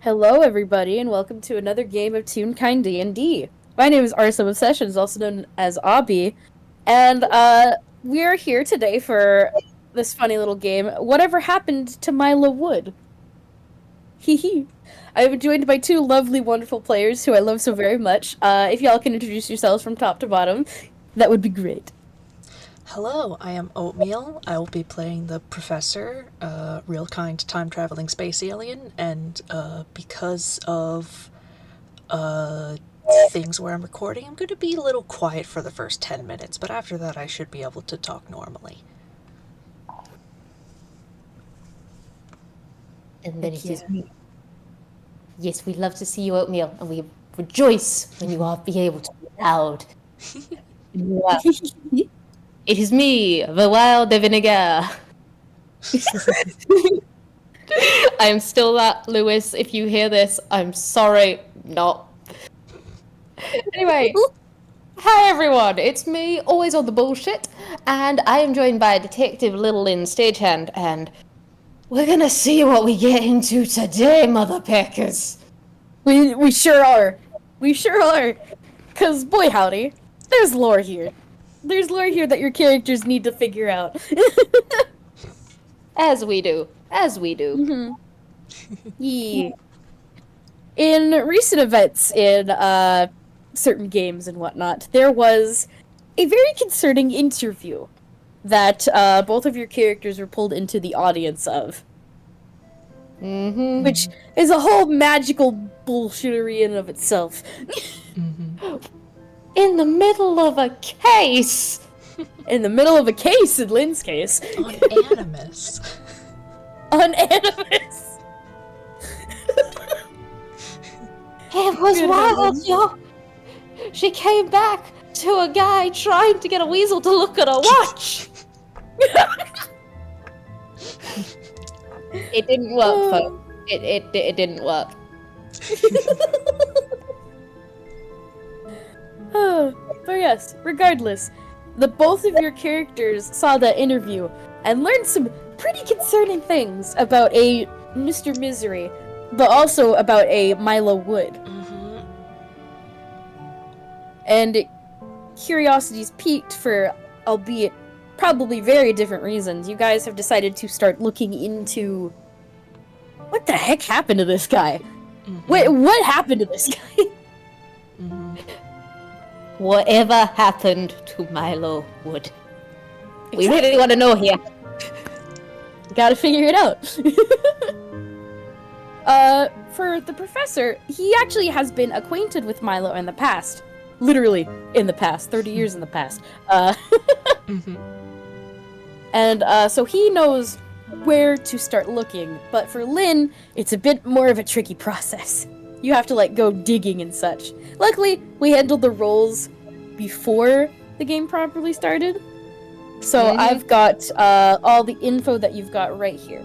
Hello, everybody, and welcome to another game of Toonkind D&D. My name is Arsum Obsessions, also known as Obby, and we are here today for this funny little game. Whatever happened to Milo Woode? Hee hee. I am joined by two lovely, wonderful players who I love so very much. If y'all can introduce yourselves from top to bottom, that would be great. Hello, I am Oatmeal. I will be playing the Professor, real kind time-traveling space alien, and because of things where I'm recording, I'm going to be a little quiet for the first 10 minutes, but after that I should be able to talk normally. And then it is me. Yes, we love to see you, Oatmeal, and we rejoice when you all be able to be loud. It is me, the Wild de Vinegar. I am still that, Lewis. If you hear this, I'm sorry. Not. Anyway, hi everyone. It's me, always on the bullshit, and I am joined by Detective Little Lynn Stagehand, and we're gonna see what we get into today, motherpeckers. We sure are. We sure are. Cause boy howdy, there's lore here. There's lore here that your characters need to figure out. As we do. Mm-hmm. Yeah. In recent events in certain games and whatnot, there was a very concerning interview that both of your characters were pulled into the audience of. Mm-hmm. Which is a whole magical bullshittery in and of itself. In the middle of a case! In the middle of a case, in Lynn's case. On Animus. On Animus. It was Good wild, heavens. yo! She came back to a guy trying to get a weasel to look at her watch! It didn't work, folks. It didn't work. But yes, regardless, the both of your characters saw that interview and learned some pretty concerning things about a Mr. Misery, but also about a Milo Woode. And curiosity's piqued for, albeit probably very different reasons. You guys have decided to start looking into what the heck happened to this guy? Wait, what happened to this guy? Whatever happened to Milo Woode? We really want to know here. Gotta figure it out. For the professor, he actually has been acquainted with Milo in the past. Literally, in the past. 30 years in the past. And, so he knows where to start looking. But for Lynn, it's a bit more of a tricky process. You have to, go digging and such. Luckily, we handled the roles before the game properly started. So I've got all the info that you've got right here.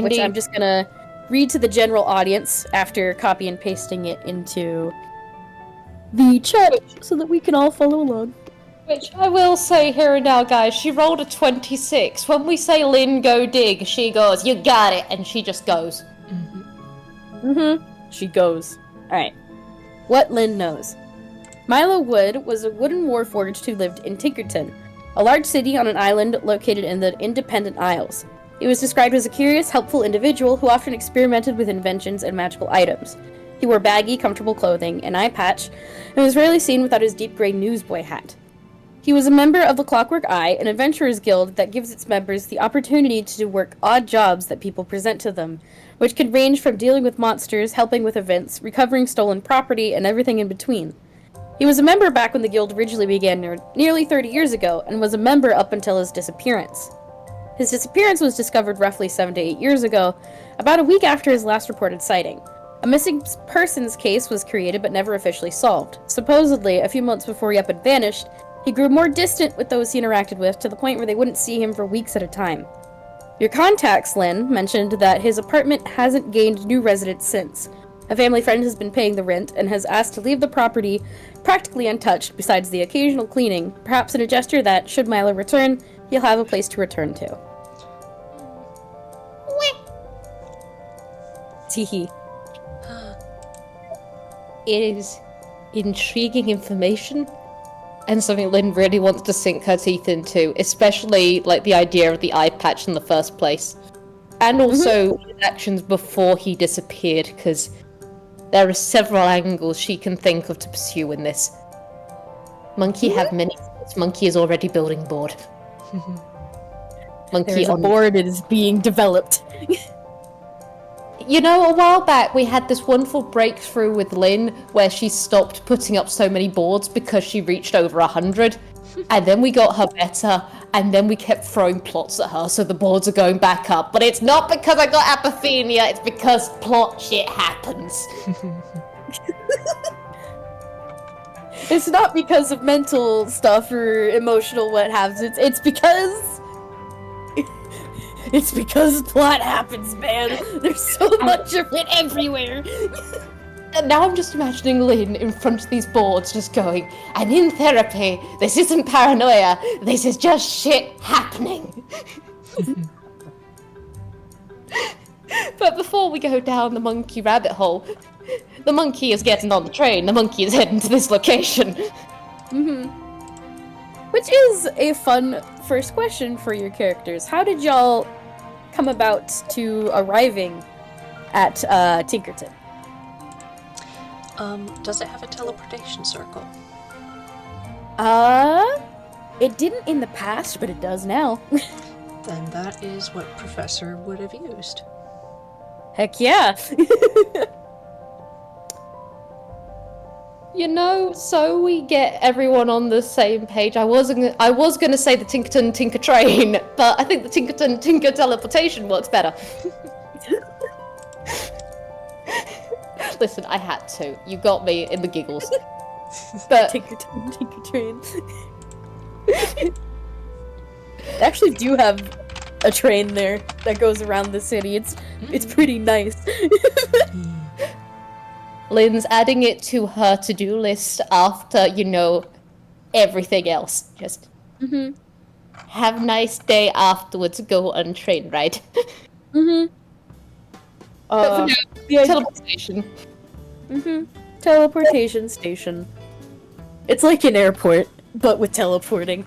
Which I'm just gonna read to the general audience after copy and pasting it into the chat so that we can all follow along. Which I will say here and now, guys, she rolled a 26. When we say Lynn, go dig, she goes, you got it, and she just goes. She goes. Alright. What Lynn knows. Milo Woode was a wooden warforged who lived in Tinkerton, a large city on an island located in the Independent Isles. He was described as a curious, helpful individual who often experimented with inventions and magical items. He wore baggy, comfortable clothing, an eye patch, and was rarely seen without his deep gray newsboy hat. He was a member of the Clockwork Eye, an adventurers guild that gives its members the opportunity to work odd jobs that people present to them, which could range from dealing with monsters, helping with events, recovering stolen property, and everything in between. He was a member back when the guild originally began nearly 30 years ago, and was a member up until his disappearance. His disappearance was discovered roughly 7 to 8 years ago, about a week after his last reported sighting. A missing persons case was created but never officially solved. Supposedly, a few months before he up and vanished, he grew more distant with those he interacted with to the point where they wouldn't see him for weeks at a time. Your contacts, Lynn, mentioned that his apartment hasn't gained new residents since. A family friend has been paying the rent and has asked to leave the property practically untouched besides the occasional cleaning, perhaps in a gesture that, should Milo return, he'll have a place to return to. Teehee. It is intriguing information and something Lynn really wants to sink her teeth into, especially like the idea of the eye patch in the first place. And also his actions before he disappeared, because there are several angles she can think of to pursue in this. Monkey have many thoughts. Monkey is already building board. Monkey There's a board, it is being developed. You know, a while back we had this wonderful breakthrough with Lynn where she stopped putting up so many boards because she reached over 100. And then we got her better, and then we kept throwing plots at her, so the boards are going back up. But it's not because I got apophenia, it's because plot shit happens. It's not because of mental stuff or emotional what happens. It's because... It's because plot happens, man. There's so much of it everywhere. And now I'm just imagining Lynn in front of these boards just going, I'm in therapy, this isn't paranoia, this is just shit happening. But before we go down the monkey rabbit hole, the monkey is getting on the train, the monkey is heading to this location. Which is a fun first question for your characters. How did y'all come about to arriving at Tinkerton? Does it have a teleportation circle? It didn't in the past, but it does now. Then that is what Professor would have used. Heck yeah. You know, so we get everyone on the same page. I was gonna say the Tinkerton Tinker Train, but I think the Tinkerton Tinker Teleportation works better. Listen, I had to. You got me in the giggles. But Tinkerton, Tinker Train. They actually do have a train there that goes around the city. It's pretty nice. Lynn's adding it to her to-do list after, you know, everything else. Just have a nice day afterwards, go on train ride. But for now, teleportation. Teleportation station. It's like an airport, but with teleporting.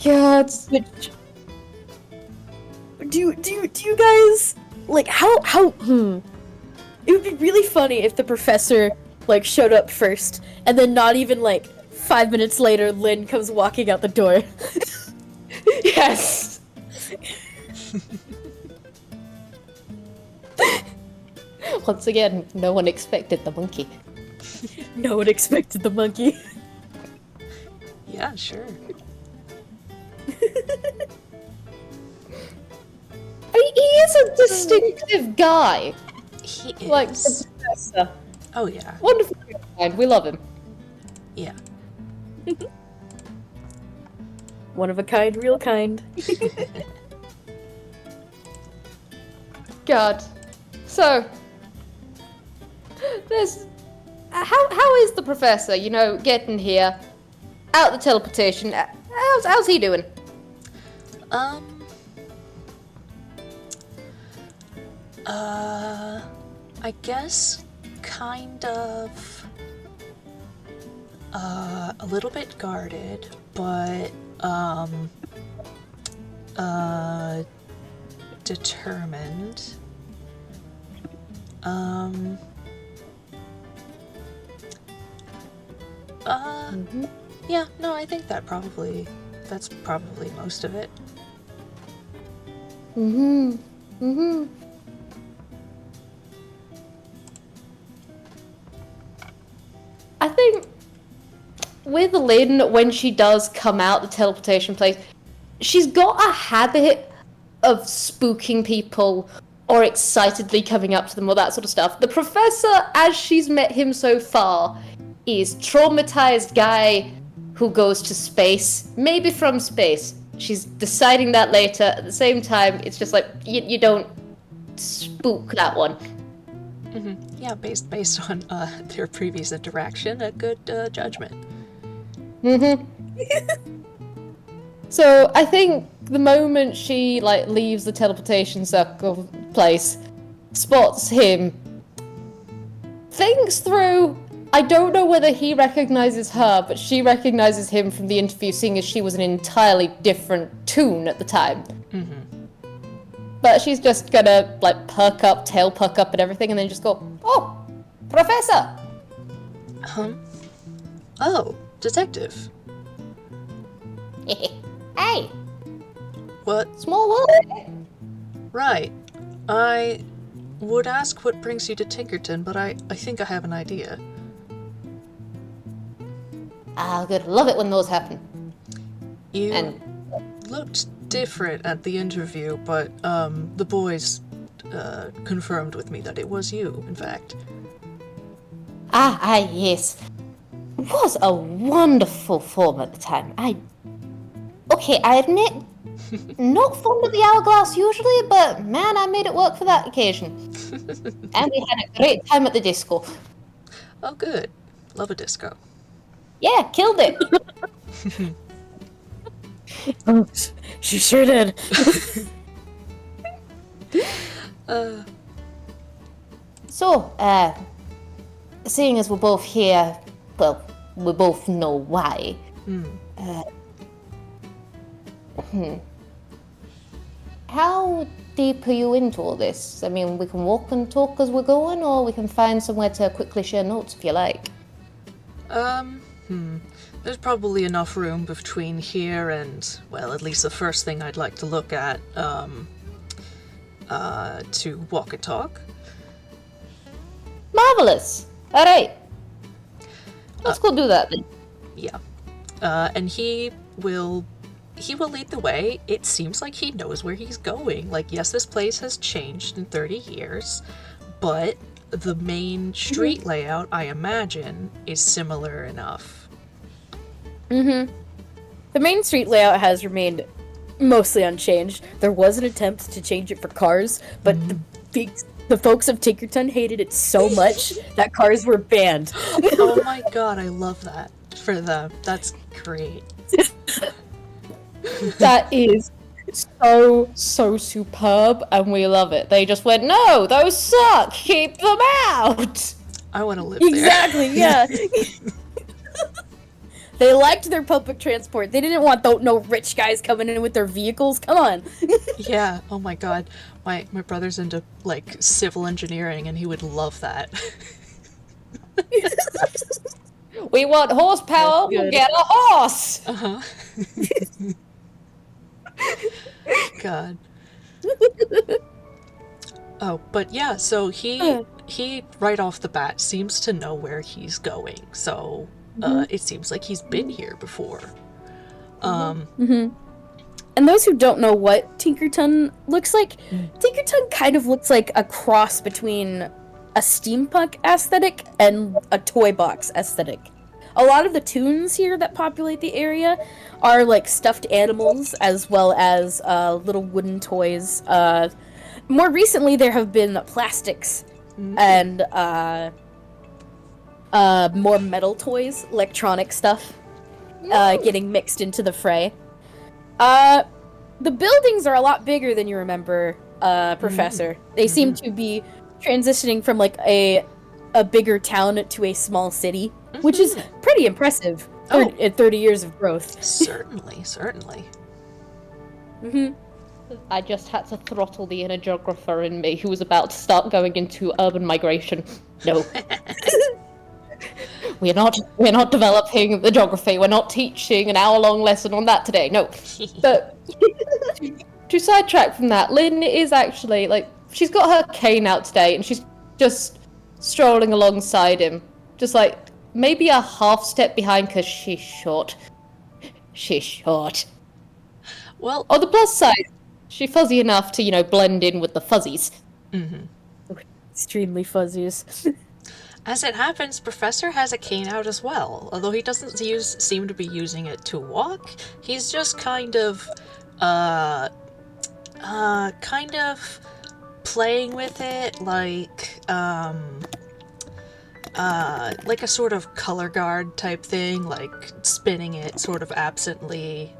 God. Do you guys like how it would be really funny if the professor like showed up first and then not even like 5 minutes later Lynn comes walking out the door. Yes. Once again, no one expected the monkey. No one expected the monkey. Yeah, sure. I mean, he is a distinctive guy. He is. Like the professor. Oh yeah. Wonderful guy. We love him. Yeah. One of a kind, real kind. God. So, there's... How is the professor, you know, getting here? Out the teleportation. How's he doing? I guess kind of a little bit guarded, but determined. Yeah, no, I think that's probably most of it. I think with Lynn, when she does come out the teleportation place, she's got a habit of spooking people or excitedly coming up to them or that sort of stuff. The professor, as she's met him so far, is traumatized guy who goes to space, maybe from space. She's deciding that later. At the same time, it's just like, you don't spook that one. Yeah, based on their previous interaction, a good judgment. So I think the moment she like leaves the teleportation circle place, spots him, thinks through. I don't know whether he recognizes her, but she recognizes him from the interview, seeing as she was an entirely different Toon at the time. But she's just gonna like perk up, tail perk up, and everything, and then just go, "Oh, Professor." Oh, detective. Hey, What? small world. Right. I would ask what brings you to Tinkerton, but I think I have an idea. Good. Love it when those happen. You And looked different at the interview, but the boys confirmed with me that it was you, in fact. yes. It was a wonderful form at the time. I admit, not fond of the hourglass usually, but man, I made it work for that occasion. And we had a great time at the disco. Oh, good. Love a disco. Yeah, killed it. Oh, she sure did. So, seeing as we're both here, well, we both know why. How deep are you into all this? I mean, we can walk and talk as we're going, or we can find somewhere to quickly share notes if you like. There's probably enough room between here and, well, at least the first thing I'd like to look at, to walk and talk. Marvelous! Alright. Let's go do that then. Yeah. And he will lead the way. It seems like he knows where he's going. Like, yes, this place has changed in 30 years, but the main street layout, I imagine, is similar enough. The main street layout has remained mostly unchanged. There was an attempt to change it for cars, but the folks of Tinkerton hated it so much that cars were banned. Oh my god, I love that for them. That's great. That is so superb, and we love it. They just went, no, those suck, keep them out! I want to live Exactly, yeah. They liked their public transport. They didn't want no rich guys coming in with their vehicles. Come on. there. Yeah, oh my god. My brother's into, like, civil engineering, and he would love that. We want horsepower, we'll get a horse! Uh-huh. God. Oh, but yeah, so he right off the bat seems to know where he's going. So it seems like he's been here before. And those who don't know what Tinkerton looks like, Tinkerton kind of looks like a cross between a steampunk aesthetic and a toy box aesthetic. A lot of the toons here that populate the area are like stuffed animals as well as little wooden toys. More recently, there have been plastics and more metal toys, electronic stuff, getting mixed into the fray. The buildings are a lot bigger than you remember, Professor. They seem to be transitioning from like a bigger town to a small city, which is pretty impressive in 30 years of growth. Certainly. I just had to throttle the inner geographer in me who was about to start going into urban migration. No. We're not developing the geography. We're not teaching an hour-long lesson on that today. No. But to sidetrack from that, Lynn is actually, like, she's got her cane out today and she's just strolling alongside him. Just like, maybe a half step behind because she's short. She's short. Well, On the plus side, she's fuzzy enough to, blend in with the fuzzies. Extremely fuzzies. as it happens, Professor has a cane out as well. Although he doesn't seem to be using it to walk, he's just kind of playing with it like a sort of color guard type thing, like spinning it sort of absently.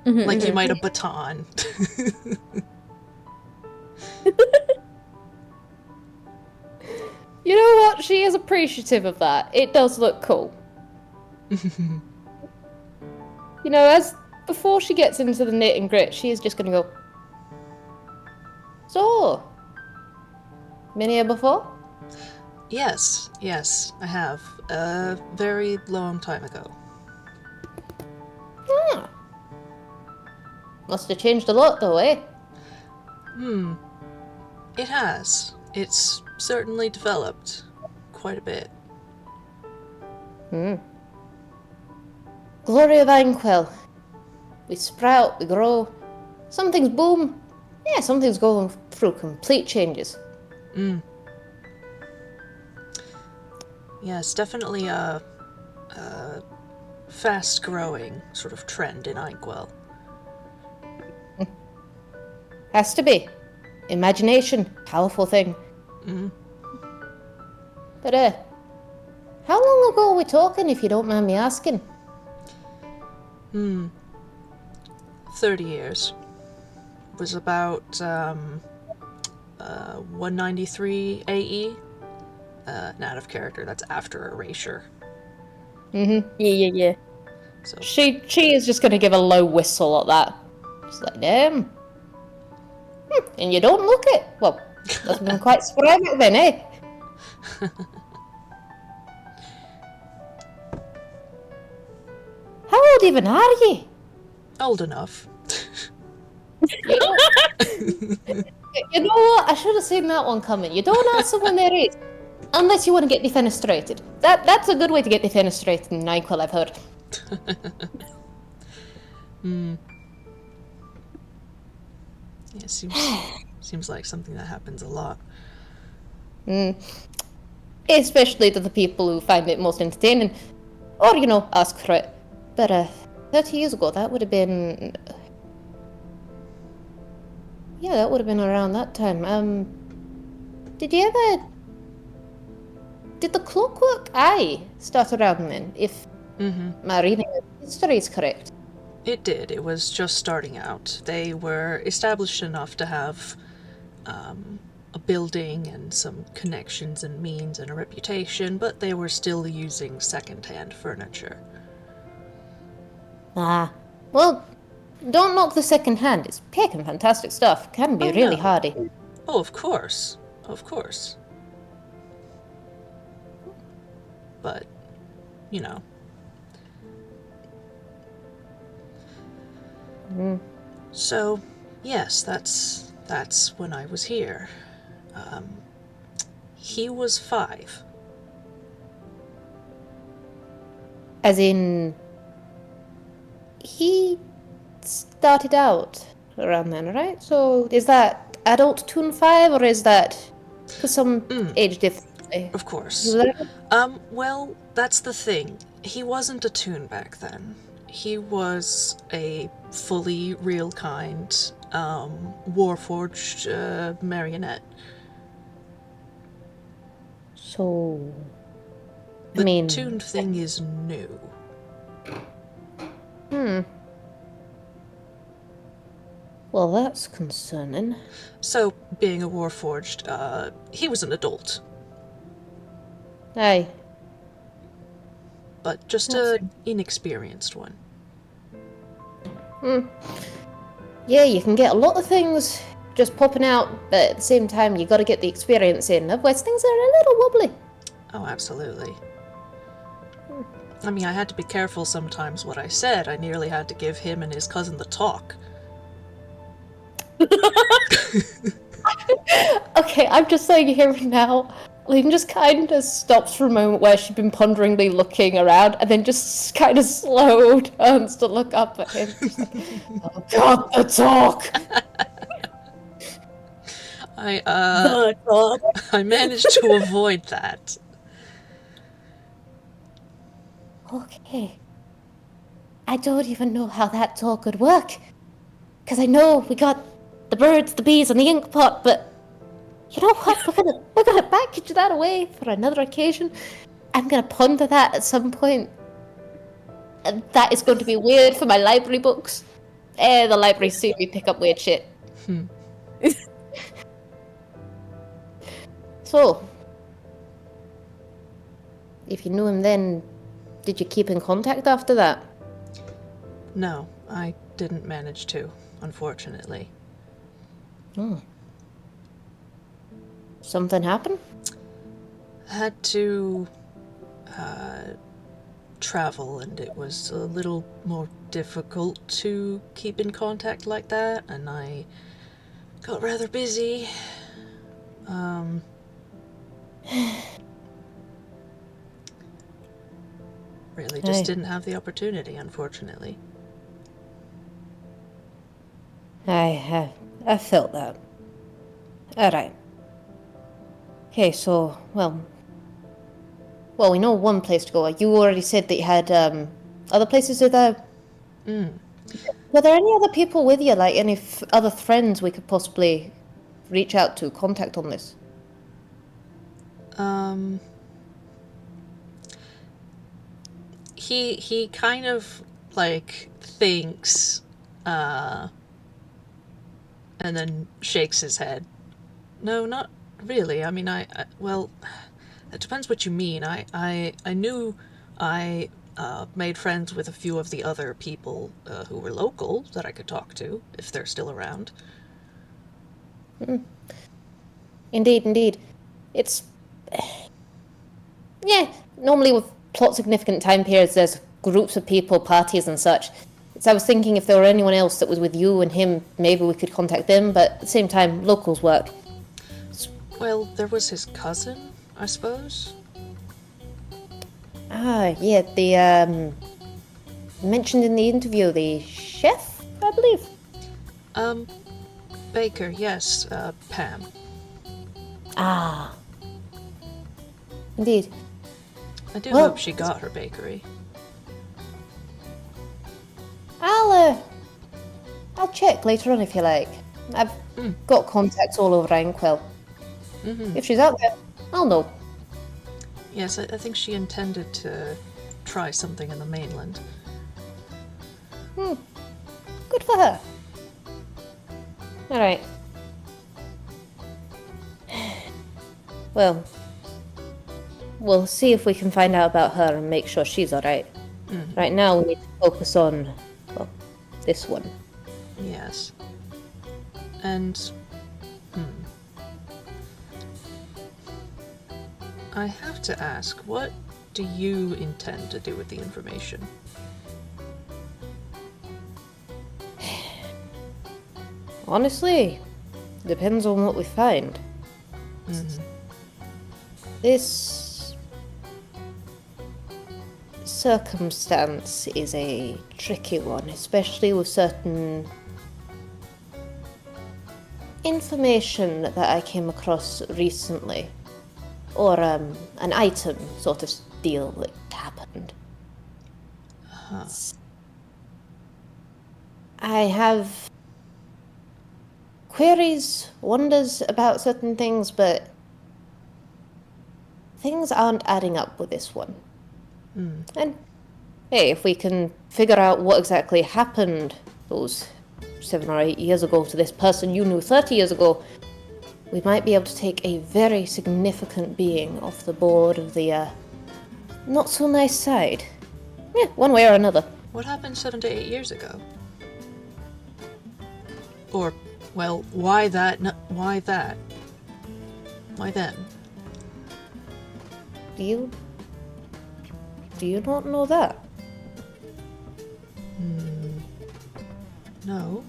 Like you might a baton. You know what? She is appreciative of that. It does look cool. You know, as before she gets into the knit and grit, she is just gonna go. So, been here before? Yes, I have. A very long time ago. Hmm. Must have changed a lot, though, eh? It has. It's certainly developed quite a bit. Glory of Anquil. We sprout, we grow. Some things boom. Yeah, some things go through complete changes. Yeah, it's definitely a fast-growing sort of trend in Inkwell. Has to be. Imagination, powerful thing. But, how long ago are we talking, if you don't mind me asking? 30 years. It was about 193 AE. Not of character, that's after erasure. Yeah. So She is just gonna give a low whistle at that. She's like, damn. And you don't look it. Well, that's been quite sporadic then, eh? How old even are you? old enough. You know what? I should have seen that one coming. You don't answer when there is. Unless you want to get defenestrated. That's a good way to get defenestrated in NyQuil, I've heard. Yeah, seems like something that happens a lot. Especially to the people who find it most entertaining. Or, you know, ask for it. But, 30 years ago, that would have been... Yeah, that would have been around that time. Did you ever... Did the Clockwork Eye start around then, if my reading of history is correct? It did. It was just starting out. They were established enough to have a building and some connections and means and a reputation, but they were still using second-hand furniture. Ah, well, don't knock the second hand. It's picking fantastic stuff. Can be really no. hardy. Oh, of course. Of course. But, you know. So, yes, that's when I was here. He was 5. As in... He started out around then, right? So, is that adult Toon 5, or is that for some age difference? Of course. Well, that's the thing. He wasn't a toon back then. He was a fully real kind, warforged marionette. So... The toon thing is new. Well, that's concerning. So, being a warforged, he was an adult. Aye. But just an inexperienced one. Yeah, you can get a lot of things just popping out, but at the same time, you got to get the experience in. Otherwise, things are a little wobbly. Oh, absolutely. I mean, I had to be careful sometimes what I said. I nearly had to give him and his cousin the talk. Okay, I'm just saying here now. Lynn just kind of stops for a moment where she'd been ponderingly looking around, and then just kind of slow turns to look up at him. She's like, oh God, the talk! I managed to avoid that. Okay. I don't even know how that talk would work. Because I know we got the birds, the bees, and the ink pot, but you know what? We're gonna package that away for another occasion. I'm gonna ponder that at some point. And that is going to be weird for my library books. The library soon we pick up weird shit. So, if you knew him then, did you keep in contact after that? No, I didn't manage to, unfortunately. Something happened? Had to travel, and it was a little more difficult to keep in contact like that, and I got rather busy. Really just didn't have the opportunity, unfortunately. I felt that. Alright. Okay, so, well, we know one place to go. You already said that you had, other places with, Were there any other people with you, like any other friends we could possibly reach out to, contact on this? He kind of, like, thinks, and then shakes his head. No, not really. I mean, well, it depends what you mean. I knew I made friends with a few of the other people who were local that I could talk to, if they're still around. Indeed. It's... Yeah, normally with plot significant time periods, there's groups of people, parties and such. So I was thinking if there were anyone else that was with you and him, maybe we could contact them, but at the same time, locals work. Well, there was his cousin, I suppose. Yeah, the, mentioned in the interview, the chef, I believe? Baker, yes, Pam. Ah. Indeed. I do hope she got her bakery. I'll check later on if you like. I've got contacts all over Inkwell. If she's out there, I'll know. Yes, I think she intended to try something in the mainland. Good for her. Alright. Well, we'll see if we can find out about her and make sure she's alright. Right now, we need to focus on, well, this one. Yes. And... I have to ask, what do you intend to do with the information? Honestly, depends on what we find. This circumstance is a tricky one, especially with certain information that I came across recently. Or an item sort of deal that happened. I have queries, wonders about certain things, but things aren't adding up with this one. And hey, if we can figure out what exactly happened those 7 or 8 years ago to this person you knew 30 years ago, we might be able to take a very significant being off the board of the, not so nice side. Yeah, one way or another. What happened 7 to 8 years ago? Or, well, why that? Why that? Why then? Do you not know that? No.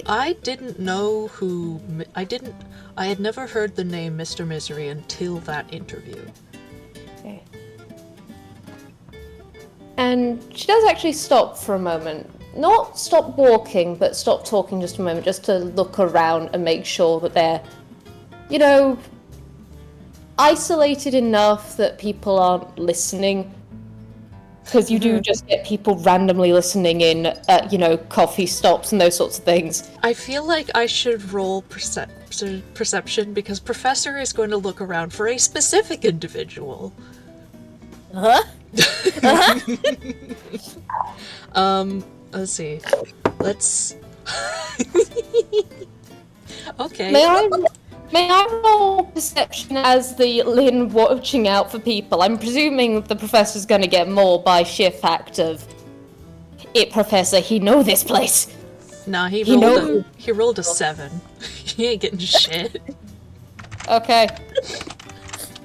I didn't know who... I had never heard the name Mr. Misery until that interview. Okay. And she does actually stop for a moment. Not stop walking, but stop talking just a moment, just to look around and make sure that they're, you know, isolated enough that people aren't listening. Because you do just get people randomly listening in at, you know, coffee stops and those sorts of things. I feel like I should roll perception because Professor is going to look around for a specific individual. Huh? Let's see. Let's... Okay. May I roll perception as the Lynn watching out for people? I'm presuming the professor's gonna get more by sheer fact of it, Professor. He know this place. Nah, he rolled a 7. He ain't getting shit. Okay.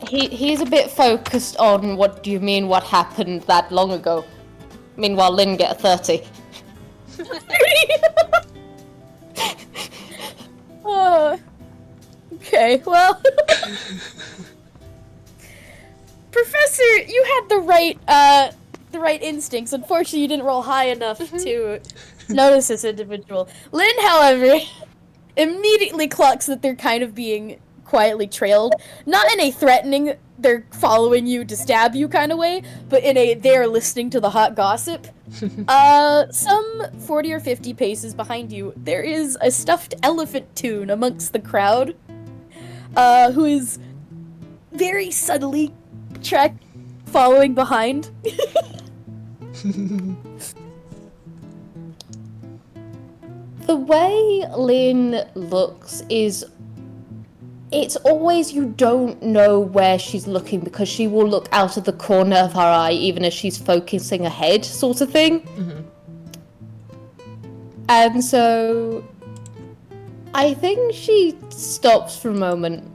He's a bit focused on what do you mean what happened that long ago. Meanwhile, Lynn get a 30. Oh. Okay, well... Professor, you had the right instincts. Unfortunately, you didn't roll high enough to notice this individual. Lynn, however, immediately clocks that they're kind of being quietly trailed. Not in a threatening, they're following you to stab you kind of way, but in a they're listening to the hot gossip. Some 40 or 50 paces behind you, there is a stuffed elephant Toon amongst the crowd, who is very subtly following behind. The way Lynn looks is... It's always you don't know where she's looking because she will look out of the corner of her eye even as she's focusing ahead, sort of thing. Mm-hmm. And so... I think she stops for a moment.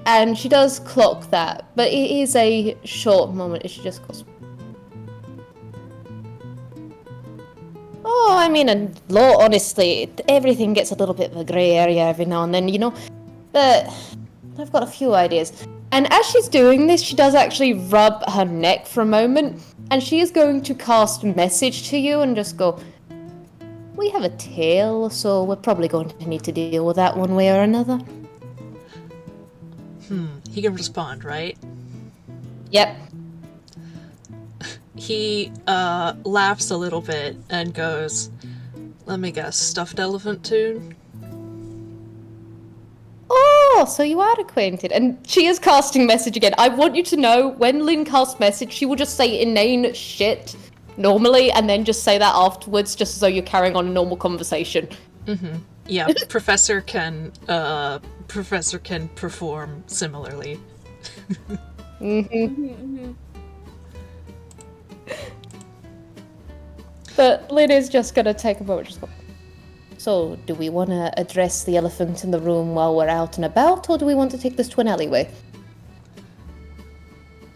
And she does clock that, but it is a short moment. She just goes... Oh, I mean, in law, honestly, everything gets a little bit of a grey area every now and then, you know? But I've got a few ideas. And as she's doing this, she does actually rub her neck for a moment, and she is going to cast message to you and just go, we have a tail, so we're probably going to need to deal with that one way or another. He can respond, right? Yep. He laughs a little bit and goes, let me guess, stuffed elephant Toon? Oh, so you are acquainted. And she is casting message again. I want you to know, when Lynn casts message, she will just say inane shit normally, and then just say that afterwards, just as though you're carrying on a normal conversation. Mm-hmm. Yeah, Professor can perform similarly. Mm-hmm. But Lynn is just gonna take a moment. Just go, so, do we want to address the elephant in the room while we're out and about, or do we want to take this to an alleyway?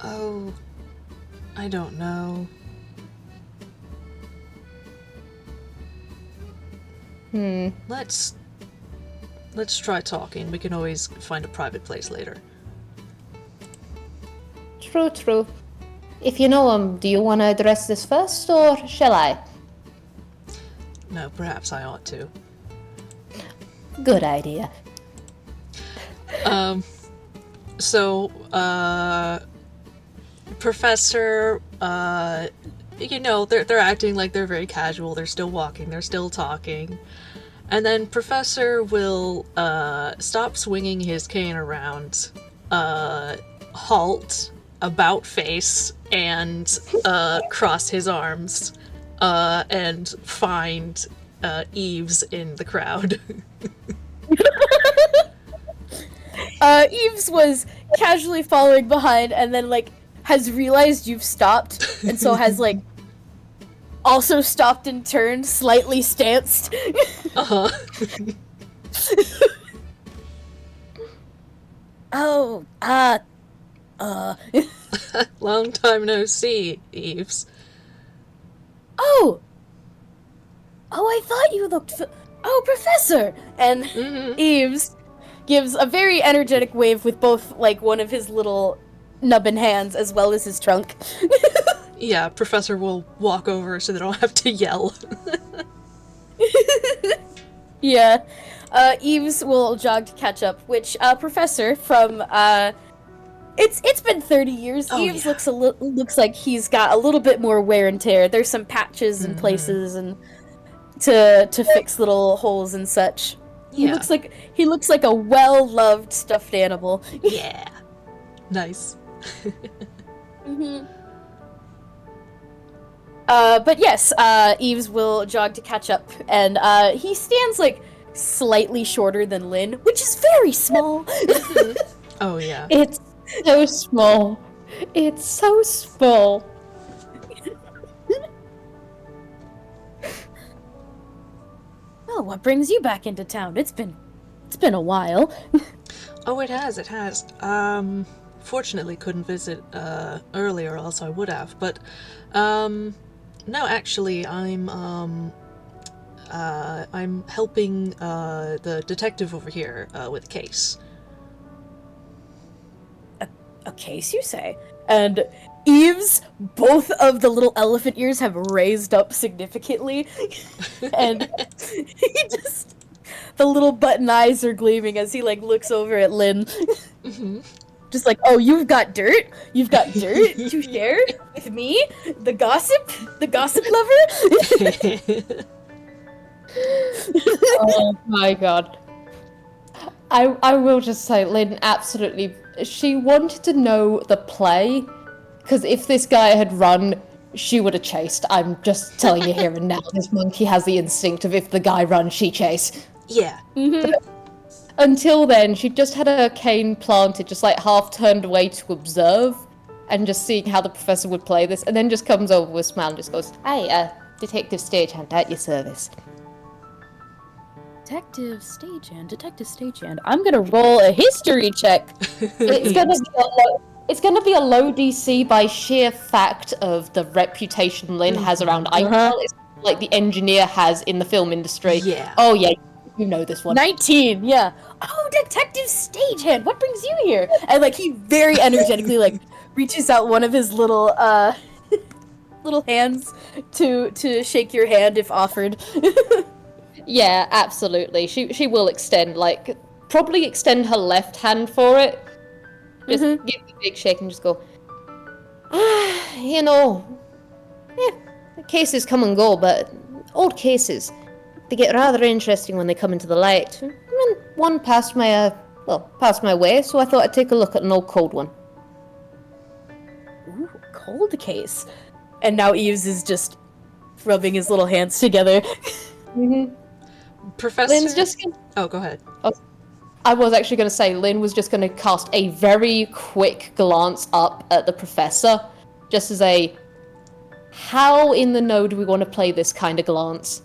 Oh, I don't know. Let's try talking. We can always find a private place later. True. If you know him, do you want to address this first, or shall I? No, perhaps I ought to. Good idea. Professor, you know, they're acting like they're very casual, they're still walking, they're still talking. And then Professor will, stop swinging his cane around, halt, about face, and, cross his arms, and find, Eves in the crowd. Eves was casually following behind and then, like, has realized you've stopped, and so has, like, also stopped and turned, slightly stanced. Uh-huh. Oh, Long time no see, Eves. Oh, I thought you looked oh, Professor! And Eves gives a very energetic wave with both, like, one of his little nubbin hands as well as his trunk. Yeah, Professor will walk over so they don't have to yell. Yeah. Eves will jog to catch up, which, Professor, from, it's been 30 years. Oh, Eves yeah. looks like he's got a little bit more wear and tear. There's some patches and places and to fix little holes and such. Yeah. He looks like a well-loved stuffed animal. Yeah. Nice. Mm-hmm. But yes, Eves will jog to catch up, and he stands like slightly shorter than Lynn, which is very small. Oh yeah. It's so small. It's so small. Well, what brings you back into town? It's been a while. Oh, it has. It has. Fortunately, couldn't visit earlier, else I would have. But no, actually, I'm helping the detective over here with a case. A case, you say? And Eves, both of the little elephant ears have raised up significantly, and he just the little button eyes are gleaming as he like looks over at Lynn. Mm-hmm. Just like, oh, you've got dirt? You've got dirt to share with me? The gossip lover? Oh my god. I will just say, Lynn absolutely. She wanted to know the play, because if this guy had run, she would have chased. I'm just telling you here and now. This monkey has the instinct of if the guy runs, she chase. Yeah. Mm-hmm. Until then, she just had her cane planted, just like half turned away to observe, and just seeing how the professor would play this, and then just comes over with a smile and just goes, "Hi, Detective Stagehand, at your service." Detective Stagehand. I'm gonna roll a history check. It's gonna be a low DC by sheer fact of the reputation Lynn has around Eichel. It's like the engineer has in the film industry. Yeah. Oh yeah, you know this one. 19, yeah. Oh, Detective Stagehand, what brings you here? And like he very energetically like reaches out one of his little little hands to shake your hand if offered. Yeah, absolutely. She will extend, like, probably extend her left hand for it. Just give it a big shake and just go, you know, the cases come and go, but old cases, they get rather interesting when they come into the light. And one passed my way, so I thought I'd take a look at an old cold one. Ooh, cold case. And now Eves is just rubbing his little hands together. Professor. Lynn's just gonna... Oh, go ahead. I was actually going to say Lynn was just going to cast a very quick glance up at the professor, just as a, how in the know do we want to play this kind of glance?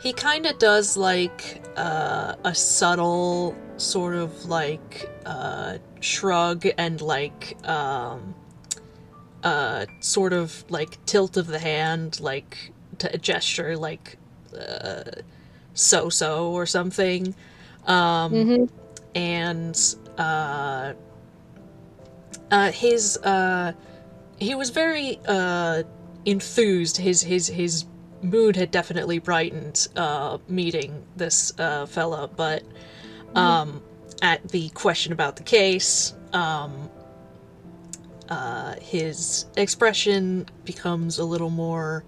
He kinda does like a subtle sort of like shrug and like sort of like tilt of the hand, like to a gesture like so or something. And he was very enthused. His mood had definitely brightened meeting this fella, but at the question about the case, his expression becomes a little more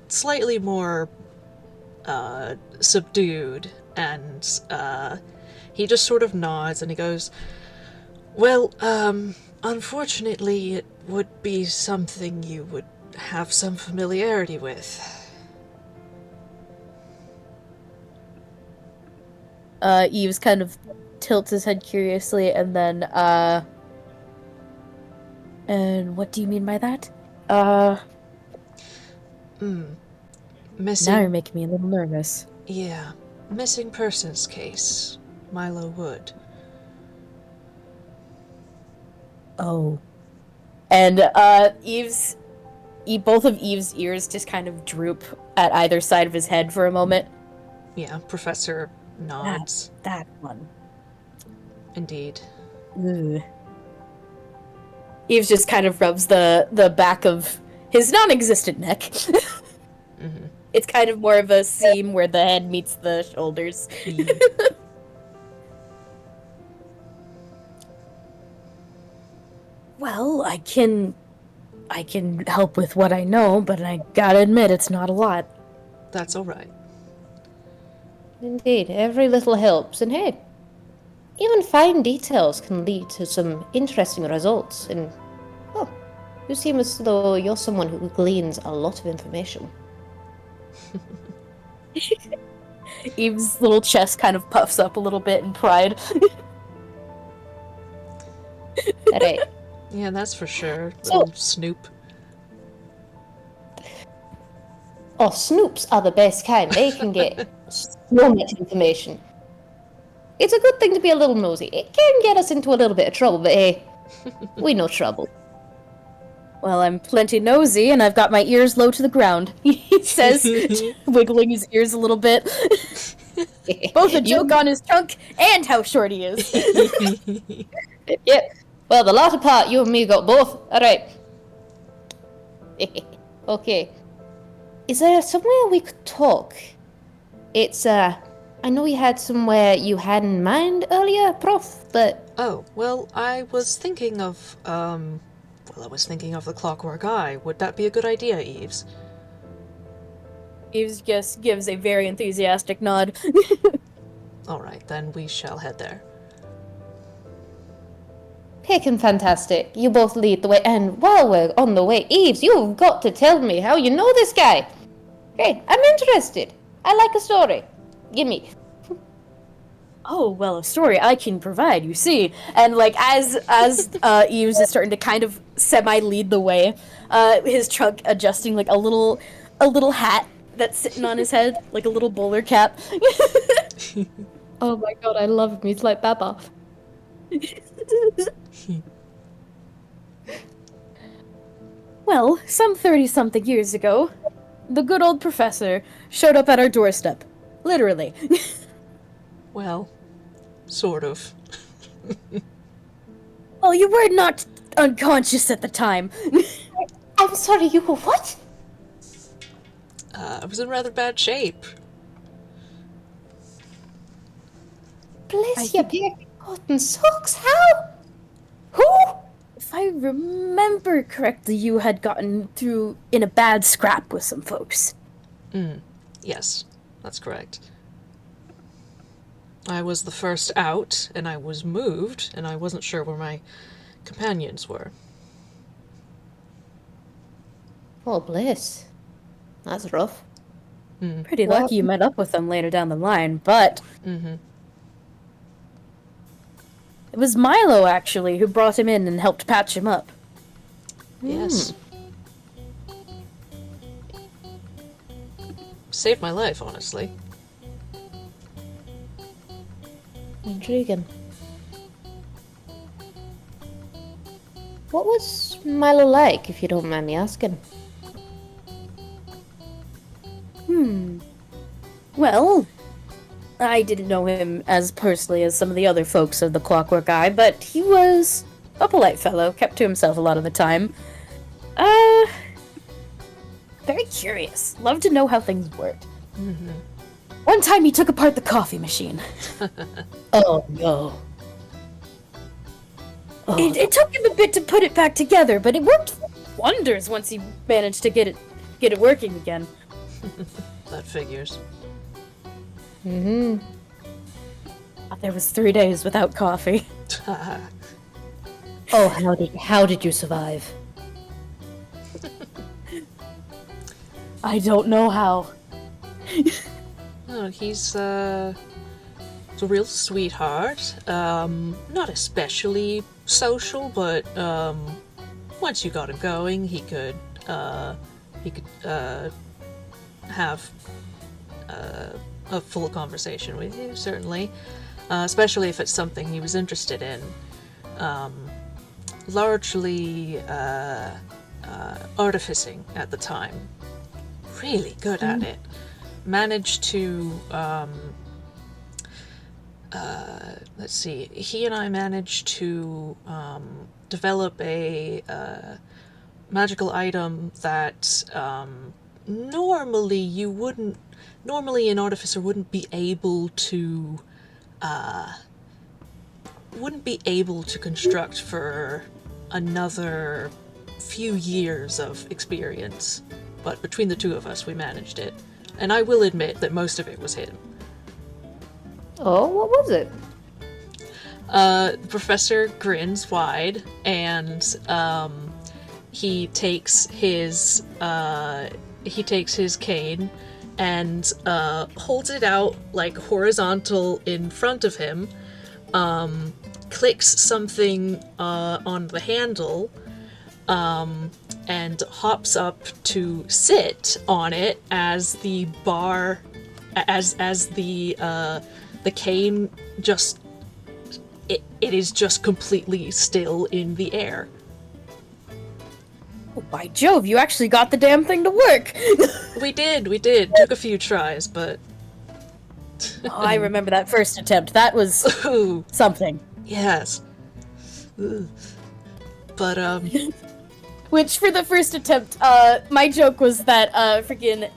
slightly more subdued, and he just sort of nods and he goes, well, unfortunately it would be something you would have some familiarity with. Eves kind of tilts his head curiously, and then, and what do you mean by that? Missing... Now you're making me a little nervous. Yeah. Missing persons case. Milo Woode. Oh. And, both of Eve's ears just kind of droop at either side of his head for a moment. Yeah, Professor nods. That one. Indeed. Ugh. Eves just kind of rubs the back of his non-existent neck. It's kind of more of a seam where the head meets the shoulders. Well, I can help with what I know, but I gotta admit it's not a lot. That's all right. Indeed, every little helps, and hey, even fine details can lead to some interesting results. And oh, you seem as though you're someone who gleans a lot of information. Eve's little chest kind of puffs up a little bit in pride. Alright. Yeah, that's for sure. So- Little Snoop. Oh, Snoops are the best kind. They can get so much information. It's a good thing to be a little nosy. It can get us into a little bit of trouble, but hey, we know trouble. Well, I'm plenty nosy, and I've got my ears low to the ground, he says, wiggling his ears a little bit. Both a joke on his trunk and how short he is. Yep. Well, the latter part, you and me got both. Alright. Okay. Is there somewhere we could talk? It's, I know you had somewhere you had in mind earlier, Prof, but... Oh, well, I was thinking of the Clockwork Eye. Would that be a good idea, Eves? Eves just gives a very enthusiastic nod. Alright, then we shall head there. Pickin' fantastic. You both lead the way, and while we're on the way, Eves, you've got to tell me how you know this guy. Okay, I'm interested. I like a story. Gimme. Oh, well, a story I can provide, you see. And, like, as Eves is starting to kind of semi-lead the way, his trunk adjusting, like, a little hat that's sitting on his head, like a little bowler cap. Oh my god, I love him. He's like Baba. Well, some 30-something years ago, the good old professor showed up at our doorstep. Literally. Well, sort of. Well, you were not unconscious at the time. I'm sorry, you were what? I was in rather bad shape. Bless your dear cotton socks. How? Who? If I remember correctly, you had gotten through in a bad scrap with some folks. Yes, that's correct. I was the first out, and I was moved, and I wasn't sure where my companions were. Oh, bless. That's rough. Pretty lucky you met up with them later down the line, but... It was Milo, actually, who brought him in and helped patch him up. Yes. Saved my life, honestly. Intriguing. What was Milo like, if you don't mind me asking? Well, I didn't know him as personally as some of the other folks of the Clockwork Eye, but he was a polite fellow, kept to himself a lot of the time. Very curious. Loved to know how things worked. One time he took apart the coffee machine. Oh, no. Oh, It took him a bit to put it back together, but it worked wonders once he managed to get it working again. That figures. Mm-hmm. There was 3 days without coffee. Oh, how did you survive? I don't know how. Oh, he's a real sweetheart. Not especially social, but once you got him going, he could have a full conversation with you, certainly. Especially if it's something he was interested in. Largely artificing at the time. Really good at it. Managed to, let's see, he and I managed to develop a magical item that normally you wouldn't. Normally, an artificer wouldn't be able to. Wouldn't be able to construct for another few years of experience. But between the two of us, we managed it. And I will admit that most of it was him. Oh, what was it? The professor grins wide, and he takes his cane and holds it out like horizontal in front of him. Clicks something on the handle, and hops up to sit on it as the bar, as the cane just. It is just completely still in the air. Oh, by Jove, you actually got the damn thing to work! We did. Took a few tries, but... Oh, I remember that first attempt. That was Ooh, something. yes. Ugh. But, Which, for the first attempt, my joke was that,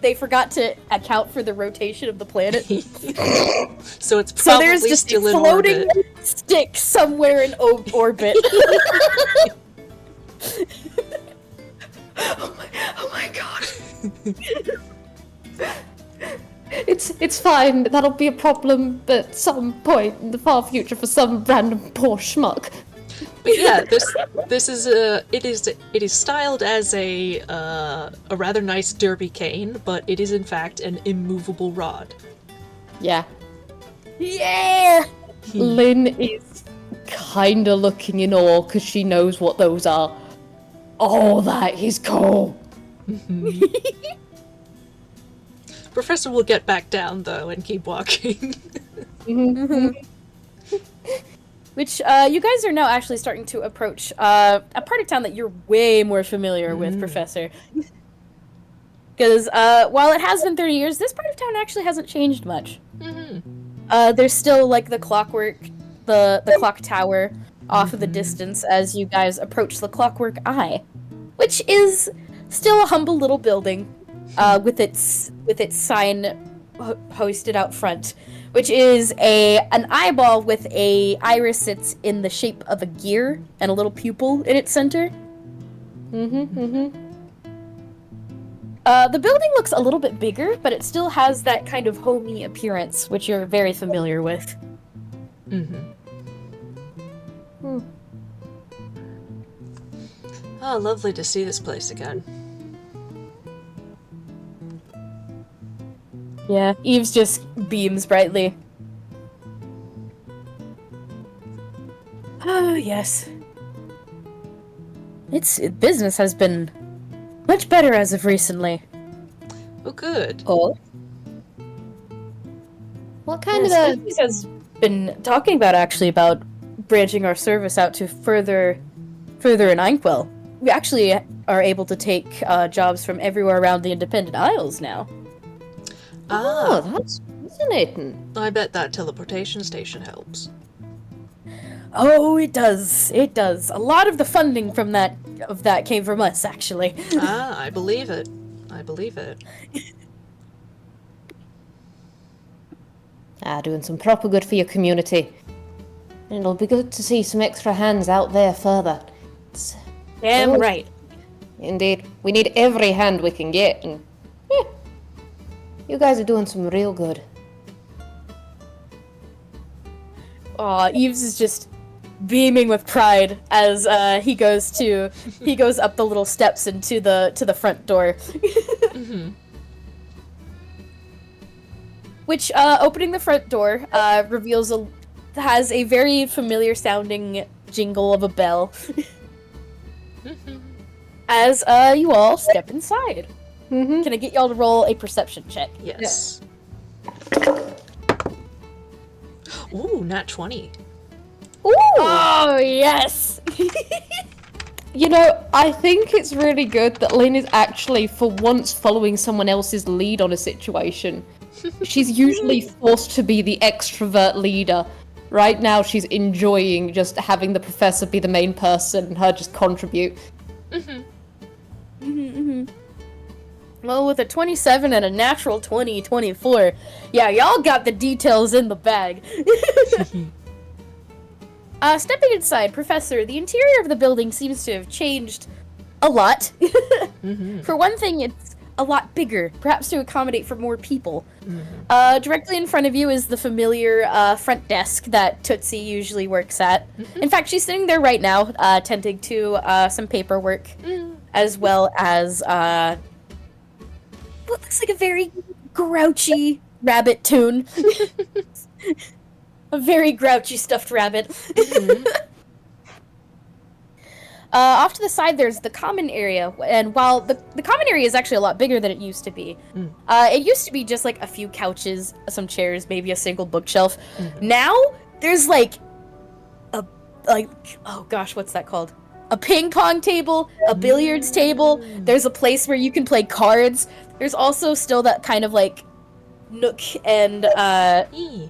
they forgot to account for the rotation of the planet. so it's So probably there's just a still in floating orbit. stick somewhere in orbit. Oh my god. It's fine. That'll be a problem at some point in the far future for some random poor schmuck. But yeah, this is it is styled as a rather nice derby cane, but it is in fact an immovable rod. Yeah. Yeah! Lynn is kinda looking in awe because she knows what those are. Oh, that is cool. Professor will get back down though and keep walking. Which, you guys are now actually starting to approach a part of town that you're way more familiar with, Professor. Because, while it has been 30 years, this part of town actually hasn't changed much. There's still, like, the clockwork, the clock tower off of the distance as you guys approach the Clockwork Eye, which is still a humble little building, with its sign posted out front, which is an eyeball with a iris that's in the shape of a gear and a little pupil in its center. The building looks a little bit bigger, but it still has that kind of homey appearance, which you're very familiar with. Oh, lovely to see this place again. Yeah, Eves just beams brightly. Oh, yes. Business has been much better as of recently. Oh, good. Oh? What kind Yes, of Business has been talking about branching our service out to further in Inkwell. We actually are able to take jobs from everywhere around the Independent Isles now. Oh, that's fascinating. I bet that teleportation station helps. Oh, it does. It does. A lot of the funding from that came from us, actually. I believe it. I believe it. Doing some proper good for your community. And it'll be good to see some extra hands out there further. Damn right. Indeed. We need every hand we can get, and you guys are doing some real good. Aw, Eves is just beaming with pride as he goes up the little steps into the front door. Which, opening the front door, has a very familiar sounding jingle of a bell. As, you all step inside. Can I get y'all to roll a perception check? Yes. Ooh, nat 20. Ooh! Oh, yes! You know, I think it's really good that Lynn is actually, for once, following someone else's lead on a situation. She's usually forced to be the extrovert leader. Right now, she's enjoying just having the professor be the main person and her just contribute. Well, with a 27 and a natural 20, 24, yeah, y'all got the details in the bag. Stepping inside, Professor, the interior of the building seems to have changed a lot. For one thing, it's a lot bigger, perhaps to accommodate for more people. Directly in front of you is the familiar front desk that Tootsie usually works at. In fact, she's sitting there right now, tending to some paperwork, as well as what looks like a very grouchy rabbit Toon. A very grouchy stuffed rabbit. Off to the side, there's the common area, and while the common area is actually a lot bigger than it used to be, it used to be just like a few couches, some chairs, maybe a single bookshelf. Now there's oh gosh, what's that called? A ping pong table, a billiards table. There's a place where you can play cards. There's also still that kind of like nook and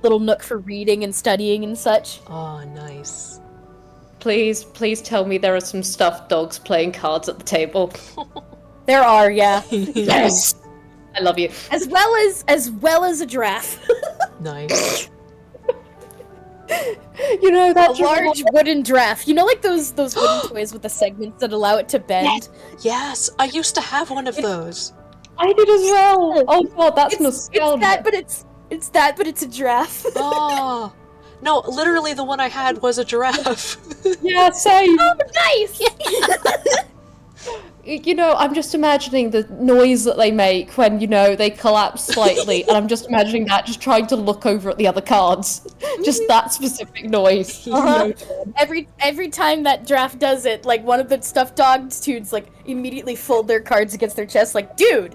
little nook for reading and studying and such. Oh, nice. Please tell me there are some stuffed dogs playing cards at the table. There are, yeah. Yes! I love you. As well as a giraffe. Nice. You know, A that large wooden giraffe. You know, like those wooden toys with the segments that allow it to bend? Yes, I used to have one of those. I did as well. Oh god, that's nostalgia. It's that, but it's a giraffe. Oh. No, literally the one I had was a giraffe. Yeah, same. Oh, nice! You know, I'm just imagining the noise that they make when, you know, they collapse slightly, and I'm just imagining that, just trying to look over at the other cards. Just that specific noise. Every time that giraffe does it, like one of the stuffed dogs tunes like immediately fold their cards against their chest, like, dude.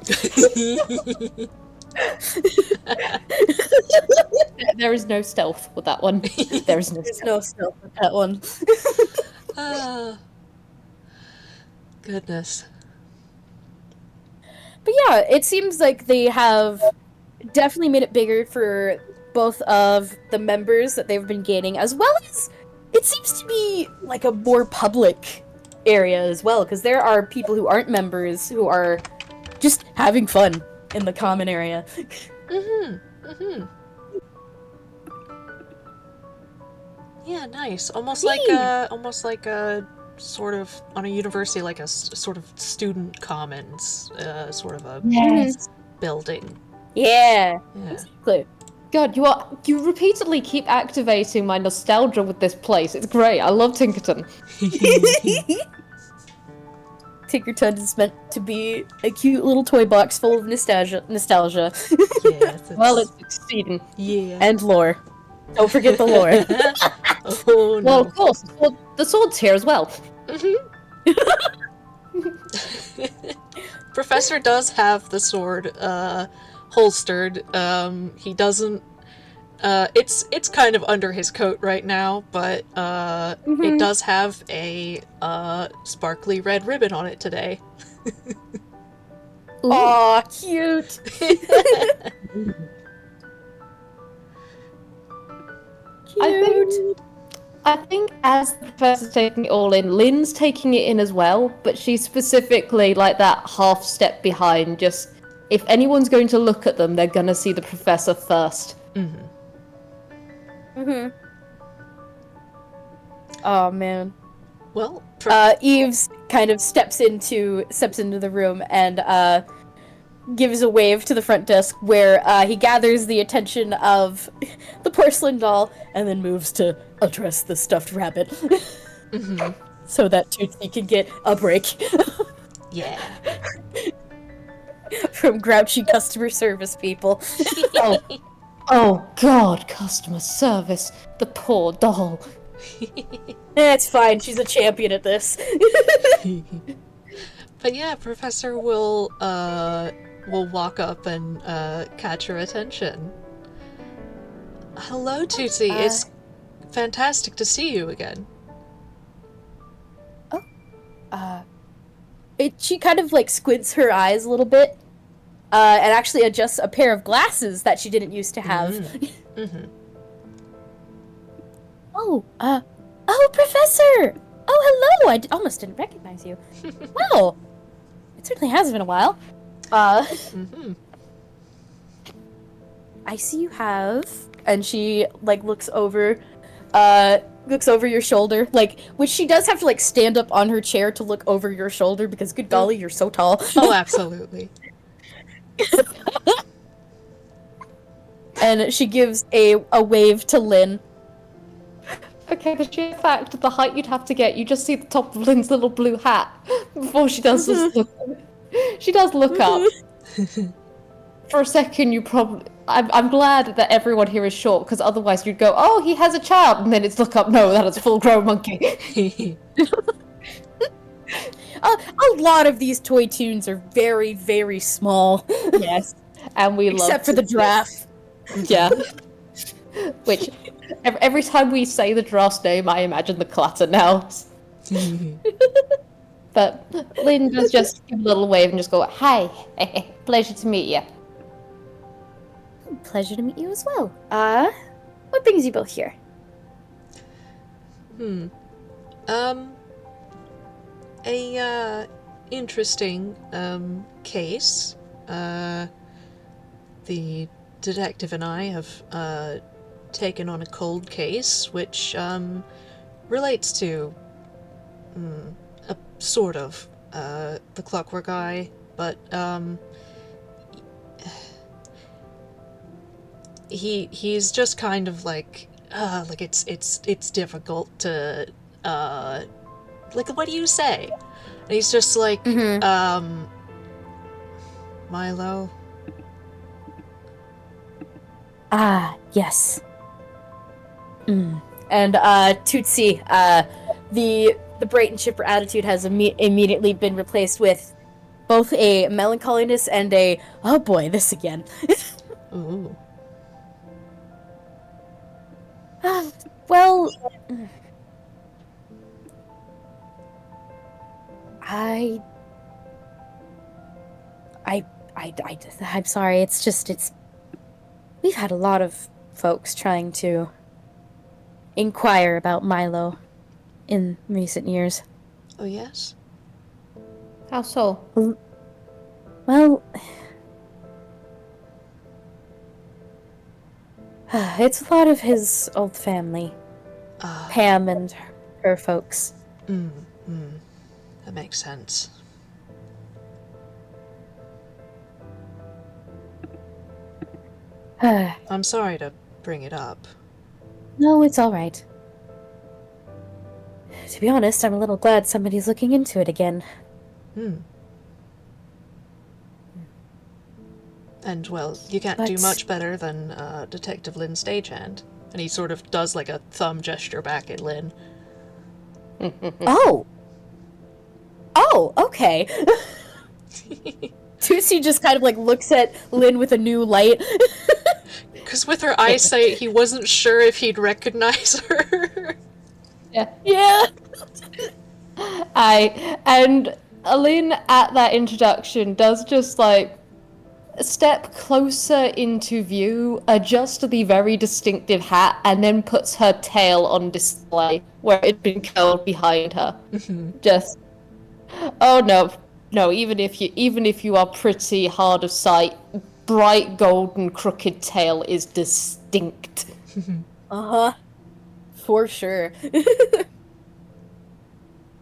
There is no stealth with that one. There is no There's stealth. no stealth with that one. Goodness. But yeah, it seems like they have definitely made it bigger for both of the members that they've been gaining, as well as it seems to be like a more public area as well, because there are people who aren't members who are just having fun in the common area. Yeah, nice. Almost like a sort of on a university, like a sort of student commons, sort of a building. Yeah. Yeah. Exactly. God, you repeatedly keep activating my nostalgia with this place. It's great. I love Tinkerton. Tinkerton is meant to be a cute little toy box full of nostalgia. Yes, Well, it's succeeding. yeah. And lore. Don't forget the lore. Oh no. Well, of course, the sword's here as well. Professor does have the sword holstered. He doesn't. It's kind of under his coat right now, but it does have a sparkly red ribbon on it today. Aw, cute. I think as the professor's taking it all in, Lynn's taking it in as well, but she's specifically like that half step behind. Just if anyone's going to look at them, they're gonna see the professor first. Oh man. Well, Eves kind of steps into the room and gives a wave to the front desk where he gathers the attention of the porcelain doll and then moves to address the stuffed rabbit. So that Tootsie can get a break yeah. from grouchy customer service people. Oh god, customer service. The poor doll. It's fine, she's a champion at this. But yeah, Professor will walk up and catch her attention. Hello, Tootsie. It's fantastic to see you again. She kind of like squints her eyes a little bit, and actually adjusts a pair of glasses that she didn't used to have. Oh, Professor! Oh, hello! I almost didn't recognize you. Wow, it certainly has been a while. Mm-hmm. I see you have, and she like looks over your shoulder, like, which she does have to like stand up on her chair to look over your shoulder because good golly, you're so tall. Oh, absolutely. And she gives a wave to Lynn. Okay, the sheer fact of the height you'd have to get, you just see the top of Lynn's little blue hat before she does this look. She does look up. For a second, you probably... I'm glad that everyone here is short, because otherwise you'd go, oh, he has a child, and then it's look up, no, that is a full-grown monkey. A lot of these toy tunes are very, very small. Yes, and we love Except for the giraffe. Yeah. Which, every time we say the giraffe's name, I imagine the clatter now. But Lynn does just give a little wave and just go, hi, pleasure to meet you. Pleasure to meet you as well. What brings you both here? A interesting case. The detective and I have taken on a cold case which relates to a sort of the Clockwork Eye, but he's just kind of like it's difficult to like, what do you say? And he's just like Milo. Ah, yes. And Tootsie, the bright and chipper attitude has immediately been replaced with both a melancholiness and a, oh boy, this again. Ooh. Well, I'm sorry, it's we've had a lot of folks trying to inquire about Milo in recent years. Oh, yes? How so? Well, it's a lot of his old family. Pam and her folks. That makes sense. I'm sorry to bring it up. No, it's all right. To be honest, I'm a little glad somebody's looking into it again. And, well, you can't do much better than Detective Lynn Stagehand. And he sort of does, like, a thumb gesture back at Lynn. Oh, okay. Tootsie just kind of, like, looks at Lynn with a new light. Because with her eyesight, he wasn't sure if he'd recognize her. Yeah. And Lynn at that introduction does just, like, step closer into view, adjust the very distinctive hat, and then puts her tail on display where it'd been curled behind her. Just, oh no, even if you are pretty hard of sight, bright golden crooked tail is distinct. For sure.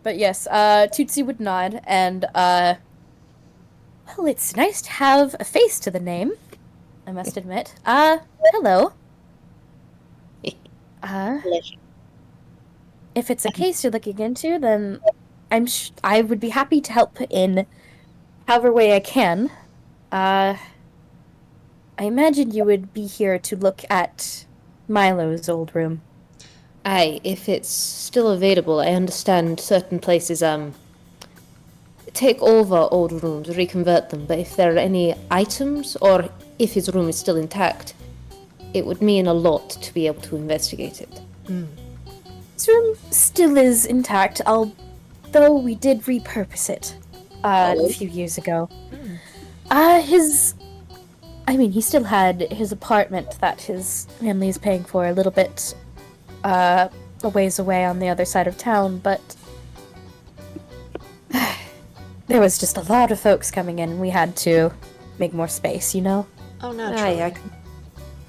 But yes, Tootsie would nod, and well, it's nice to have a face to the name, I must admit. Hello. If it's a case you're looking into, then I would be happy to help in however way I can. I imagine you would be here to look at Milo's old room. Aye, if it's still available. I understand certain places take over old rooms, reconvert them, but if there are any items, or if his room is still intact, it would mean a lot to be able to investigate it. His room still is intact, though we did repurpose it a few years ago. He still had his apartment that his family is paying for a little bit a ways away on the other side of town, but there was just a lot of folks coming in. We had to make more space, you know? Oh, Aye, naturally. I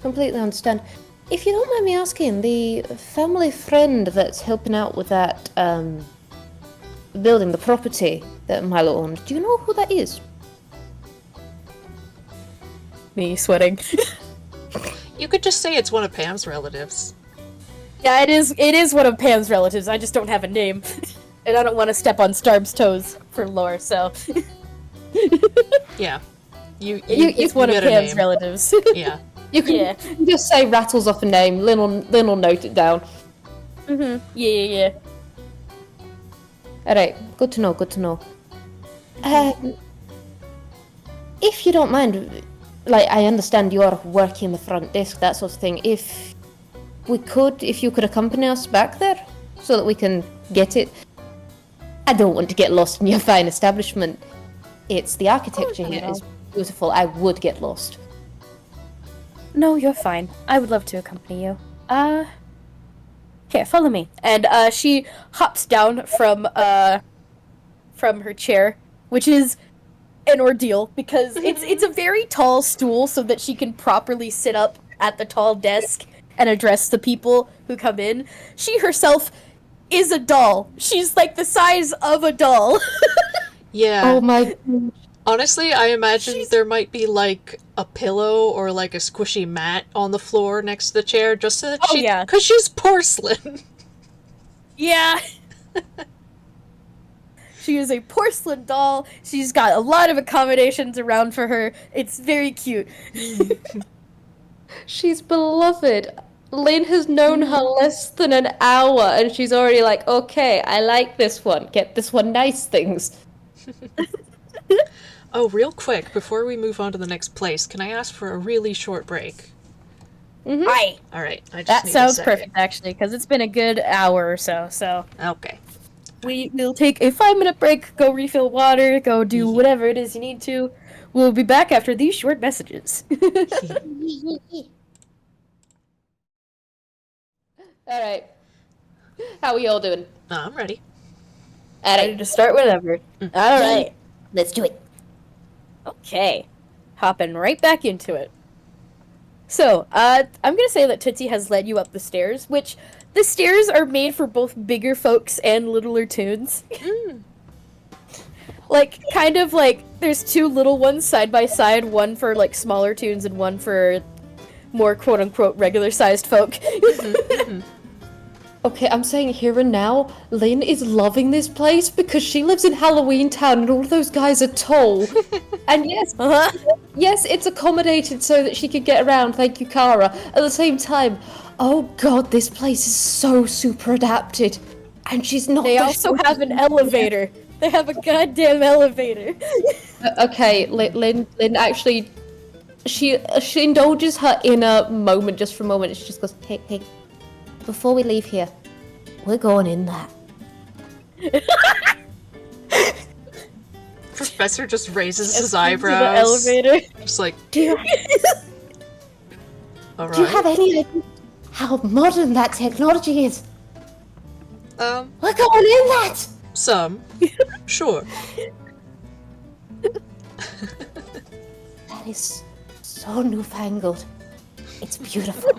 completely understand. If you don't mind me asking, the family friend that's helping out with that, building the property that Milo owned, do you know who that is? Me sweating. You could just say it's one of Pam's relatives. Yeah, it is one of Pam's relatives. I just don't have a name. And I don't want to step on Starb's toes for lore, so... Yeah. It's one of get a Pam's name. relatives. Yeah. You can just say rattles off a name. Lynn will note it down. Mm-hmm. Yeah. Alright, good to know. If you don't mind, like, I understand you're working the front desk, that sort of thing. If you could accompany us back there, so that we can get it. I don't want to get lost in your fine establishment. It's the architecture here is beautiful. I would get lost. No, you're fine. I would love to accompany you. Here, follow me. And, she hops down from her chair, which is an ordeal, because it's a very tall stool so that she can properly sit up at the tall desk and address the people who come in. She herself is a doll. She's like the size of a doll. Yeah. Oh my... Honestly, I imagine there might be like a pillow or like a squishy mat on the floor next to the chair just so that because she's porcelain. Yeah. She is a porcelain doll. She's got a lot of accommodations around for her. It's very cute. She's beloved. Lynn has known her less than an hour, and she's already like, okay, I like this one. Get this one nice things. Oh, real quick, before we move on to the next place, can I ask for a really short break? Mm-hmm. Aye. Alright, I just That need sounds a second. perfect, actually, because it's been a good hour or so, Okay. We'll take a 5-minute break, go refill water, go do whatever it is you need to. We'll be back after these short messages. Alright. How are you all doing? I'm ready. Ready to start whenever. Alright. Let's do it. Okay. Hopping right back into it. So, I'm gonna say that Tootsie has led you up the stairs, which the stairs are made for both bigger folks and littler toons. Like, kind of like, there's two little ones side by side, one for, like, smaller toons and one for more quote-unquote regular-sized folk. Okay, I'm saying here and now, Lynn is loving this place because she lives in Halloween Town and all those guys are tall. And yes, yes, it's accommodated so that she could get around, thank you, Kara. At the same time, oh god, this place is so super adapted. And she's not- They also have an elevator. They have a goddamn elevator. Okay, Lynn actually, she indulges her inner moment just for a moment. She just goes, hey, before we leave here, we're going in that. Professor just raises his To the eyebrows. elevator. Just like, Do you alright. have any idea how modern that technology is? We're going in that! Some. Sure. That is so newfangled. It's beautiful.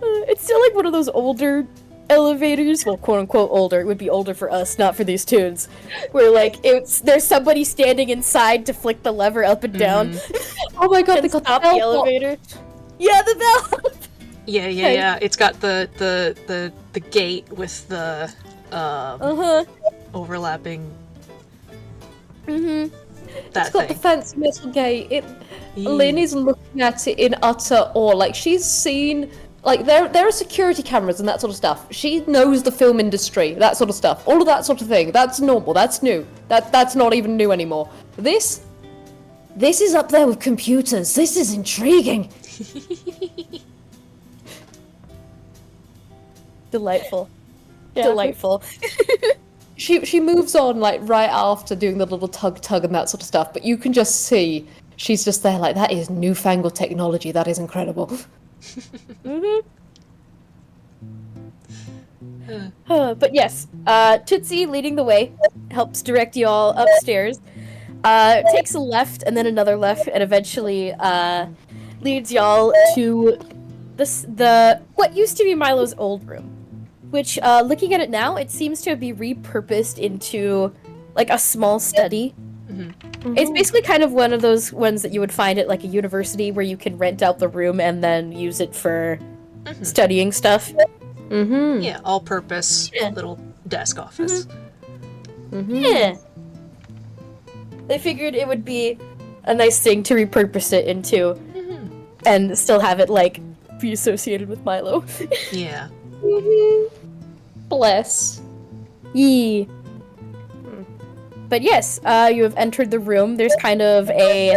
It's still like one of those older elevators. Well, quote unquote older. It would be older for us, not for these tunes. Where like there's somebody standing inside to flick the lever up and down. Oh my god, they And got stop the the bell. elevator. Yeah, the bell. Yeah. It's got the gate with the overlapping that It's got the thing. fancy metal gate. Lynn is looking at it in utter awe. Like, she's seen... Like, there are security cameras and that sort of stuff. She knows the film industry, that sort of stuff. All of that sort of thing. That's normal. That's new. That's not even new anymore. This is up there with computers. This is intriguing. Delightful. Yeah. Delightful. She moves on, like, right after doing the little tug and that sort of stuff. But you can just see she's just there like, that is newfangled technology. That is incredible. But yes, Tootsie leading the way, helps direct you all upstairs. Takes a left and then another left, and eventually leads y'all to the what used to be Milo's old room, which looking at it now, it seems to be repurposed into like a small study. It's basically kind of one of those ones that you would find at like a university where you can rent out the room and then use it for studying stuff. Yeah, all-purpose little desk office. Yeah. They figured it would be a nice thing to repurpose it into and still have it like be associated with Milo. Yeah. Bless. Yee. But yes, you have entered the room. There's kind of a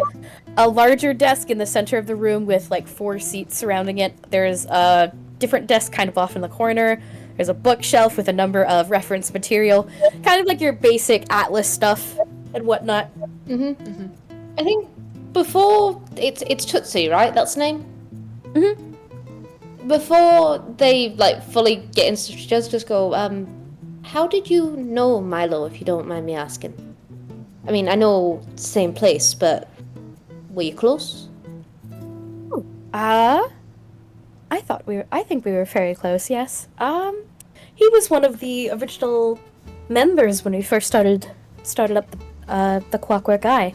larger desk in the center of the room with like 4 seats surrounding it. There's a different desk kind of off in the corner. There's a bookshelf with a number of reference material, kind of like your basic atlas stuff and whatnot. I think before it's Tootsie, right? That's the name. Before they like fully get into just go. How did you know Milo, if you don't mind me asking? I mean, I know same place, but were you close? I think we were very close, yes. He was one of the original members when we first started up the Clockwork Eye.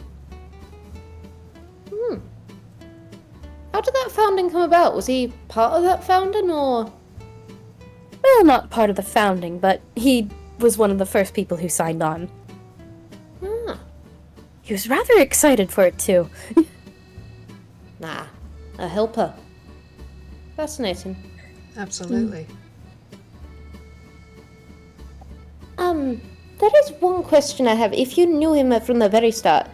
How did that founding come about? Was he part of that founding, or? Well, not part of the founding, but he was one of the first people who signed on. He was rather excited for it, too. Nah, a helper. Fascinating. Absolutely. There is one question I have. If you knew him from the very start,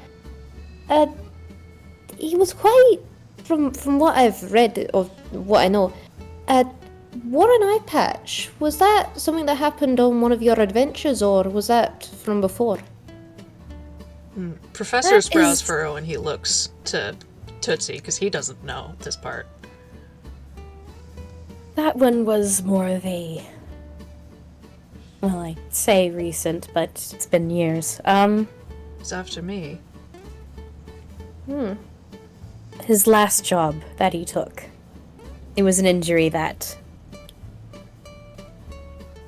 he was quite, from what I've read or what I know, wore an eye patch. Was that something that happened on one of your adventures, or was that from before? Professor's brows furrow and he looks to Tootsie because he doesn't know this part. That one was more of a... Well, I say recent, but it's been years. It's after me. His last job that he took. It was an injury that...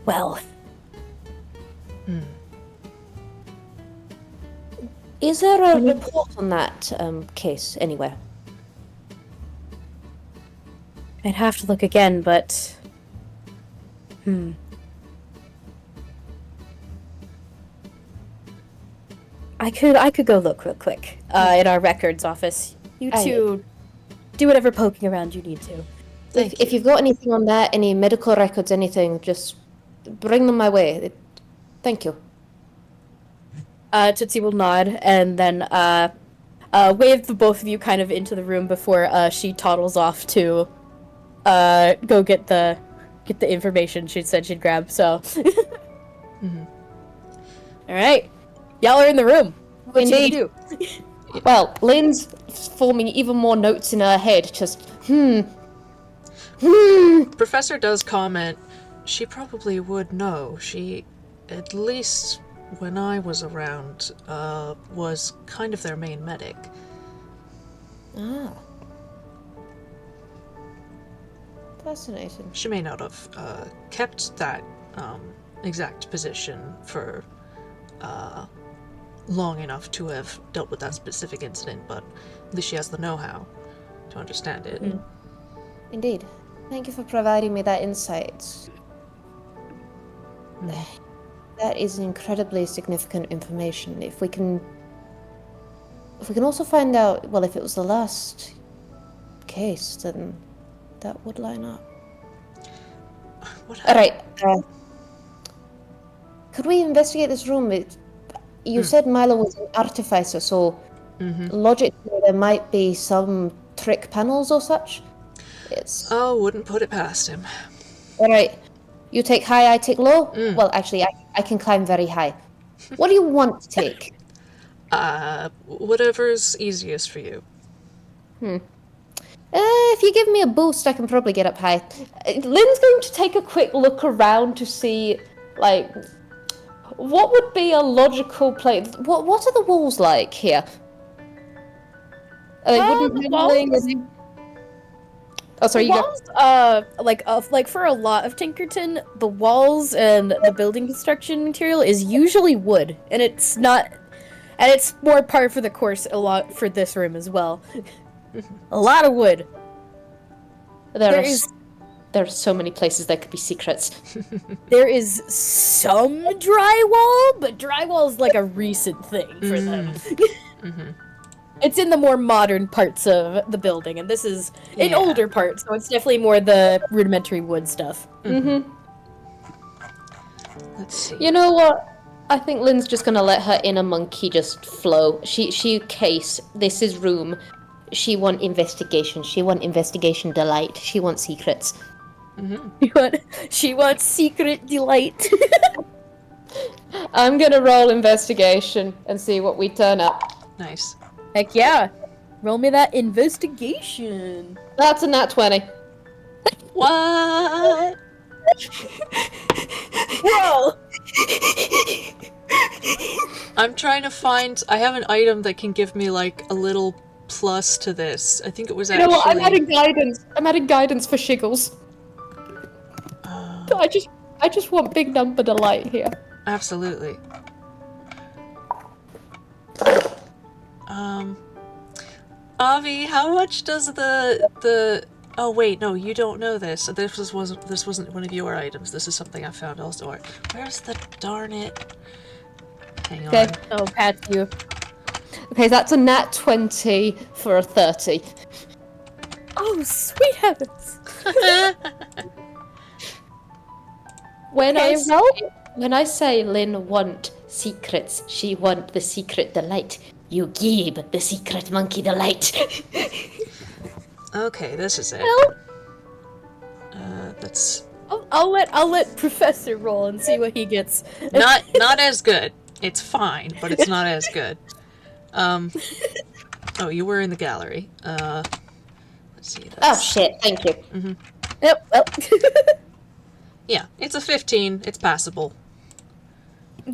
Well... Is there a report on that case anywhere? I'd have to look again, but... I could go look real quick in our records office. You two do whatever poking around you need to. If you've got anything on that, any medical records, anything, just bring them my way. Thank you. Tootsie will nod and then wave the both of you kind of into the room before she toddles off to go get the information she said she'd grab. So, all right, y'all are in the room. What should you do? Well, Lynn's forming even more notes in her head. Just Professor does comment, she probably would know. She, at least when I was around, was kind of their main medic. Ah. Fascinating. She may not have kept that exact position for long enough to have dealt with that specific incident, but at least she has the know-how to understand it. Indeed. Thank you for providing me that insight. That is incredibly significant information. If we can also find out, well, if it was the last case, then that would line up. All right. Could we investigate this room? You said Milo was an artificer, so logically there might be some trick panels or such. Oh, wouldn't put it past him. All right. You take high, I take low? Well, actually, I can climb very high. What do you want to take? Whatever's easiest for you. If you give me a boost, I can probably get up high. Lynn's going to take a quick look around to see, like, what would be a logical place? What are the walls like here? Are they wooden The paneling? walls- Oh, sorry, the you walls, like for a lot of Tinkerton, the walls and the building construction material is usually wood, and it's more par for the course a lot for this room as well. A lot of wood. There are so many places there could be secrets. There is some drywall, but drywall is like a recent thing for them. It's in the more modern parts of the building, and this is an older part, so it's definitely more the rudimentary wood stuff. Let's see. You know what? I think Lynn's just gonna let her inner monkey just flow. She case, this is room. She want investigation. She want investigation delight. She wants secrets. She wants secret delight. I'm gonna roll investigation and see what we turn up. Nice. Heck yeah. Roll me that investigation. That's a nat 20. What? Whoa! I'm trying to find. I have an item that can give me like a little plus to this. I think it was You actually. know what? I'm adding guidance. I'm adding guidance for Shiggles. I just want big number delight here. Absolutely. Avi, how much does the oh wait, no, you don't know this. This wasn't one of your items. This is something I found elsewhere. Where's the darn it? Hang on. Okay. Oh, Pat, you. Okay, that's a nat 20 for a 30. Oh, sweet heavens. When Okay, when I say Lynn want secrets, she want the secret delight. You give the secret monkey delight. Okay, this is it. Well, That's I'll let Professor roll and see what he gets. not as good. It's fine, but it's not as good. Oh, you were in the gallery. Let's see. Oh shit! Thank you. Yep. Well. Yeah, it's a 15. It's passable.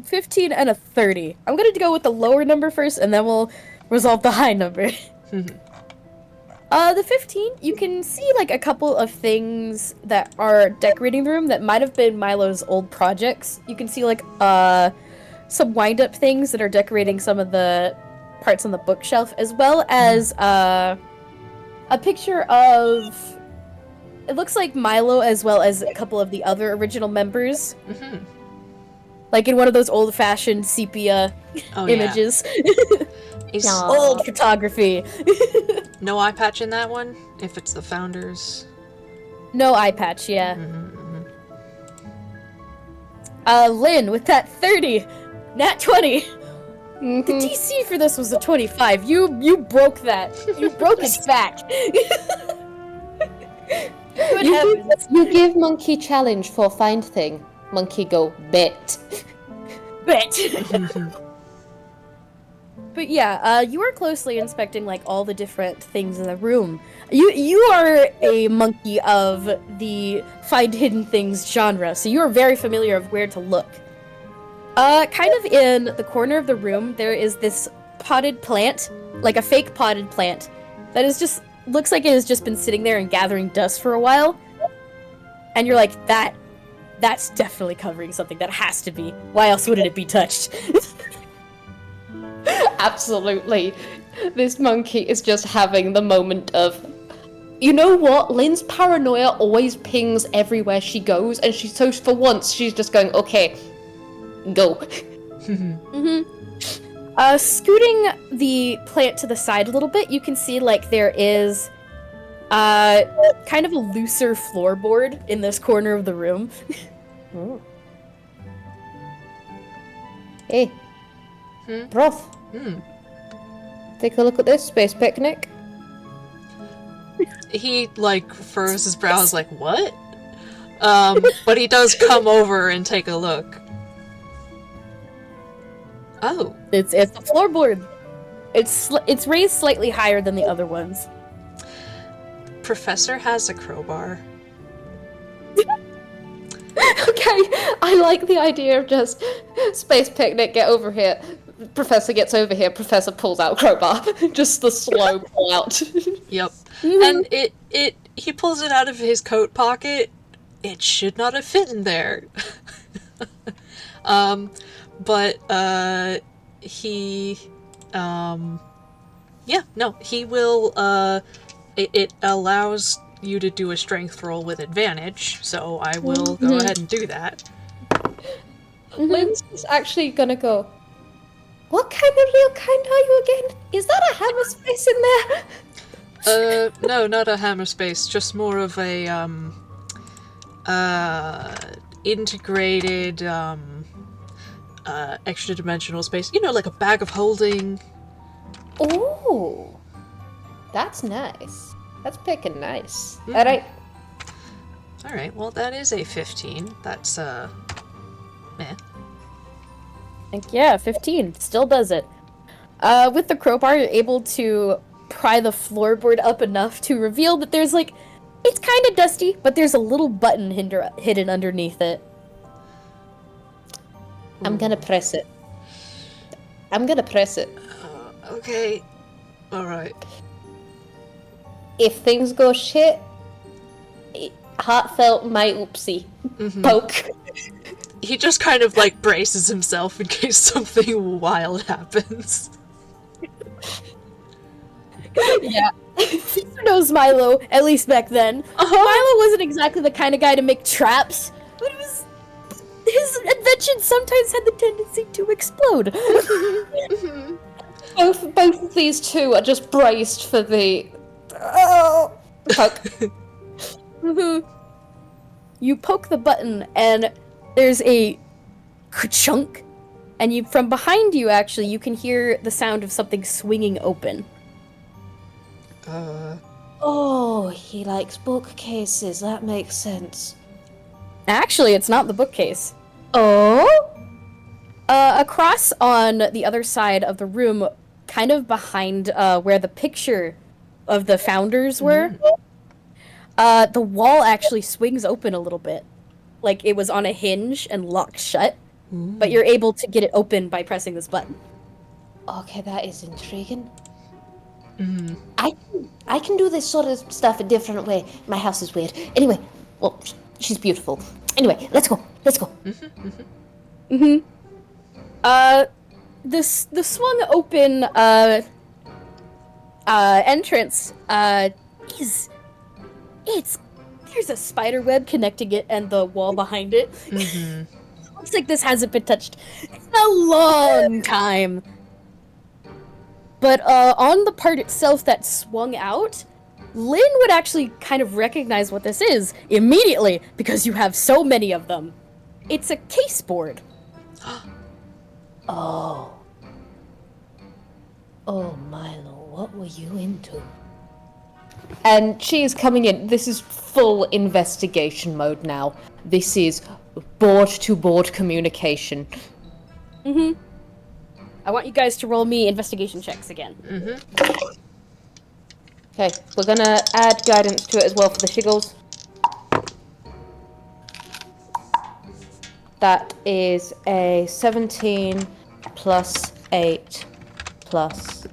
15 and a 30. I'm gonna go with the lower number first, and then we'll resolve the high number. The 15, you can see like a couple of things that are decorating the room that might have been Milo's old projects. You can see like some wind-up things that are decorating some of the parts on the bookshelf, as well as a picture of, it looks like Milo as well as a couple of the other original members. Like in one of those old-fashioned sepia images. Is Old photography. no eye patch in that one? If it's the founders. No eye patch, yeah. Lynn, with that 30, nat 20. The DC for this was a 25. You broke that. You broke his back. Good heavens. You give monkey challenge for find thing. Monkey go bet. Bet. But yeah, you are closely inspecting like all the different things in the room. You are a monkey of the find hidden things genre, so you are very familiar of where to look. Kind of in the corner of the room, there is this potted plant, like a fake potted plant, that is just looks like it has just been sitting there and gathering dust for a while. And you're like, that's definitely covering something. That has to be. Why else wouldn't it be touched? Absolutely. This monkey is just having the moment of, you know what? Lynn's paranoia always pings everywhere she goes, and so for once she's just going, okay, go. Scooting the plant to the side a little bit, you can see like there is kind of a looser floorboard in this corner of the room. Hey, Prof. Take a look at this space picnic. He like furrows his brows like, what? But he does come over and take a look. Oh. It's the floorboard. It's raised slightly higher than the other ones. Professor has a crowbar. Okay, I like the idea of just space picnic, get over here. Professor gets over here, Professor pulls out crowbar. Just the slow pull out. Yep. And he pulls it out of his coat pocket. It should not have fit in there. He will, it allows you to do a strength roll with advantage, so I will go ahead and do that. Lynn's is actually gonna go, what kind of real kind are you again? Is that a hammer space in there? No, not a hammer space, just more of a, integrated, extra-dimensional space. You know, like a bag of holding. Ooh. That's nice. That's picking nice. Mm-hmm. Alright, well, that is a 15. That's, meh. Yeah, 15. Still does it. With the crowbar, you're able to pry the floorboard up enough to reveal that there's, like, it's kind of dusty, but there's a little button hidden underneath it. I'm gonna press it. Okay. Alright. If things go shit, heartfelt my oopsie. Poke. He just kind of, like, braces himself in case something wild happens. Yeah. Who knows Milo, at least back then. Milo wasn't exactly the kind of guy to make traps, but his inventions sometimes had the tendency to explode. Both of these two are just braced for the poke. You poke the button and there's a ka-chunk, and from behind you actually you can hear the sound of something swinging open. Oh, he likes bookcases. That makes sense. Actually, it's not the bookcase. Oh? Across on the other side of the room, kind of behind where the picture of the founders were, the wall actually swings open a little bit. Like it was on a hinge and locked shut, but you're able to get it open by pressing this button. Okay, that is intriguing. I can do this sort of stuff a different way. My house is weird. Anyway, well, she's beautiful. Anyway, let's go. The swung open entrance there's a spider web connecting it and the wall behind it. Looks like this hasn't been touched in a long time. But on the part itself that swung out, Lynn would actually kind of recognize what this is immediately because you have so many of them. It's a case board. Oh, Milo, what were you into? And she is coming in. This is full investigation mode now. This is board-to-board communication. I want you guys to roll me investigation checks again. Okay, we're gonna add guidance to it as well for the shiggles. That is a 17 plus 8 plus...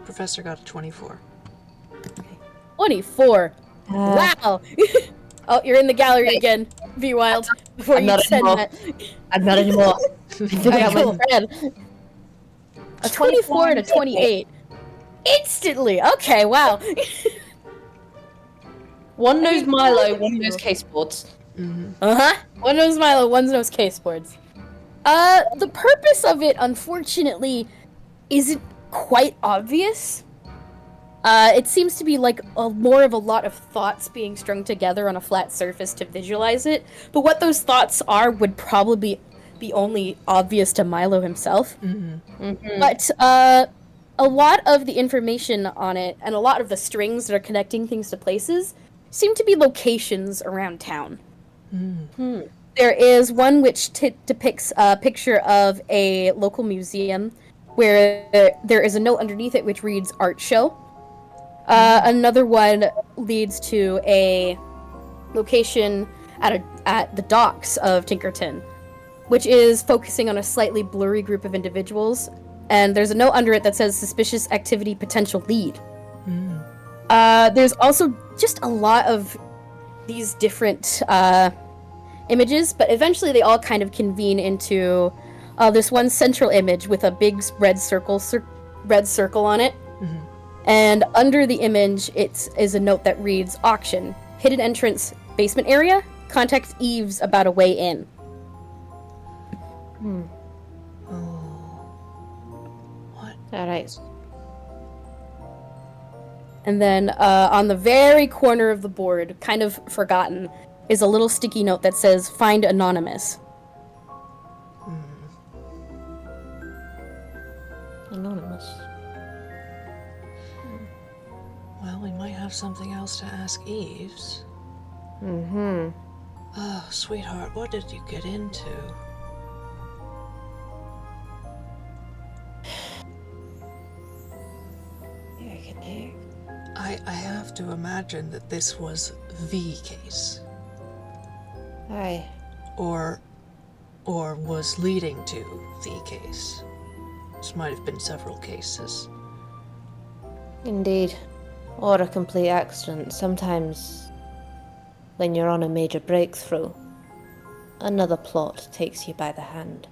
Professor got a 24. 24. Wow. Oh, you're in the gallery again, VWild. Before I'm you not said anymore. that. I'm not anymore. A 24 and a 28. Instantly. Okay, wow. One knows Milo, one knows case boards. One knows Milo, one knows case boards. The purpose of it, unfortunately, isn't quite obvious. It seems to be like more of a lot of thoughts being strung together on a flat surface to visualize it, but what those thoughts are would probably be only obvious to Milo himself. But a lot of the information on it, and a lot of the strings that are connecting things to places, seem to be locations around town. There is one which depicts a picture of a local museum where there is a note underneath it which reads art show. Another one leads to a location at the docks of Tinkerton, which is focusing on a slightly blurry group of individuals. And there's a note under it that says suspicious activity potential lead. There's also just a lot of these different images, but eventually they all kind of convene into this one central image with a big red circle on it. And under the image, it is a note that reads, auction, hidden entrance, basement area, contact Eves about a way in. What? Alright. And then on the very corner of the board, kind of forgotten, is a little sticky note that says, find anonymous. Anonymous. Well, we might have something else to ask Eves. Oh, sweetheart, what did you get into? I have to imagine that this was the case. Aye. Or was leading to the case. This might have been several cases. Indeed. Or a complete accident. Sometimes, when you're on a major breakthrough, another plot takes you by the hand.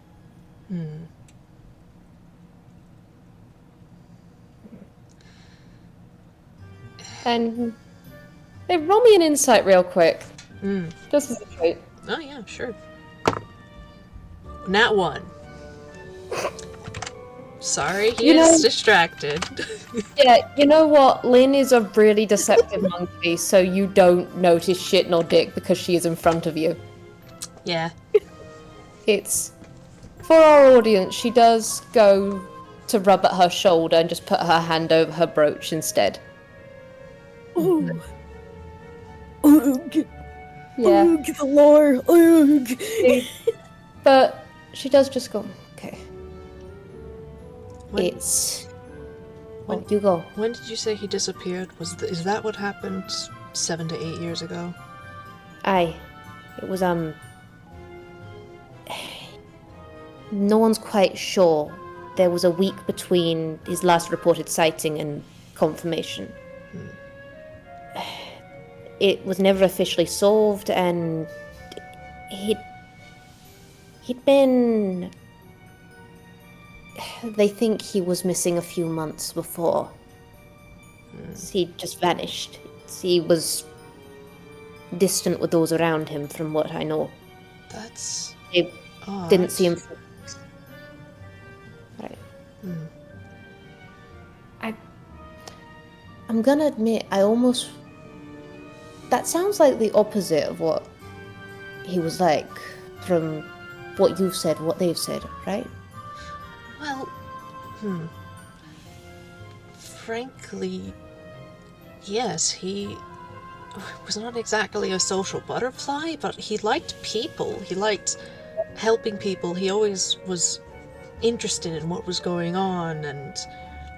And hey, roll me an insight real quick. Just as a treat. Oh yeah, sure. Nat 1. Sorry, he's distracted. Yeah, you know what? Lynn is a really deceptive monkey, so you don't notice shit nor dick because she is in front of you. Yeah. It's... For our audience, she does go to rub at her shoulder and just put her hand over her brooch instead. Ugh. Ugh. Yeah. Ugh, the lore. Ugh. But she does just go, okay. When- It's... Oh, you go. When did you say he disappeared? Is that what happened 7 to 8 years ago? Aye. It was, no one's quite sure. There was a week between his last reported sighting and confirmation. It was never officially solved, and he'd been... They think he was missing a few months before. He just vanished. He was distant with those around him, from what I know. That's They odd. didn't see him for weeks. Right. I'm gonna admit, I almost... That sounds like the opposite of what he was like, from what you've said, what they've said, right? Well, frankly, yes, he was not exactly a social butterfly, but he liked people. He liked helping people. He always was interested in what was going on and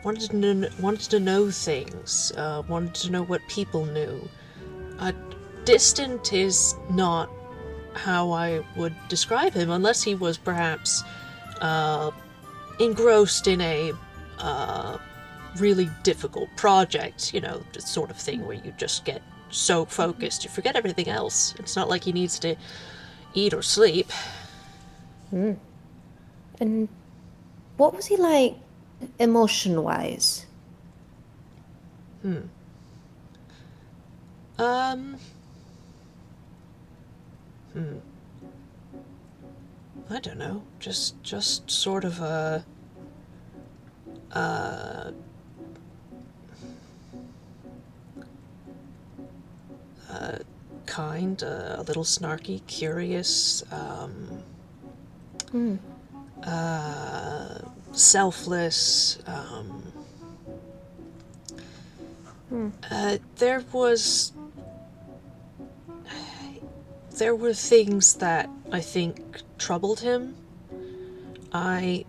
wanted to know things, wanted to know what people knew. Distant is not how I would describe him, unless he was perhaps engrossed in a really difficult project, you know, the sort of thing where you just get so focused you forget everything else. It's not like he needs to eat or sleep. And what was he like, emotion-wise? I don't know. Just sort of a kind, a little snarky, curious, selfless. There were things that I think troubled him. I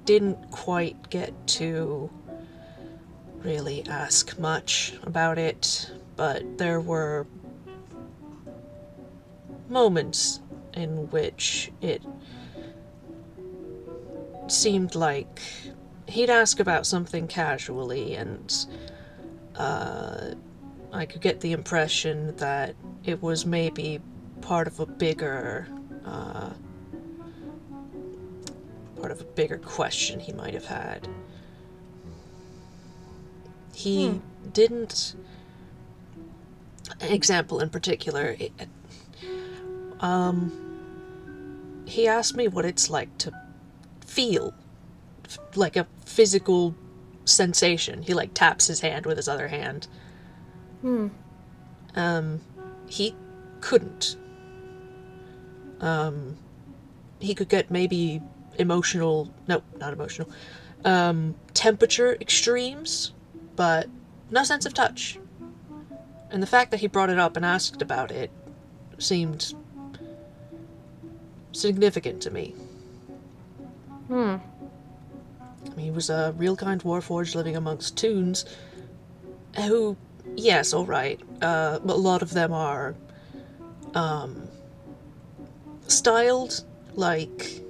didn't quite get to really ask much about it, but there were moments in which it seemed like he'd ask about something casually, and I could get the impression that it was maybe part of a bigger question he might have had. He didn't. An example in particular, he asked me what it's like to feel like a physical sensation. He like taps his hand with his other hand. He couldn't. He could get maybe temperature extremes, but no sense of touch. And the fact that he brought it up and asked about it seemed significant to me. I mean, he was a real kind warforged living amongst Toons, who, yes, alright, a lot of them are, styled like,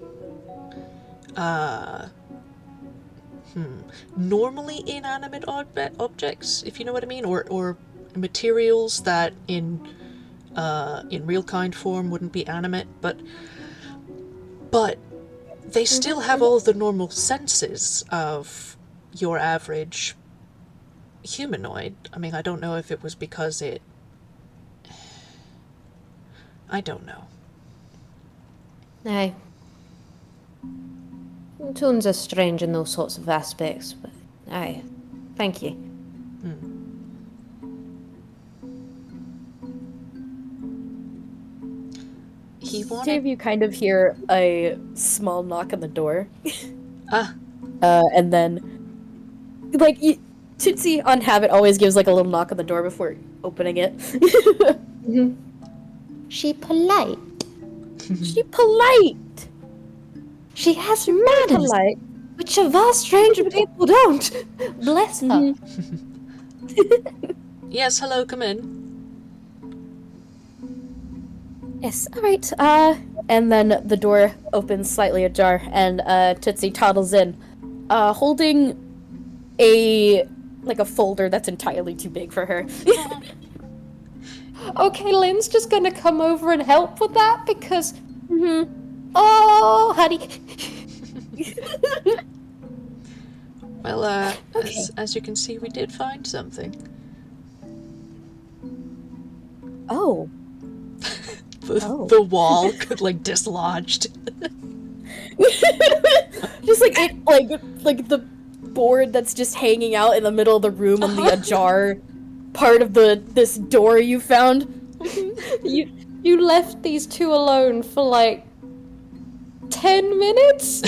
normally inanimate objects, if you know what I mean, or materials that in real kind form wouldn't be animate, but they still have all the normal senses of your average humanoid. I mean, I don't know if it was because I don't know. Aye. Toons are strange in those sorts of aspects, but aye. Thank you. He wanted... Two of you kind of hear a small knock on the door. Ah. And then, like, Tootsie on habit always gives, like, a little knock on the door before opening it. She polite. She polite! She has manners, Polite. which a vast range of people don't. Bless her. Yes, hello, come in. Yes, alright, and then the door opens slightly ajar, and, Tootsie toddles in, holding a folder that's entirely too big for her. Okay, Lynn's just gonna come over and help with that because... Oh, honey. Well, Okay. as you can see, we did find something. Oh. The wall could, like, dislodged. Just like the board that's just hanging out in the middle of the room on the ajar part of this door you found. You left these two alone for like 10 minutes?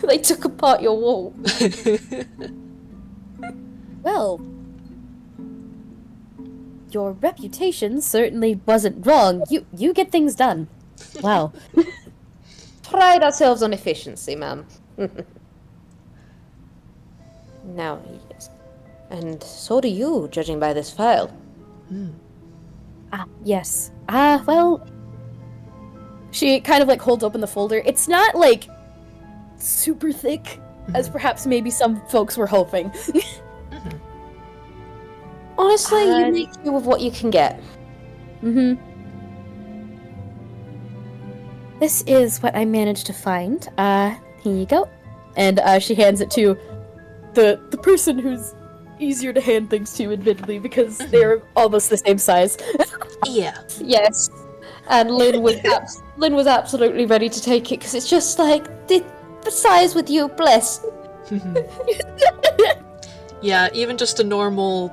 They took apart your wall. Well, your reputation certainly wasn't wrong. You get things done. Wow. Pride ourselves on efficiency, ma'am. Now, yes. And so do you, judging by this file. Yes. Well, she kind of like holds open the folder. It's not like super thick, as perhaps maybe some folks were hoping. Honestly, you make do with what you can get. This is what I managed to find. Here you go. And she hands it to the person who's easier to hand things to, admittedly, because they're almost the same size. Yeah. Yes. And Lynn was absolutely ready to take it because it's just like the size with you, bless. Yeah, even just a normal,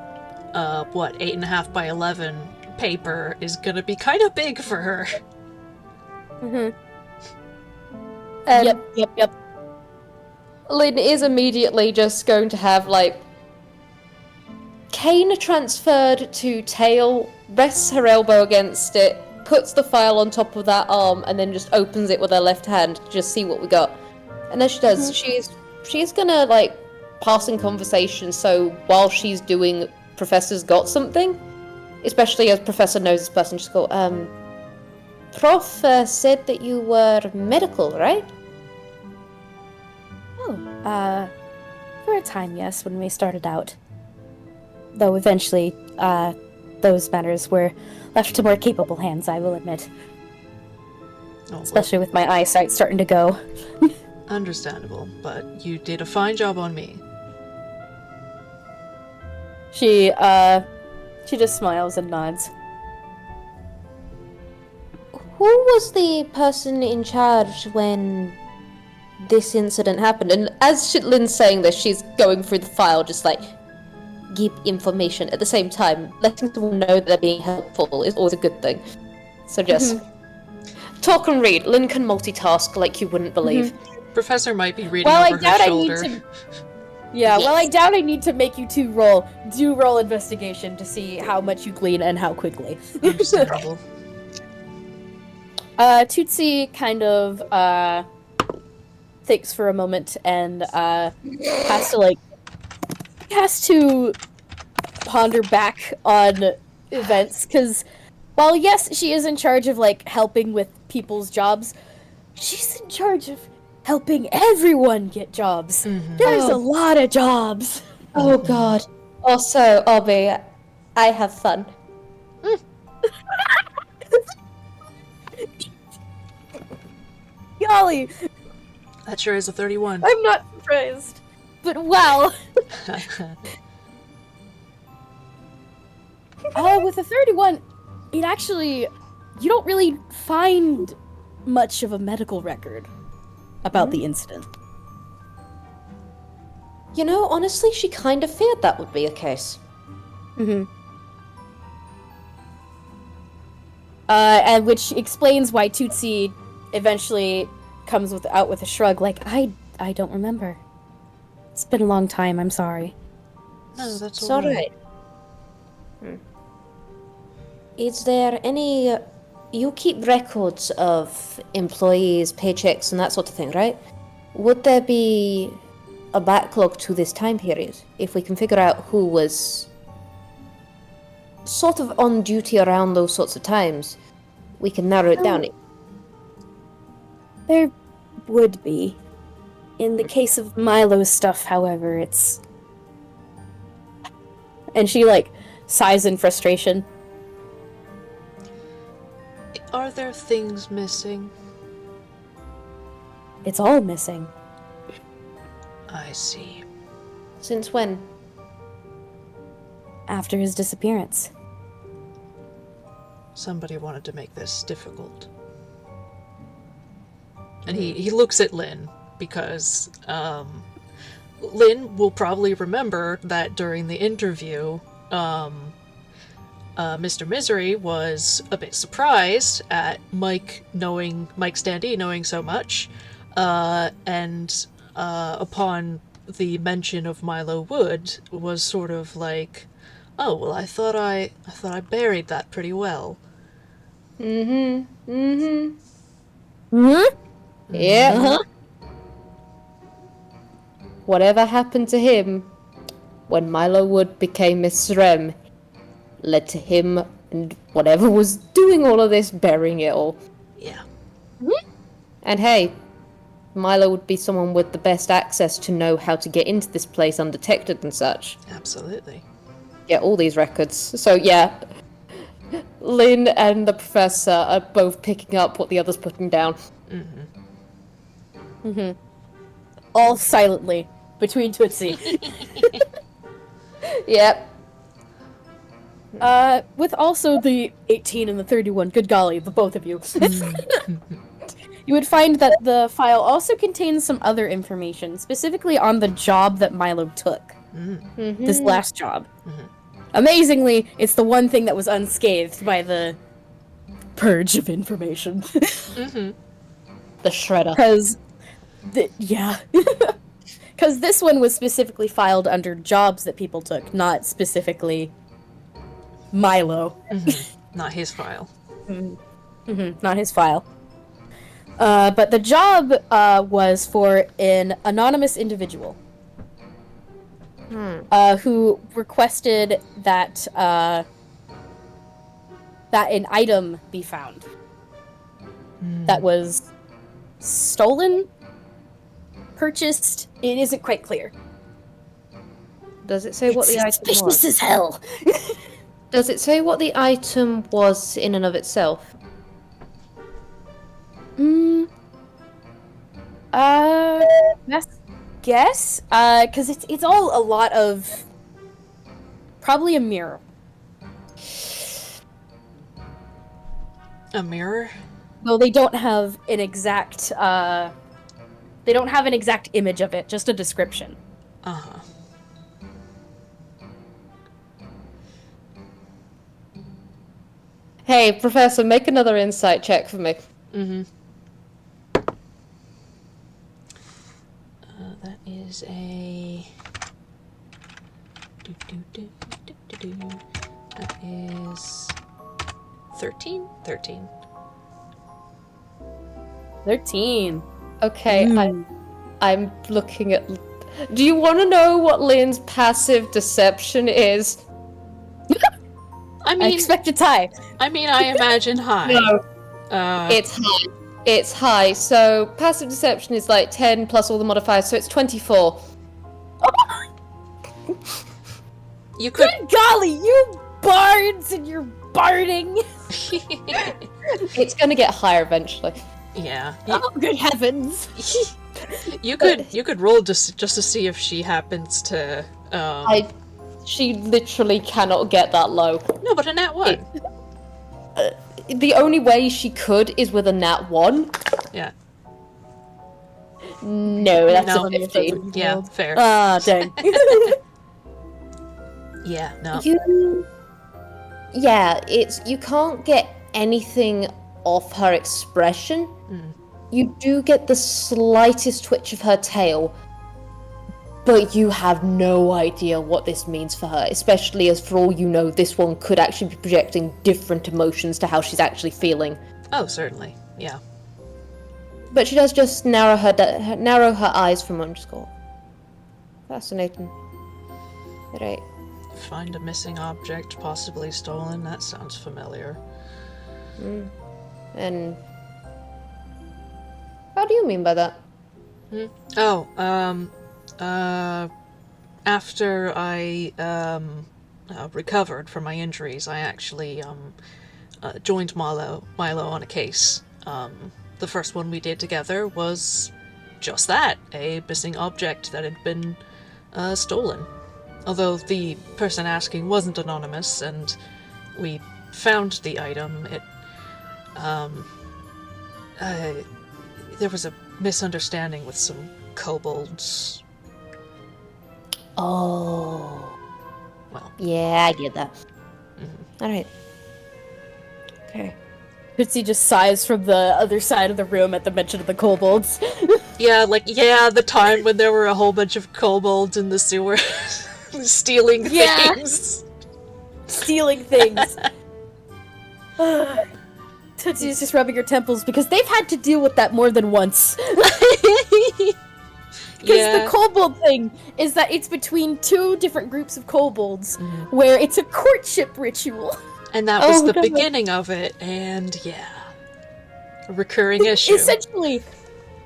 8.5 by 11 paper is gonna be kind of big for her. Yep. Lynn is immediately just going to have, like, Kane transferred to tail, rests her elbow against it, puts the file on top of that arm, and then just opens it with her left hand to just see what we got. And as she does, she's gonna, like, passing conversation, so while she's doing Professor's got something, especially as Professor knows this person, just go, Prof said that you were medical, right? Oh, for a time, yes, when we started out. Though eventually, those matters were left to more capable hands, I will admit. Oh, Especially with my eyesight starting to go. Understandable, but you did a fine job on me. She just smiles and nods. Who was the person in charge when this incident happened? And as Lynn's saying this, she's going through the file, just like, give information. At the same time, letting someone know that they're being helpful is always a good thing. So just talk and read. Lynn can multitask like you wouldn't believe. Professor might be reading over her shoulder. I doubt I need to make you two roll investigation to see how much you glean and how quickly. Understandable. Tootsie kind of thinks for a moment and has to ponder back on events, because while yes, she is in charge of like helping with people's jobs, she's in charge of helping everyone get jobs. There's a lot of jobs. Oh god. Also, Obby, I have fun. Golly, That sure is a 31. I'm not surprised. But wow. With a 31, it actually, you don't really find much of a medical record about the incident. You know, honestly, she kind of feared that would be a case. And which explains why Tootsie eventually comes out with a shrug, like, I don't remember. It's been a long time, I'm sorry. No, that's It's all right. alright. Is there any... You keep records of employees, paychecks, and that sort of thing, right? Would there be a backlog to this time period? If we can figure out who was sort of on duty around those sorts of times, we can narrow it down. There would be. In the case of Milo's stuff, however, it's... And she, like, sighs in frustration. Are there things missing? It's all missing. I see. Since when? After his disappearance. Somebody wanted to make this difficult. And he looks at Lynn, because Lynn will probably remember that during the interview, Mr. Misery was a bit surprised at Mike Standee knowing so much, and upon the mention of Milo Woode, was sort of like, oh, well, I thought I buried that pretty well. Yeah. Whatever happened to him when Milo Woode became Miss Rem led to him and whatever was doing all of this burying it all. Yeah. And hey, Milo would be someone with the best access to know how to get into this place undetected and such. Absolutely. Get all these records. So yeah, Lynn and the professor are both picking up what the other's putting down. All silently, between Tootsie. Yep. With also the 18 and the 31, good golly, the both of you. You would find that the file also contains some other information, specifically on the job that Milo took. This last job. Amazingly, it's the one thing that was unscathed by the purge of information. The shredder. Because, because this one was specifically filed under jobs that people took, not specifically Milo. Not his file. Not his file. But the job was for an anonymous individual. who requested that that an item be found that was stolen, purchased. It isn't quite clear. Does it say what the item was? Suspicious as hell. Does it say what the item was in and of itself? Best guess? Because it's all a lot of... Probably a mirror. A mirror? Well, they don't have an exact, they don't have an exact image of it, just a description. Uh-huh. Hey, Professor, make another insight check for me. Mm-hmm. That is a... That is... 13? 13. 13. Okay, I'm looking at... Do you want to know what Lynn's passive deception is? I mean... I expect it's high. I mean, I imagine high. No. It's high. It's high, so passive deception is like 10 plus all the modifiers, so it's 24. You could... Good golly, you bards and your barding! It's gonna get higher eventually. Yeah. Oh, good heavens! You could roll just to see if she happens to... She literally cannot get that low. No, but a nat 1. The only way she could is with a nat 1. Yeah. No, that's No, a 15. Yeah, fair. Ah, dang. Yeah, no. You can't get anything off her expression. You do get the slightest twitch of her tail, but you have no idea what this means for her, especially as for all you know, this one could actually be projecting different emotions to how she's actually feeling. Oh, certainly, yeah. But she does just narrow her eyes from underscore. Fascinating. Right. Find a missing object, possibly stolen. That sounds familiar. And how do you mean by that? After I recovered from my injuries, I actually joined Milo on a case. The first one we did together was just that, a missing object that had been stolen. Although the person asking wasn't anonymous, and we found the item, there was a misunderstanding with some kobolds. Oh. Well. Yeah, I get that. Alright. Okay. Pitsy just sighs from the other side of the room at the mention of the kobolds. The time when there were a whole bunch of kobolds in the sewer stealing things. Stealing things. Tootsie's just rubbing her temples because they've had to deal with that more than once. Because the kobold thing is that it's between two different groups of kobolds, where it's a courtship ritual. And that was the beginning of it, and a recurring issue. Essentially,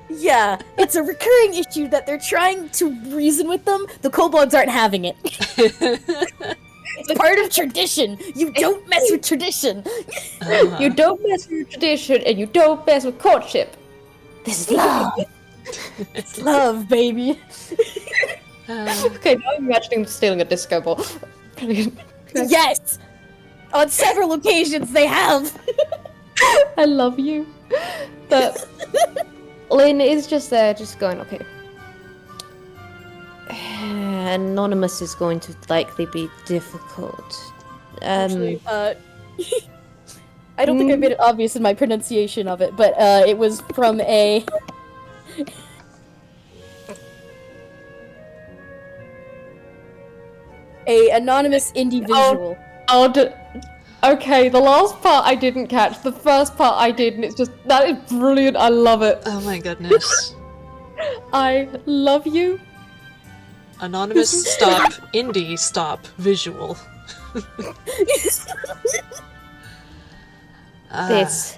it's a recurring issue that they're trying to reason with them. The kobolds aren't having it. It's part of tradition. You don't mess with tradition. You don't mess with tradition, and you don't mess with courtship. This is love. It's love, baby. Okay, now I'm imagining stealing a disco ball. Yes! On several occasions they have! I love you. But Lynn is just there, just going, okay. Anonymous is going to likely be difficult. Actually, I don't think I made it obvious in my pronunciation of it, but it was from a anonymous individual. Okay, the last part I didn't catch. The first part I did, and it's just, that is brilliant. I love it. Oh my goodness. I love you. Anonymous, stop. Indie, stop. Visual. This.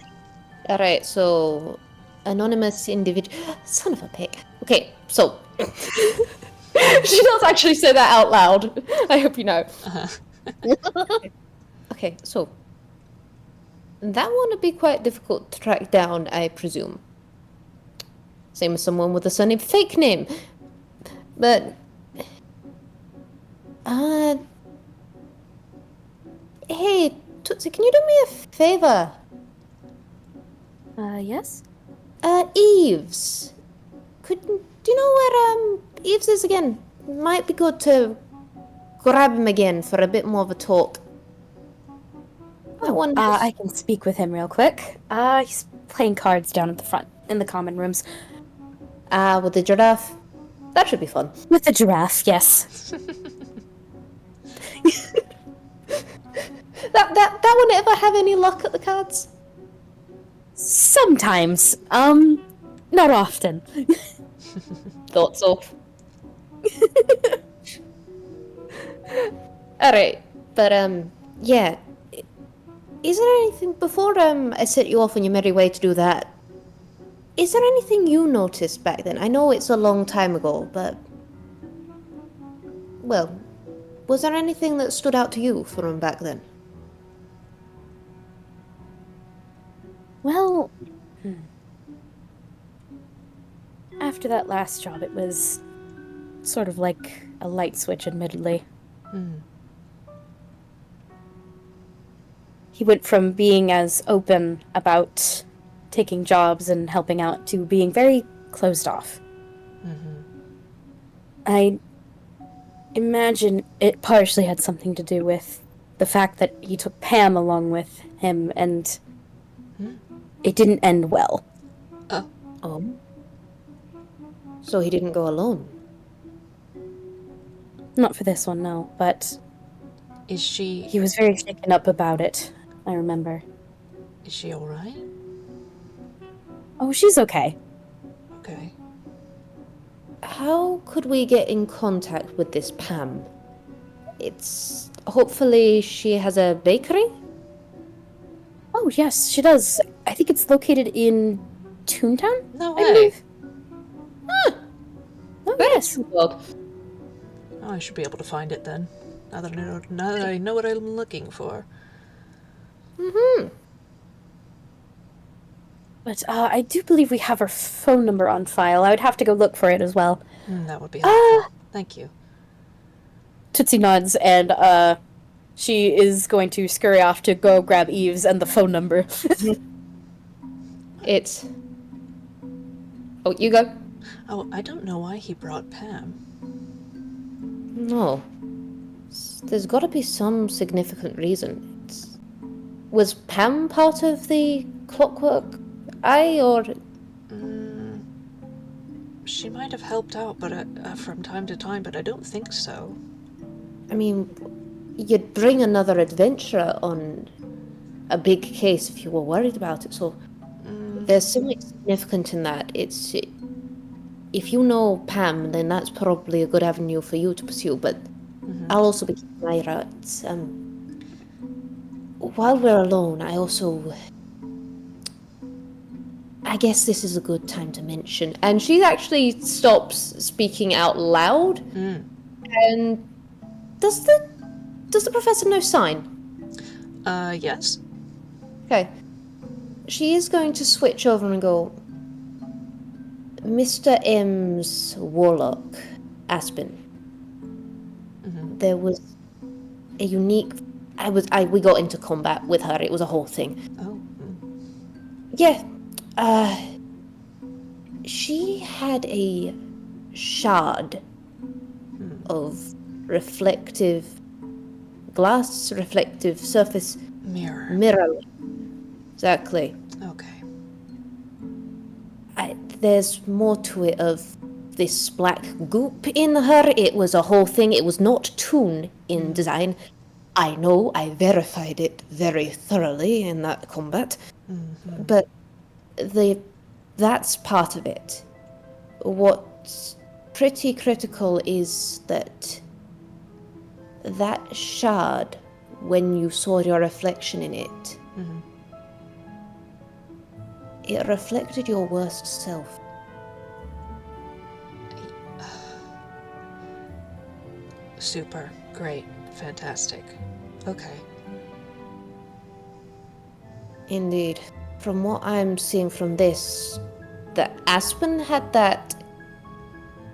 Alright, so. Anonymous individual. Son of a pig. Okay, so. She does actually say that out loud. I hope you know. Okay, so. That one would be quite difficult to track down, I presume. Same as someone with a surname fake name. But. Hey, Tootsie, can you do me a favor? Yes? Eves. Do you know where, Eves is again? Might be good to grab him again for a bit more of a talk. I can speak with him real quick. He's playing cards down at the front, in the common rooms. With the giraffe? That should be fun. With the giraffe, yes. That one ever have any luck at the cards? Sometimes. Not often. Thought so. Alright, but, yeah. Is there anything, before, I set you off on your merry way to do that, is there anything you noticed back then? I know it's a long time ago, but... Well, was there anything that stood out to you from back then? Well... After that last job, it was sort of like a light switch, admittedly. He went from being as open about taking jobs and helping out to being very closed off. I imagine it partially had something to do with the fact that he took Pam along with him, and it didn't end well. So he didn't go alone? Not for this one, no, but... Is she... He was very shaken up about it, I remember. Is she alright? Oh, she's okay. Okay. How could we get in contact with this Pam? It's... Hopefully she has a bakery? Oh, yes, she does. I think it's located in Toontown? No I way. believe. Oh, yes. Oh, I should be able to find it then. Now that I know what I'm looking for. But I do believe we have her phone number on file. I would have to go look for it as well. That would be helpful. Thank you. Tootsie nods, and she is going to scurry off to go grab Eves and the phone number. It's... Oh, you go. Oh, I don't know why he brought Pam. No. There's gotta be some significant reason. Was Pam part of the Clockwork Eye, or... She might have helped out, but from time to time, but I don't think so. I mean, you'd bring another adventurer on a big case if you were worried about it, so... There's something significant in that. It's... If you know Pam, then that's probably a good avenue for you to pursue, but I'll also be keeping an eye out. While we're alone, I guess this is a good time to mention. And she actually stops speaking out loud. And does the professor know sign? Yes. Okay. She is going to switch over and go, Mr. M's Warlock, Aspen. There was a unique... we got into combat with her. It was a whole thing. Oh. Yeah. She had a shard of reflective glass, reflective surface. Mirror. Exactly. Okay. There's more to it of this black goop in her. It was a whole thing. It was not Toon in design. I know, I verified it very thoroughly in that combat. But that's part of it. What pretty critical is that shard, when you saw your reflection in it, it reflected your worst self. Super. Great. Fantastic. Okay. Indeed. From what I'm seeing from this, that Aspen had that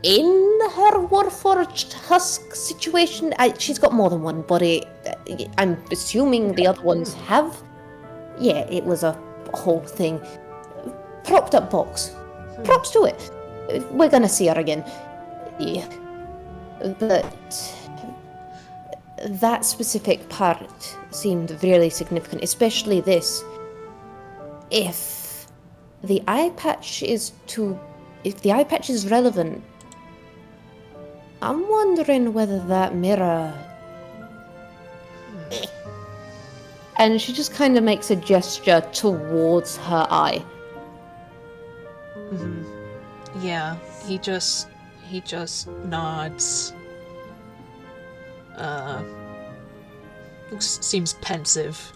in her Warforged husk situation. She's got more than one body. I'm assuming the other ones have. Yeah, it was a whole thing. Propped up box. Props to it. We're gonna see her again. Yeah. But that specific part seemed really significant, especially this. If the eye patch is relevant, I'm wondering whether that mirror... And she just kind of makes a gesture towards her eye. Yeah, he just nods. Seems pensive.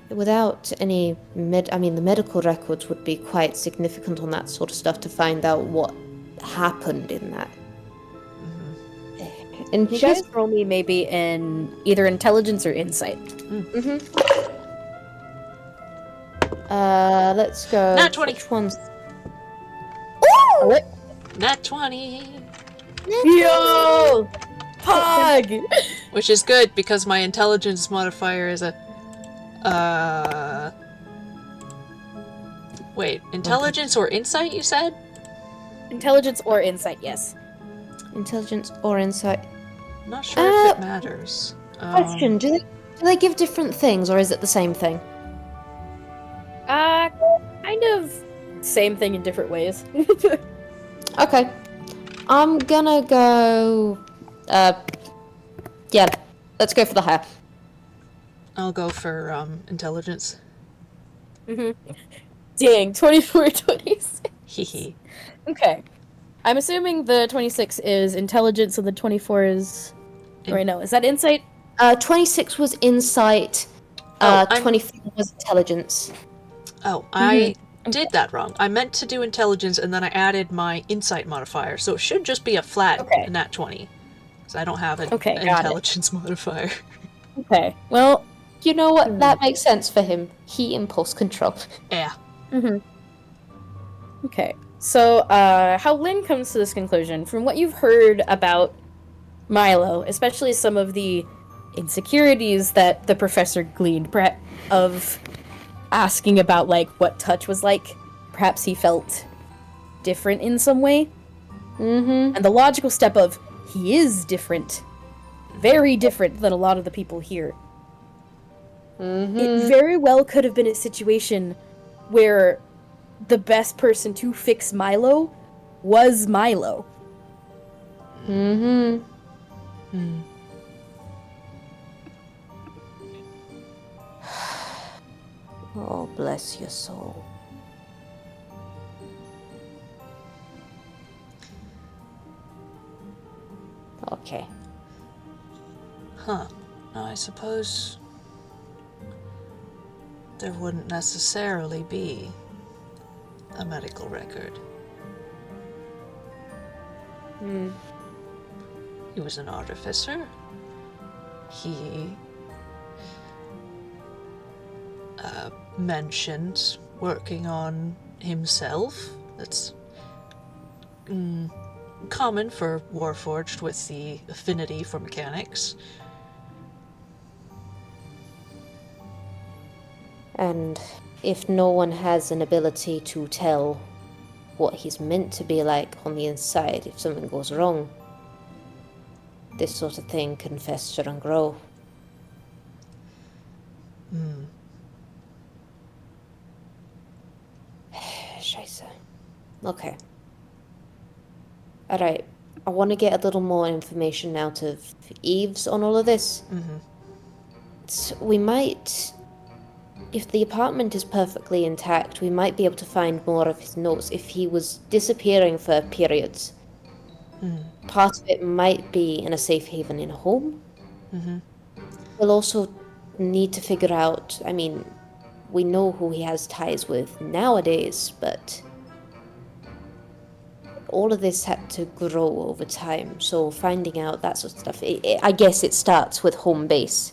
Without any the medical records would be quite significant on that sort of stuff to find out what happened in that. And You guys roll me maybe in either intelligence or insight. Let's go. Nat 20. Which one's? Ooh! Nat 20! Yo! Pog! Which is good because my intelligence modifier is a... Wait, intelligence or insight, you said? Intelligence or insight, yes. Intelligence or insight? Not sure if it matters. Question: Do they give different things, or is it the same thing? Kind of same thing in different ways. Okay, I'm gonna go. Yeah, let's go for the higher. I'll go for intelligence. Dang, 24, 26. Hehe. Okay. I'm assuming the 26 is intelligence and the 24 is... Wait, no, is that insight? 26 was insight, 24 was intelligence. Oh, I did that wrong. I meant to do intelligence and then I added my insight modifier, so it should just be a flat nat 20. Because I don't have an intelligence modifier. Okay, well... You know what? That makes sense for him. He impulse control. Yeah. Okay, so how Lynn comes to this conclusion, from what you've heard about Milo, especially some of the insecurities that the professor gleaned of asking about, like, what touch was like, perhaps he felt different in some way. And the logical step of, he is different. Very different than a lot of the people here. It very well could have been a situation where the best person to fix Milo was Milo. Oh, bless your soul. Okay. Huh. Now, I suppose there wouldn't necessarily be a medical record. He was an artificer. He mentioned working on himself. That's common for Warforged with the affinity for mechanics. And if no one has an ability to tell what he's meant to be like on the inside, if something goes wrong, this sort of thing can fester and grow. Scheiße. Okay. Alright. I want to get a little more information out of Eves on all of this. We might If the apartment is perfectly intact, we might be able to find more of his notes if he was disappearing for periods. Part of it might be in a safe haven in a home. We'll also need to figure out, I mean, we know who he has ties with nowadays, but all of this had to grow over time, so finding out that sort of stuff, I guess it starts with home base.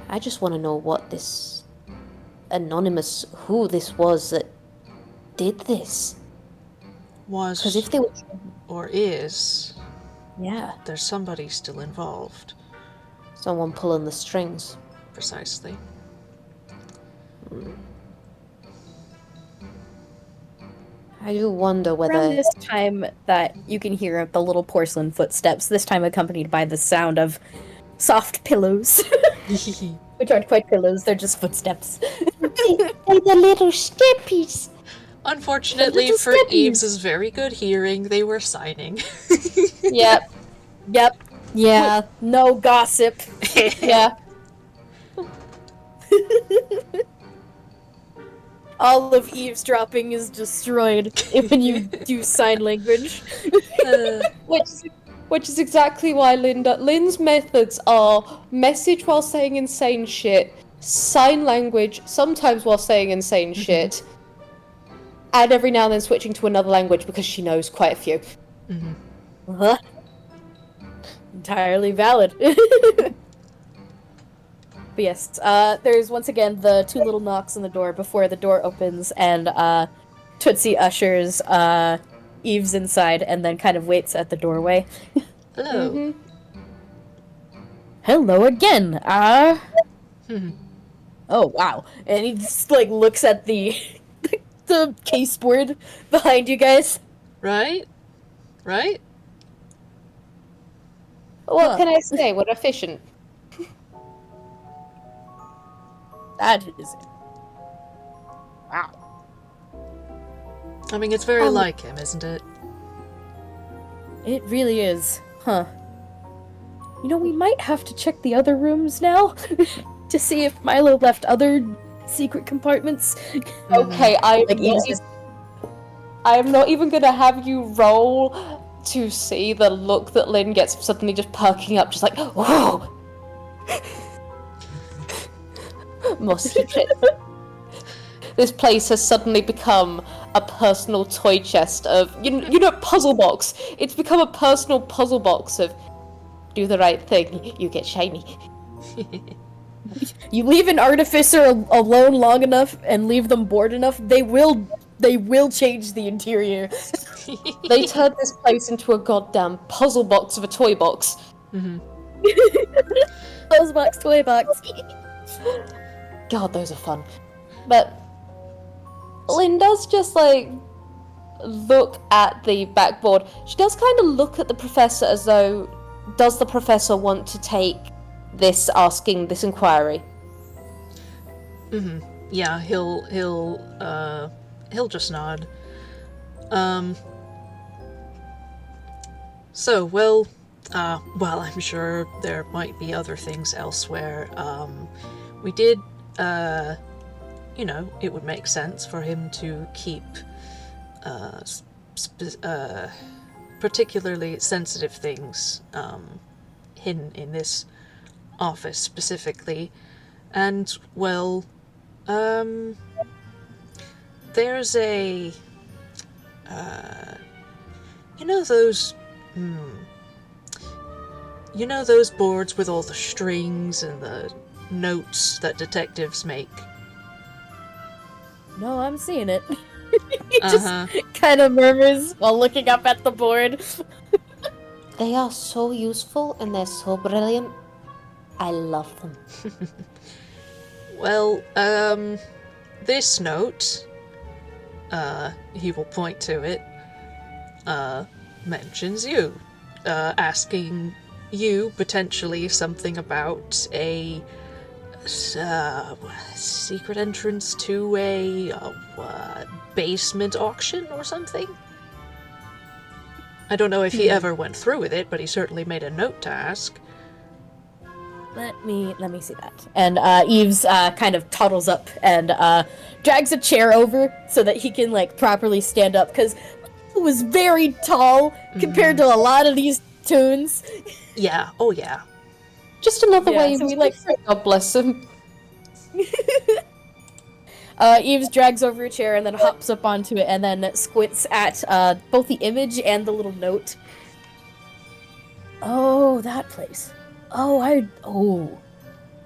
I just want to know what this anonymous, who this was that did this. Was Because if they were... or is, Yeah, there's somebody still involved. someone pulling the strings. Precisely. I do wonder whether... Around this time that you can hear the little porcelain footsteps, this time accompanied by the sound of soft pillows. Which aren't quite pillows, they're just footsteps. They're the little steppies. Unfortunately Little for steppies. Eve's very good hearing, they were signing. Yep. Yep. Yeah. No gossip. Yeah. All of eavesdropping is destroyed when you do sign language. Which is exactly why Lynn's methods are message while saying insane shit, sign language sometimes while saying insane shit, and every now and then switching to another language because she knows quite a few. Uh-huh. Entirely valid. But yes, there's once again the two little knocks on the door before the door opens, and Tootsie ushers Eve's inside and then kind of waits at the doorway. Hello. Hello again. Oh wow. And he just like looks at the the caseboard behind you guys. Right? Right? What can I say? We're efficient. That is it. Wow. I mean, it's very like him, isn't it? It really is. Huh. You know, we might have to check the other rooms now to see if Milo left other secret compartments. Okay, Eve's I'm not even gonna have you roll to see the look that Lynn gets suddenly just perking up, just like, whoa! More secret. This place has suddenly become a personal toy chest of, you know, puzzle box. It's become a personal puzzle box of, do the right thing, you get shiny. You leave an artificer alone long enough and leave them bored enough, they will change the interior. They turned this place into a goddamn puzzle box of a toy box. Puzzle box, toy box. God, those are fun. But Lynn does just, like, look at the backboard. She does kind of look at the professor as though, does the professor want to take this, asking this inquiry? Yeah, he'll just nod. So, well, I'm sure there might be other things elsewhere. We did, it would make sense for him to keep, particularly sensitive things, hidden in this office specifically. And, well, there's a, those boards with all the strings and the notes that detectives make? No, I'm seeing it. He just kind of murmurs while looking up at the board. They are so useful and they're so brilliant. I love them. Well, this note, he will point to it, mentions you, asking you potentially something about a secret entrance to a basement auction or something? I don't know if he ever went through with it, but he certainly made a note to ask. Let me see that. And Eves kind of toddles up and drags a chair over so that he can like properly stand up, because he was very tall compared to a lot of these toons. Yeah. Oh yeah. Just another way so he was God bless him. Eves drags over a chair and then hops up onto it and then squints at both the image and the little note. Oh, that place. Oh.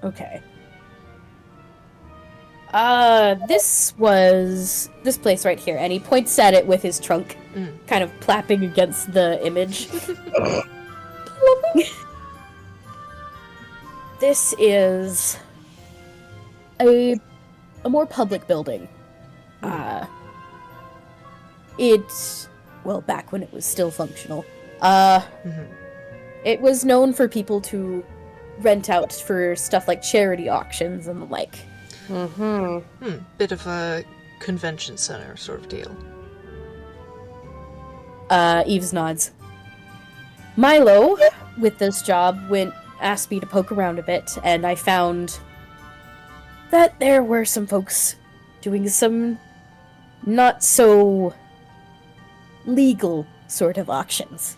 Okay. This was this place right here, and he points at it with his trunk, kind of plapping against the image. This is a more public building. Well, back when it was still functional. It was known for people to rent out for stuff like charity auctions and the like. Bit of a convention center sort of deal. Eves nods. Milo, with this job, asked me to poke around a bit, and I found that there were some folks doing some not so legal sort of auctions.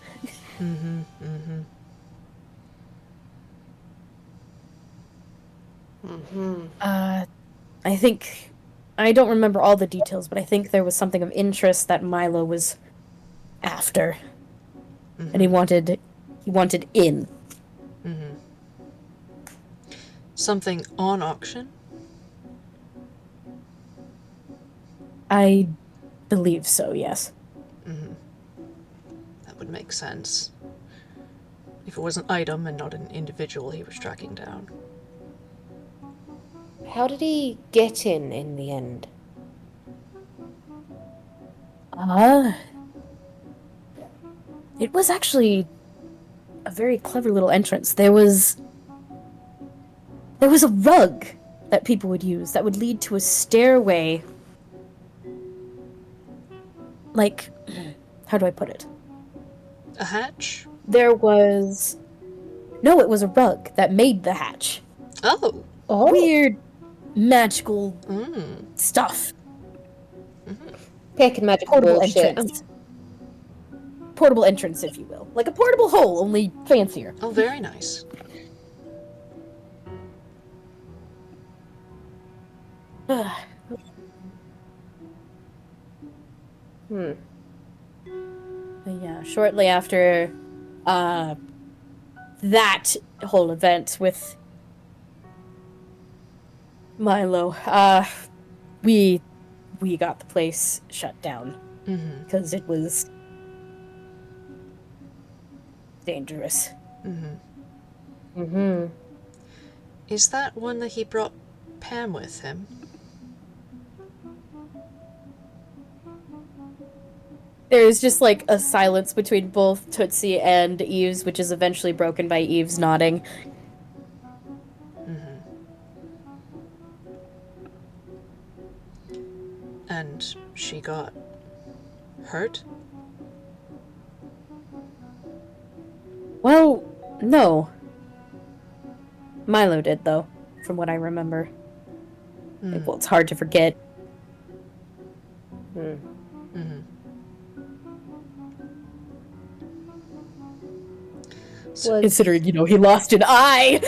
I don't remember all the details, but I think there was something of interest that Milo was after. And he wanted in. Something on auction? I believe so, yes. That would make sense. If it was an item and not an individual he was tracking down. How did he get in the end? It was actually a very clever little entrance. There was a rug that people would use that would lead to a stairway. Like, how do I put it? A hatch? There was... No, it was a rug that made the hatch. Oh. Weird, magical stuff. Taking magical Portable bullshit. entrance. Portable entrance, if you will. Like a portable hole, only fancier. Oh, very nice. Yeah, shortly after that whole event with Milo, we got the place shut down because it was dangerous. Is that one that he brought Pam with him? There's just like a silence between both Tootsie and Eves, which is eventually broken by Eves nodding. And she got hurt? Well, no. Milo did, though, from what I remember. Well, it's hard to forget. So, considering, he lost an eye!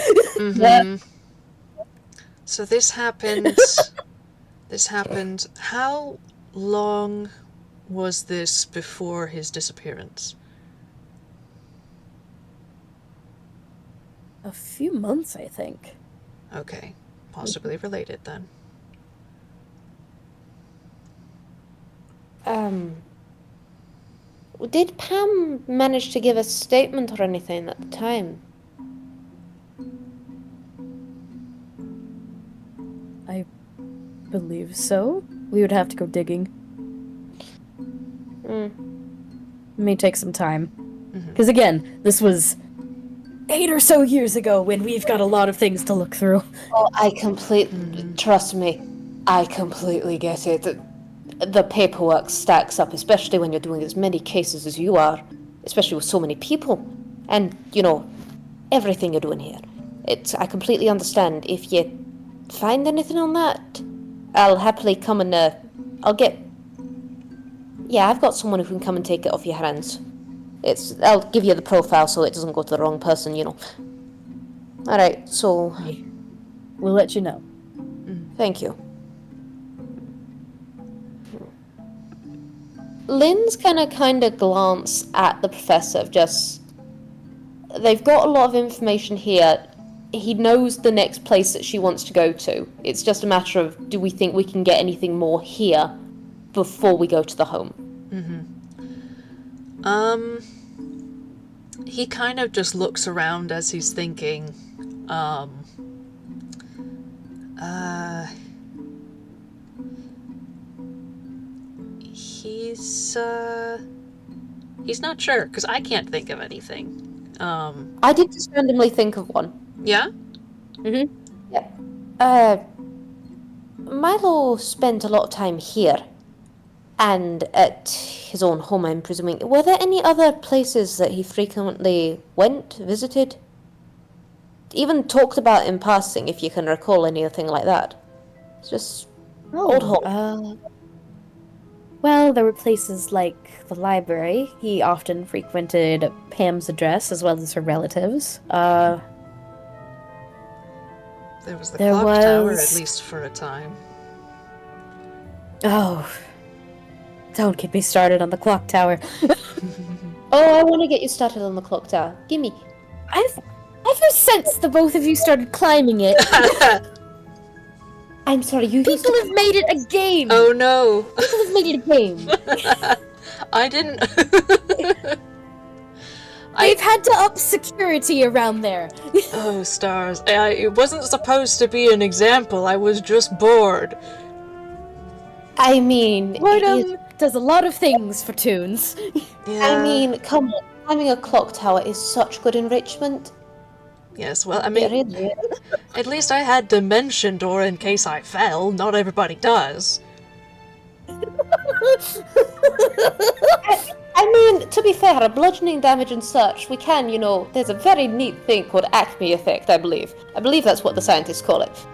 So this happened... How long was this before his disappearance? A few months, I think. Okay. Possibly related, then. Did Pam manage to give a statement or anything at the time? I believe so. We would have to go digging. It may take some time. Because again, this was 8 or so years ago when we've got a lot of things to look through. Oh, trust me, I completely get it. The paperwork stacks up, especially when you're doing as many cases as you are. especially with so many people, and, you know, everything you're doing here. I completely understand. If you find anything on that, I'll happily come and, I've got someone who can come and take it off your hands. I'll give you the profile so it doesn't go to the wrong person, you know. Alright, so... We'll let you know. Thank you. Lynn's gonna kind of glance at the professor of just... They've got a lot of information here. He knows the next place that she wants to go to. It's just a matter of, do we think we can get anything more here before we go to the home? He kind of just looks around as he's thinking, he's not sure, because I can't think of anything. I did just randomly think of one. Yeah? Yeah. Milo spent a lot of time here, and at his own home, I'm presuming. Were there any other places that he frequently went, visited? Even talked about in passing, if you can recall anything like that. It's just old home. Well, there were places like the library. He often frequented Pam's address as well as her relatives. There was the clock tower, at least for a time. Oh, don't get me started on the clock tower. Oh, I want to get you started on the clock tower. Gimme. Ever since the both of you started climbing it, I'm sorry, people have made it a game. Oh no. People have made it a game. I didn't... They've had to up security around there. Oh, stars. It wasn't supposed to be an example. I was just bored. I mean... Boredom does a lot of things for Toons. Yeah. I mean, come on. Climbing a clock tower is such good enrichment. Yes, well, I mean, It really is. at least I had Dimension Door in case I fell. Not everybody does. I mean, to be fair, a bludgeoning damage and such, we can, you know, there's a very neat thing called Acme effect, I believe. I believe that's what the scientists call it.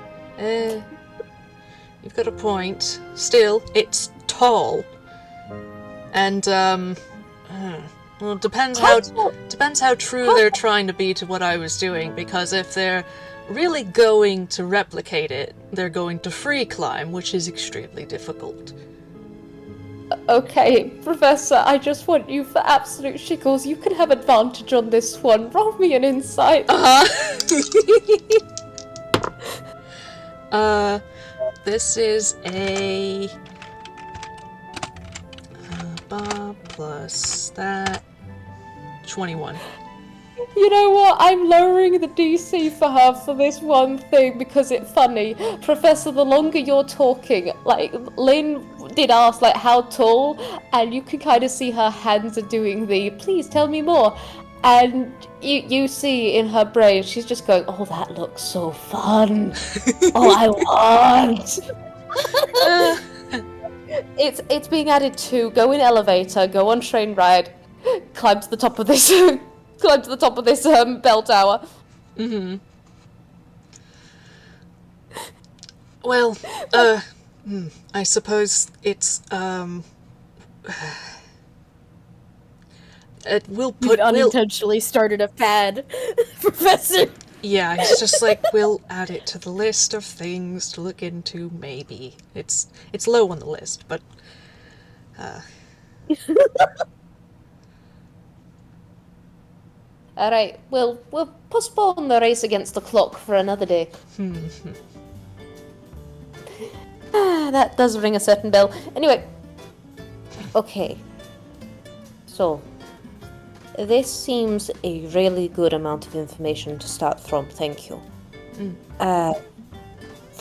You've got a point. Still, it's tall. And, well, depends how true they're trying to be to what I was doing, because if they're really going to replicate it, they're going to free climb, which is extremely difficult. Okay, Professor, I just want you for absolute shickles. You can have advantage on this one. Roll me an insight. This is a... Bob plus that... 21. You know what? I'm lowering the DC for her for this one thing because it's funny. Professor, the longer you're talking, like, Lynn did ask, like, how tall? And you can kind of see her hands are doing the, please tell me more. And you see in her brain, she's just going, oh, that looks so fun. Oh, I want. It's being added to go in elevator, go on train ride, climb to the top of this bell tower. Mm-hmm. Well, I suppose it's we'll unintentionally started a fad, Professor. Yeah, it's just like, we'll add it to the list of things to look into, maybe. It's low on the list, but... Alright, we'll postpone the race against the clock for another day. That does ring a certain bell. Anyway. Okay. So, this seems a really good amount of information to start from, thank you. Not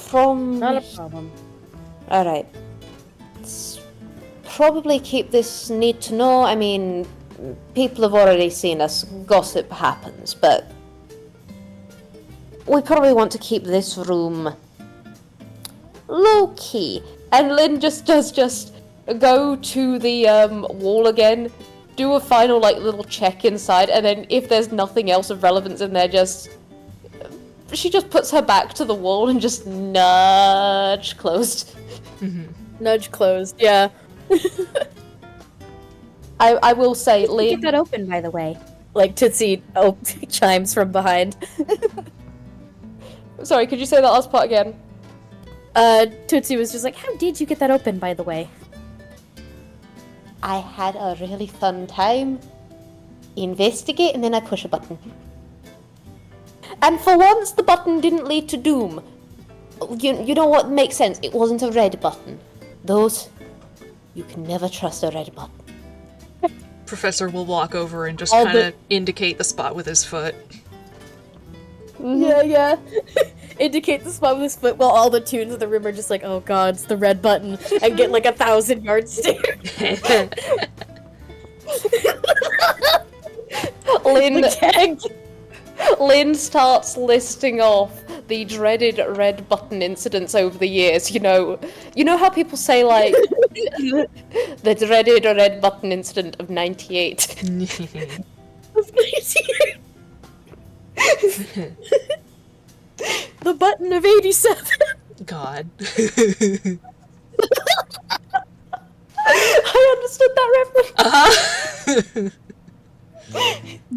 a problem. Alright. Probably keep this need to know. I mean, people have already seen us. Gossip happens, but we probably want to keep this room low-key. And Lynn just go to the wall again, do a final, like, little check inside, and then if there's nothing else of relevance in there, she just puts her back to the wall and just nudge closed. Nudge closed, yeah. I will say, Lee... Get that open, by the way. Like, Tootsie chimes from behind. Sorry, could you say that last part again? Tootsie was just like, how did you get that open, by the way? I had a really fun time. Investigate, and then I push a button. And for once, the button didn't lead to doom. You know what makes sense? It wasn't a red button. Those... You can never trust a red button. Professor will walk over and just kind of indicate the spot with his foot. Yeah. Indicate the spot with his foot while all the tunes in the room are just like, oh god, it's the red button, and get like 1,000 yard stare. Lynn starts listing off the dreaded red button incidents over the years. You know how people say, like, the dreaded red button incident of 98. The button of 87. God. I understood that reference.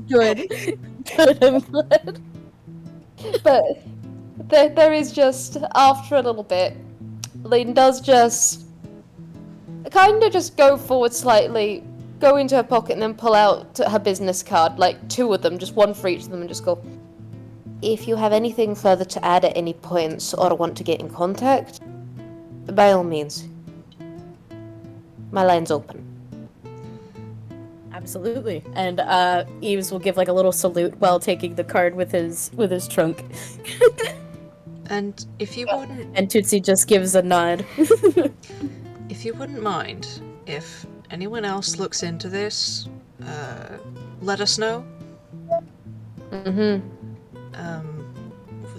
Good, I'm glad. But there is just, after a little bit, Lynn does just kind of just go forward slightly, go into her pocket and then pull out her business card, like 2 of them, just one for each of them, and just go, if you have anything further to add at any points or want to get in contact, by all means, my line's open. Absolutely. And Eves will give like a little salute while taking the card with his trunk. And if you wouldn't... And Tootsie just gives a nod. If you wouldn't mind, if anyone else looks into this, let us know.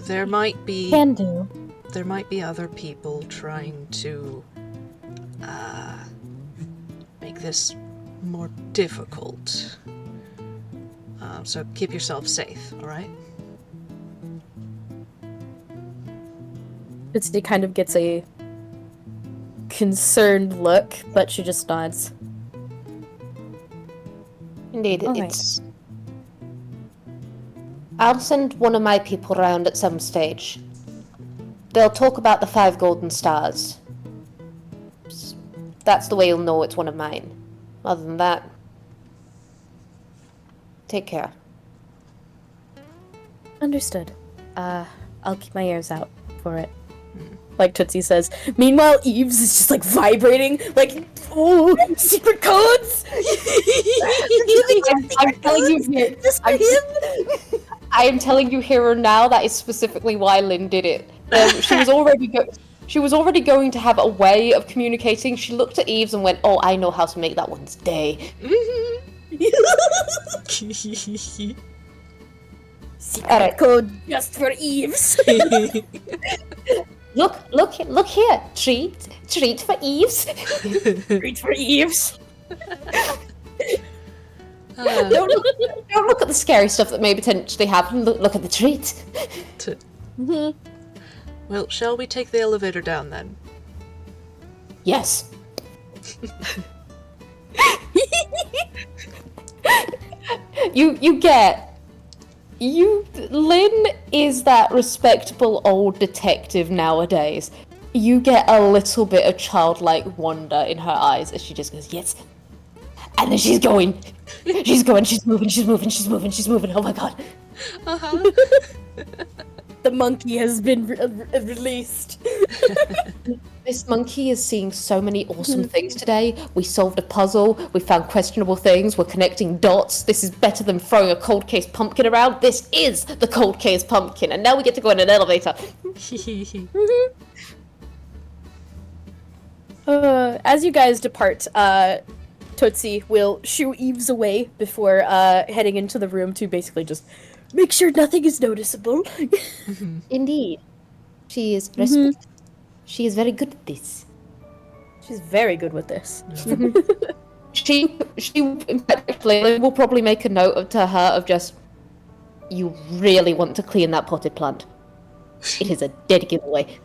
There might be... Can do. There might be other people trying to make this more difficult. So keep yourself safe, alright? Tootsie kind of gets a concerned look, but she just nods. Indeed, All right. it's... I'll send one of my people around at some stage. They'll talk about the 5 golden stars. That's the way you'll know it's one of mine. Other than that, take care. Understood. I'll keep my ears out for it. Like Tootsie says. Meanwhile, Eves is just like vibrating, like, oh, secret codes! I'm telling you here. I am telling you here and now that is specifically why Lynn did it. She was already going to have a way of communicating. She looked at Eves and went, "Oh, I know how to make that one's day." Secret code just for Eves. Look here. Treat for Eves. Treat for Eves. Don't look at the scary stuff that may potentially happen. Look at the treat. Well, shall we take the elevator down then? Yes. Lynn is that respectable old detective nowadays. You get a little bit of childlike wonder in her eyes as she just goes, yes. And then she's moving, she's moving. Oh my god. Uh-huh. The monkey has been released. This monkey is seeing so many awesome things today. We solved a puzzle, we found questionable things, we're connecting dots. This is better than throwing a cold case pumpkin around. This is the cold case pumpkin, and now we get to go in an elevator. As you guys depart, Tootsie will shoo Eves away before heading into the room to basically just make sure nothing is noticeable. Indeed. She is respected. She is very good at this. She's very good with this. She in fact, Lily will probably make a note to her of just, you really want to clean that potted plant. It is a dead giveaway.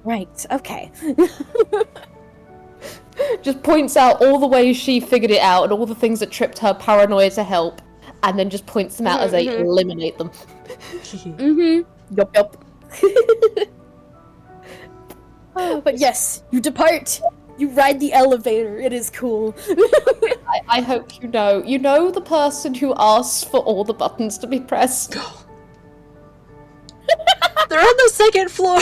Right, okay. Just points out all the ways she figured it out and all the things that tripped her paranoia to help, and then just points them out as they eliminate them. Yup. But yes, you depart. You ride the elevator. It is cool. I hope you know. You know the person who asks for all the buttons to be pressed? They're on the second floor!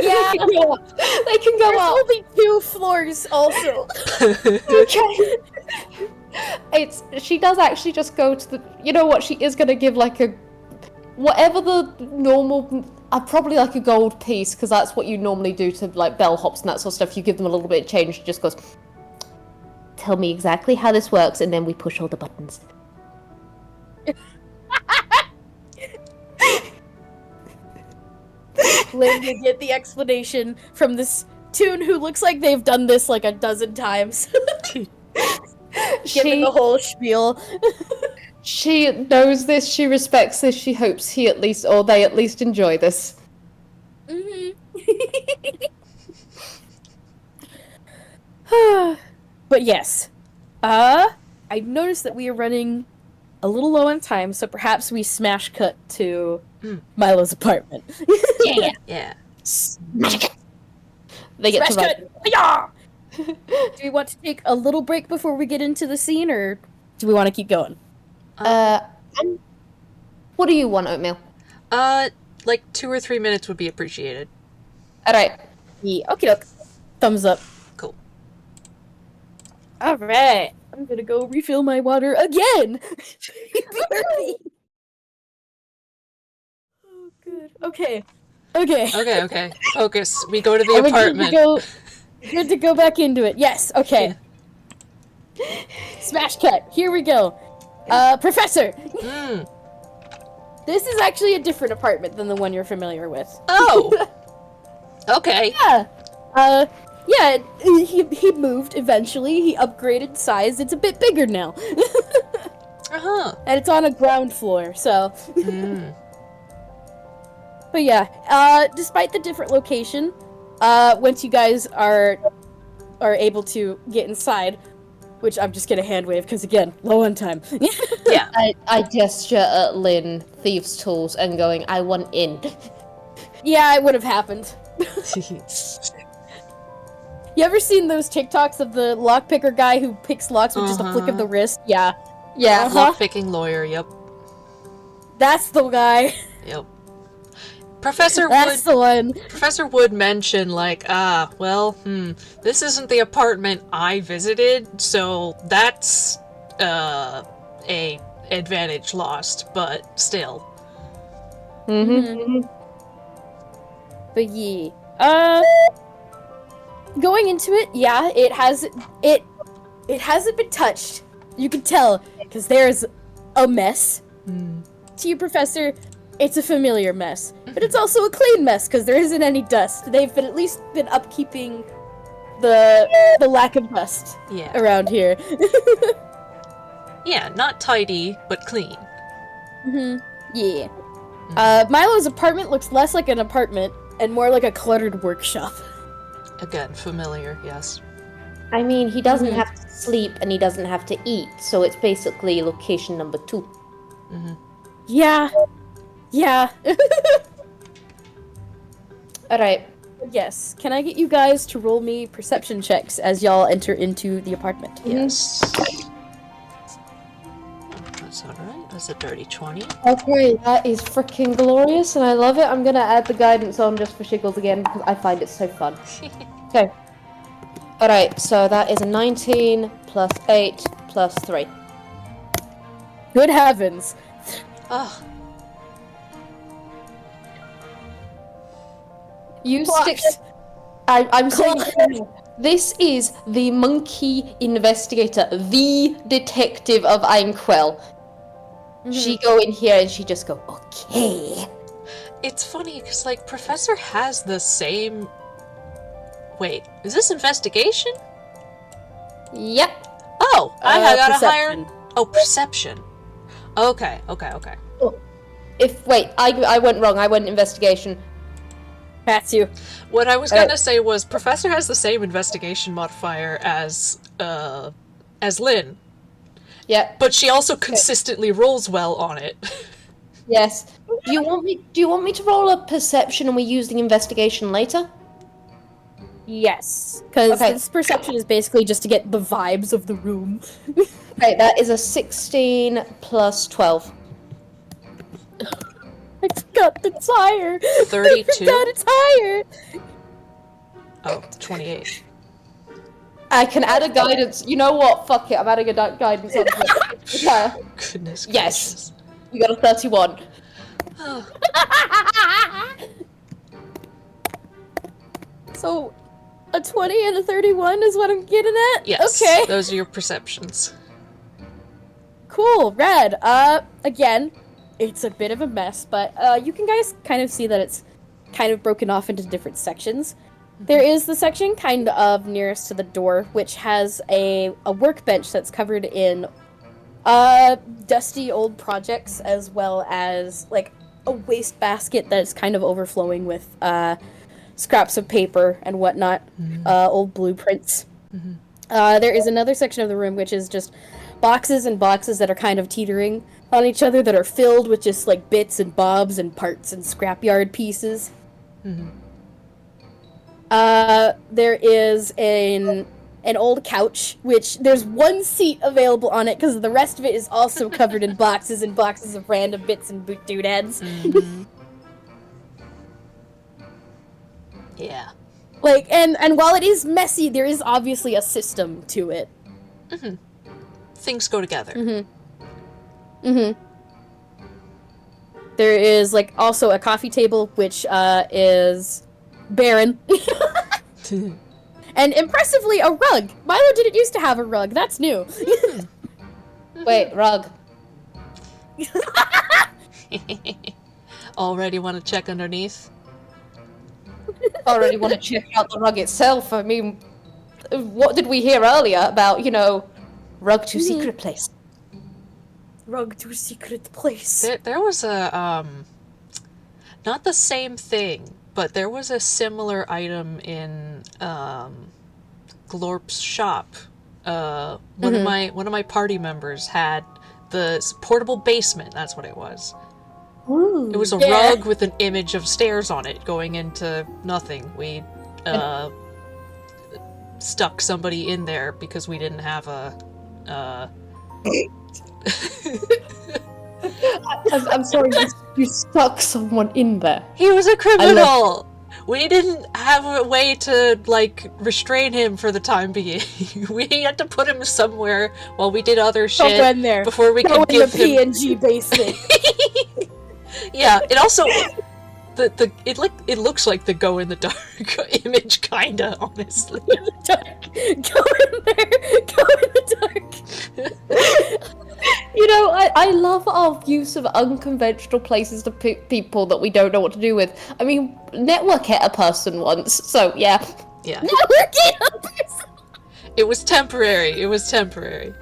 Yeah, They can go there's up. only 2 floors also. Okay. She does actually just go to the. You know what? She is gonna give like a, whatever the normal. Probably like a gold piece, because that's what you normally do to like bellhops and that sort of stuff. You give them a little bit of change. She just goes, "Tell me exactly how this works," and then we push all the buttons. Lynn, you get the explanation from this Toon who looks like they've done this like a dozen times. Giving the whole spiel. She knows this, she respects this, she hopes they at least enjoy this. But yes. I noticed that we are running a little low on time, so perhaps we smash cut to Milo's apartment. Yeah. They get Smash to cut! Yeah! Do we want to take a little break before we get into the scene, or do we want to keep going? What do you want, Oatmeal? Like 2 or 3 minutes would be appreciated. Alright. Yeah, okie doke. Thumbs up. Cool. Alright. I'm gonna go refill my water again! Oh, good. Okay. Okay. Focus. We go to the apartment. Good to go back into it. Yes, okay. Yeah. Smash cut. Here we go. Professor! This is actually a different apartment than the one you're familiar with. Oh! Okay. Yeah, he moved eventually. He upgraded size. It's a bit bigger now. And it's on a ground floor, so... But yeah, despite the different location, once you guys are able to get inside, which I'm just gonna hand wave because again, low on time. Yeah. I gesture at Lynn, thieves' tools, and going, I want in. Yeah, it would have happened. You ever seen those TikToks of the lockpicker guy who picks locks with just a flick of the wrist? Yeah. Lockpicking lawyer, yep. That's the guy. Yep. Professor Wood mentioned, like, this isn't the apartment I visited, so that's, a advantage lost, but still. But yeah. Going into it, yeah, it hasn't been touched. You can tell, because there's a mess. To you, Professor, it's a familiar mess. But it's also a clean mess, because there isn't any dust. They've at least been upkeeping the lack of dust around here. Yeah, not tidy, but clean. Yeah. Milo's apartment looks less like an apartment and more like a cluttered workshop. Again, familiar, yes. I mean, he doesn't have to sleep and he doesn't have to eat, so it's basically location number 2. Yeah. Alright. Yes. Can I get you guys to roll me perception checks as y'all enter into the apartment? Yes. That's alright. That's a dirty 20. Okay, that is freaking glorious, and I love it. I'm gonna add the guidance on just for shiggles again, because I find it so fun. Okay. Alright, so that is a 19 plus 8 plus 3. Good heavens. Oh. You stick. I'm saying this is the monkey investigator, the detective of Einquell. She go in here and she just go, okay. It's funny, because, like, Professor has the same Wait, is this investigation? Yep. Oh, I got a perception. higher... Oh, perception. Okay. I went wrong. I went investigation. That's you. What I was gonna say was Professor has the same investigation modifier as Lynn. Yeah. But she also consistently rolls well on it. Yes. Do you want me to roll a perception and we use the investigation later? Yes, because Okay. this perception is basically just to get the vibes of the room. Okay, that is a 16 plus 12. I forgot it's higher. 32? I forgot it's higher. Oh, 28. I can add a guidance. You know what? Fuck it. I'm adding a guidance on it. Okay. Goodness Yes. You got a 31. So, a 20 and a 31 is what I'm getting at? Yes, Okay. those are your perceptions. Cool, rad. Again, it's a bit of a mess, but you can guys kind of see that it's kind of broken off into different sections. There is the section kind of nearest to the door, which has a workbench that's covered in dusty old projects, as well as like a wastebasket that's kind of overflowing with scraps of paper and whatnot, old blueprints. There is another section of the room which is just boxes and boxes that are kind of teetering on each other, that are filled with just like bits and bobs and parts and scrapyard pieces. There is an old couch, which there's one seat available on it because the rest of it is also covered in boxes and boxes of random bits and doodads. Yeah. Like, and while it is messy, there is obviously a system to it. Things go together. There is like also a coffee table, which is barren. And impressively, a rug. Milo didn't used to have a rug. That's new. Wait, rug. Already want to check underneath? Already want to check out the rug itself. I mean, what did we hear earlier about, rug to secret place? Rug to secret place. There was a, not the same thing, but there was a similar item in, Glorp's shop. One of my party members had the portable basement, that's what it was. Ooh, It was a rug with an image of stairs on it going into nothing. We, stuck somebody in there because we didn't have a, I'm sorry, you stuck someone in there. He was a criminal! We didn't have a way to, restrain him for the time being. We had to put him somewhere while we did other shit Go in there. before we Go could in give the him... PNG basement. Yeah, it also... It looks like the go in the dark image, kinda, honestly. In the dark. Go in there. Go in the dark. I love our use of unconventional places to pick people that we don't know what to do with. I mean, network hit a person once, so yeah. Yeah. Network hit a person. It was temporary. It was temporary.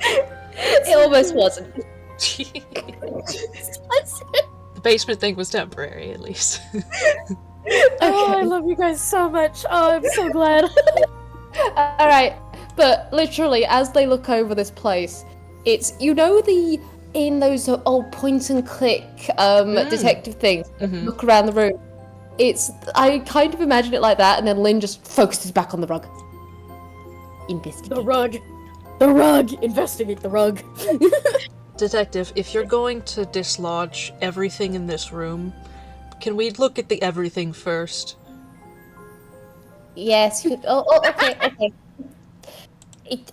It almost wasn't. The basement thing was temporary, at least. Oh, I love you guys so much. Oh, I'm so glad. Alright, but literally, as they look over this place, it's, in those old point and click detective things, look around the room. I kind of imagine it like that, and then Lynn just focuses back on the rug. Investigate. The rug. The rug. Investigate the rug. Detective, if you're going to dislodge everything in this room, can we look at the everything first? Yes. Okay.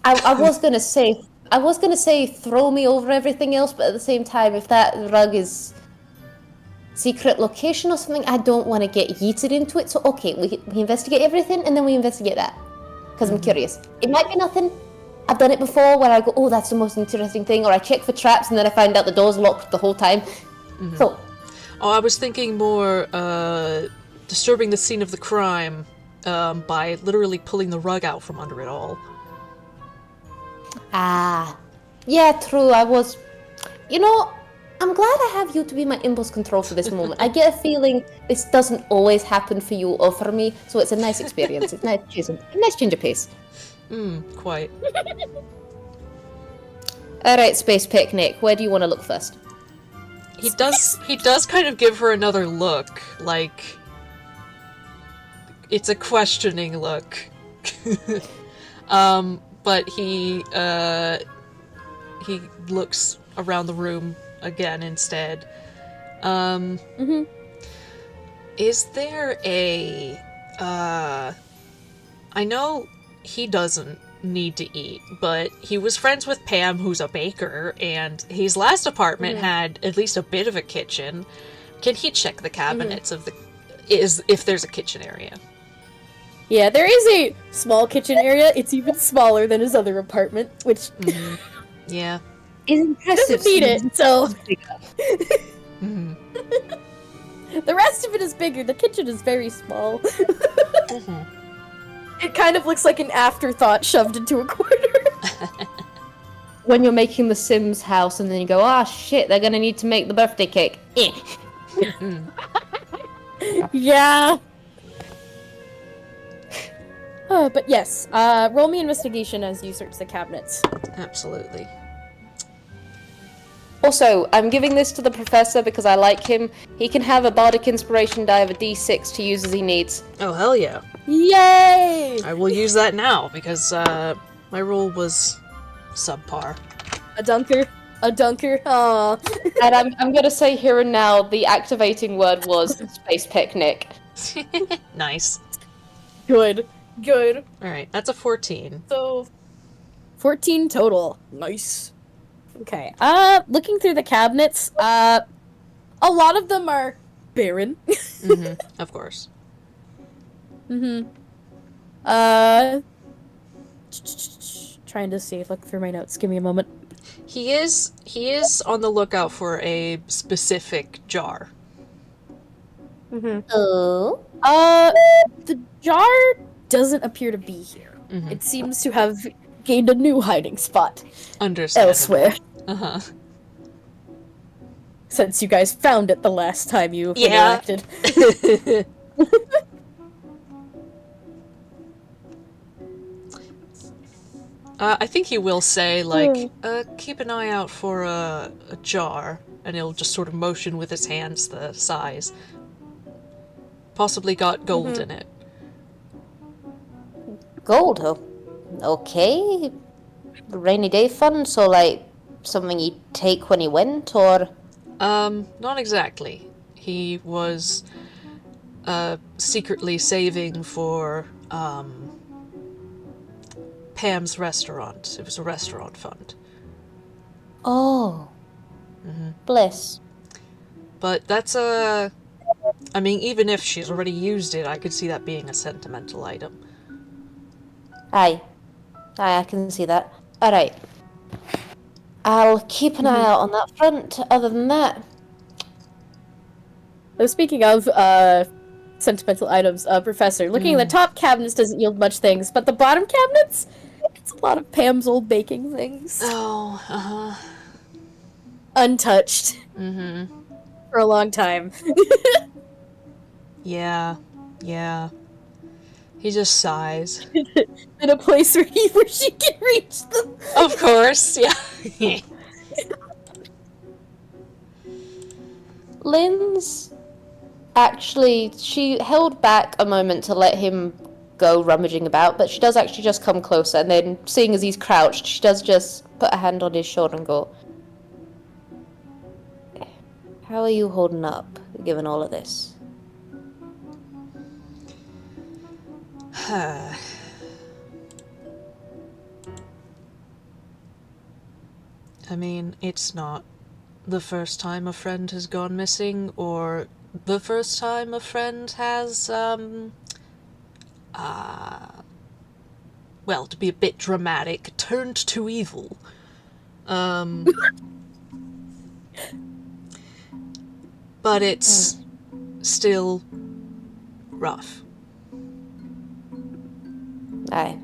I was gonna say throw me over everything else, but at the same time, if that rug is secret location or something, I don't want to get yeeted into it. So okay, we investigate everything and then we investigate that because I'm curious. It might be nothing. I've done it before where I go, oh, that's the most interesting thing, or I check for traps and then I find out the door's locked the whole time. So. Oh, I was thinking more disturbing the scene of the crime by literally pulling the rug out from under it all. Ah. Yeah, true. I was... You know, I'm glad I have you to be my impulse control for this moment. I get a feeling this doesn't always happen for you or for me, so it's a nice experience. It's a nice change of pace. Quite. Alright, Space Picnic, where do you want to look first? He does kind of give her another look, like... It's a questioning look. But he looks around the room again instead. Is there a... I know he doesn't need to eat, but he was friends with Pam, who's a baker, and his last apartment had at least a bit of a kitchen. Can he check the cabinets of the... if there's a kitchen area? Yeah, there is a small kitchen area. It's even smaller than his other apartment, which Yeah. Is impressive. doesn't need it, so... Mhm. The rest of it is bigger. The kitchen is very small. Mhm. It kind of looks like an afterthought shoved into a corner. When you're making the Sims house and then you go, ah, shit, they're gonna need to make the birthday cake. Yeah. But yes, roll me investigation as you search the cabinets. Absolutely. Also, I'm giving this to the professor because I like him. He can have a bardic inspiration die of a d6 to use as he needs. Oh, hell yeah. Yay! I will use that now, because my roll was subpar. A dunker. A dunker. Aww. And I'm gonna say here and now, the activating word was Space Picnic. Nice. Good. Good. Alright, that's a 14. So, 14 total. Nice. Okay. Looking through the cabinets, a lot of them are barren. Of course. Trying to see, look through my notes. Give me a moment. He is on the lookout for a specific jar. Oh. The jar doesn't appear to be here. It seems to have gained a new hiding spot Understandable. elsewhere. Uh-huh. Since you guys found it the last time you Yeah. interacted. I think he will say, like, keep an eye out for a jar, and he'll just sort of motion with his hands the size. Possibly got gold in it. Gold, oh. Okay. Rainy day fund, so like something you take when you went, or? Not exactly. He was, secretly saving for, Pam's restaurant. It was a restaurant fund. Oh. Bliss. But that's a... I mean, even if she's already used it, I could see that being a sentimental item. Aye. Aye, I can see that. Alright. I'll keep an eye out on that front. Other than that, So speaking of sentimental items, Professor, looking at the top cabinets doesn't yield much things, but the bottom cabinets, it's a lot of Pam's old baking things. Oh, uh-huh. Untouched. For a long time. Yeah. He just sighs. In a place where she can reach them. Of course, yeah. Lynn's actually, she held back a moment to let him go rummaging about, but she does actually just come closer, and then seeing as he's crouched, she does just put a hand on his shoulder and go, how are you holding up, given all of this? I mean, it's not the first time a friend has gone missing, or the first time a friend has, well, to be a bit dramatic, turned to evil. But it's still rough. I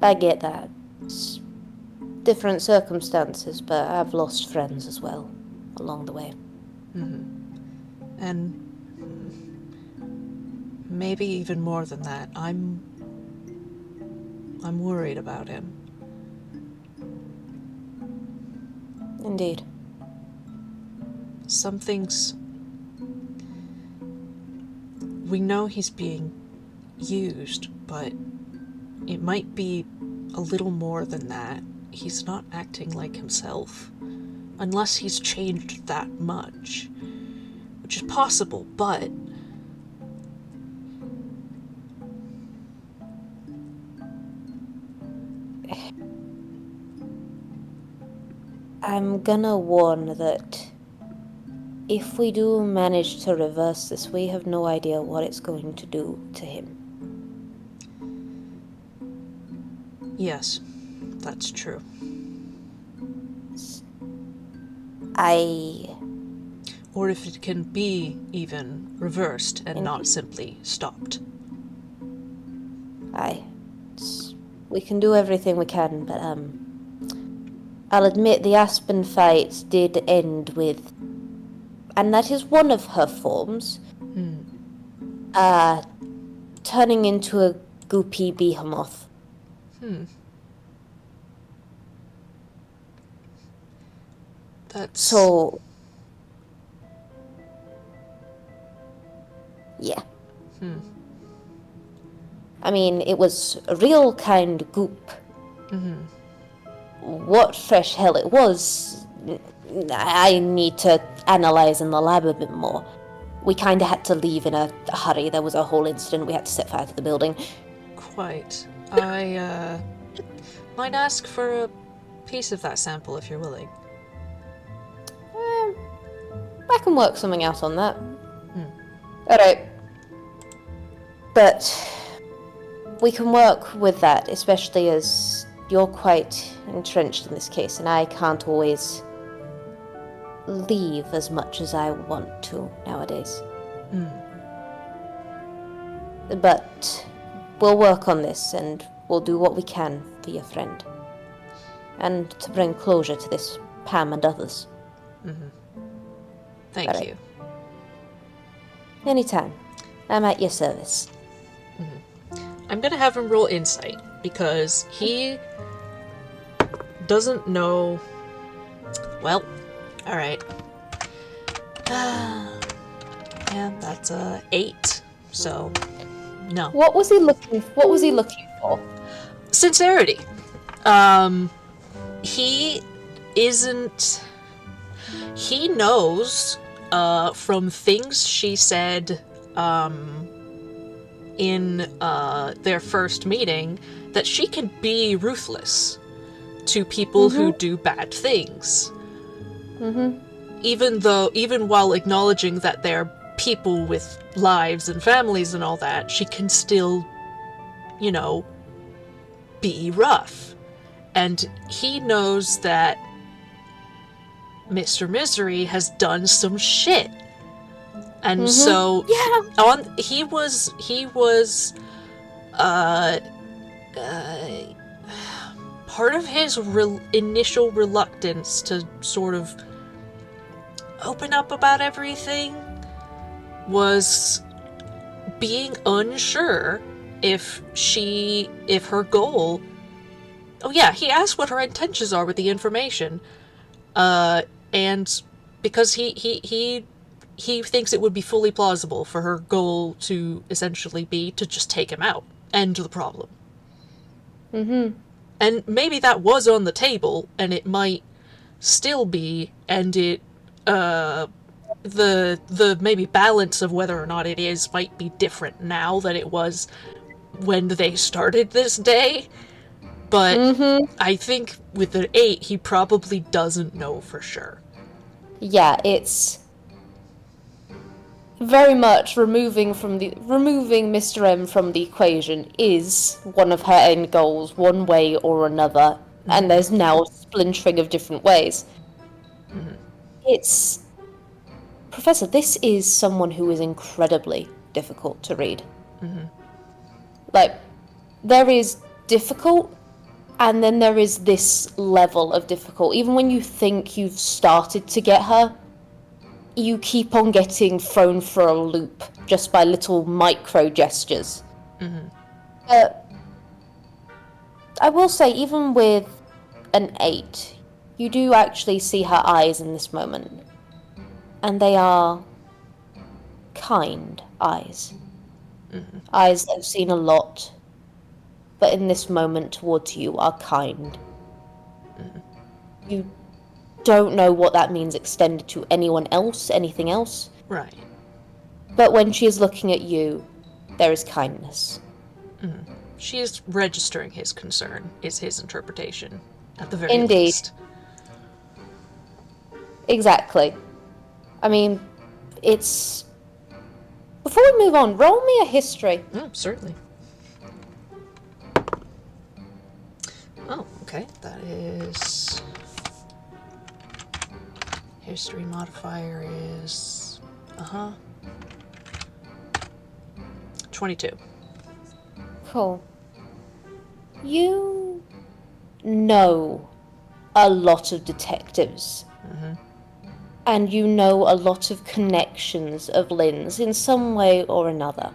I get that. It's different circumstances, but I've lost friends as well along the way. And maybe even more than that, I'm worried about him. Indeed. Some things... We know he's being used, but it might be a little more than that. He's not acting like himself. Unless he's changed that much. Which is possible, but... I'm gonna warn that if we do manage to reverse this, we have no idea what it's going to do to him. Yes, that's true. Or if it can be even reversed and not simply stopped. We can do everything we can, but I'll admit the Aspen fight did end with, and that is one of her forms, turning into a goopy behemoth. That's... So... yeah. I mean, it was a real kind goop. What fresh hell it was, I need to analyze in the lab a bit more. We kind of had to leave in a hurry. There was a whole incident. We had to set fire to the building. Quite. I, might ask for a piece of that sample if you're willing. I can work something out on that. Alright. But we can work with that, especially as you're quite entrenched in this case, and I can't always leave as much as I want to nowadays. But we'll work on this, and we'll do what we can for your friend. And to bring closure to this Pam and others. Thank you. Anytime. I'm at your service. I'm gonna have him roll insight, because he doesn't know... Well, alright. Yeah, that's a 8, so no. What was he looking for? Sincerity. He isn't... He knows, from things she said, in, their first meeting, that she can be ruthless to people who do bad things. Even while acknowledging that they're people with lives and families and all that, she can still, you know, be rough. And he knows that Mr. Misery has done some shit. And so he was part of his initial reluctance to sort of open up about everything was being unsure if her goal... Oh yeah, he asked what her intentions are with the information, and because he thinks it would be fully plausible for her goal to essentially be to just take him out, end the problem. And maybe that was on the table, and it might still be, and it, the maybe balance of whether or not it is might be different now than it was when they started this day. But I think with the 8, he probably doesn't know for sure. Yeah, it's very much removing Mr. M from the equation is one of her end goals, one way or another, and there's now a splintering of different ways. It's... Professor, this is someone who is incredibly difficult to read. Like, there is difficult, and then there is this level of difficult. Even when you think you've started to get her, you keep on getting thrown for a loop just by little micro gestures. I will say, even with an 8, you do actually see her eyes in this moment. And they are kind eyes. Eyes that have seen a lot, but in this moment towards you are kind. You don't know what that means extended to anyone else, anything else. Right. But when she is looking at you, there is kindness. She is registering his concern, is his interpretation, at the very Indeed. least. Exactly. I mean, it's... Before we move on, roll me a history. Certainly. Oh, okay. That is... History modifier is... 22. Cool. You know a lot of detectives. And you know a lot of connections of Lynn's in some way or another.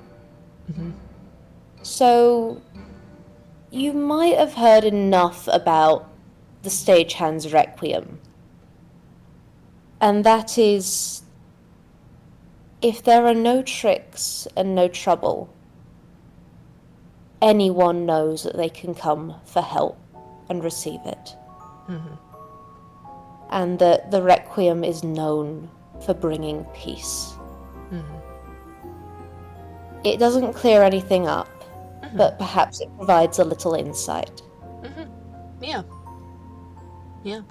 So, you might have heard enough about the Stagehand's Requiem. And that is, if there are no tricks and no trouble, anyone knows that they can come for help and receive it. And that the Requiem is known for bringing peace. It doesn't clear anything up, but perhaps it provides a little insight. Yeah. Yeah.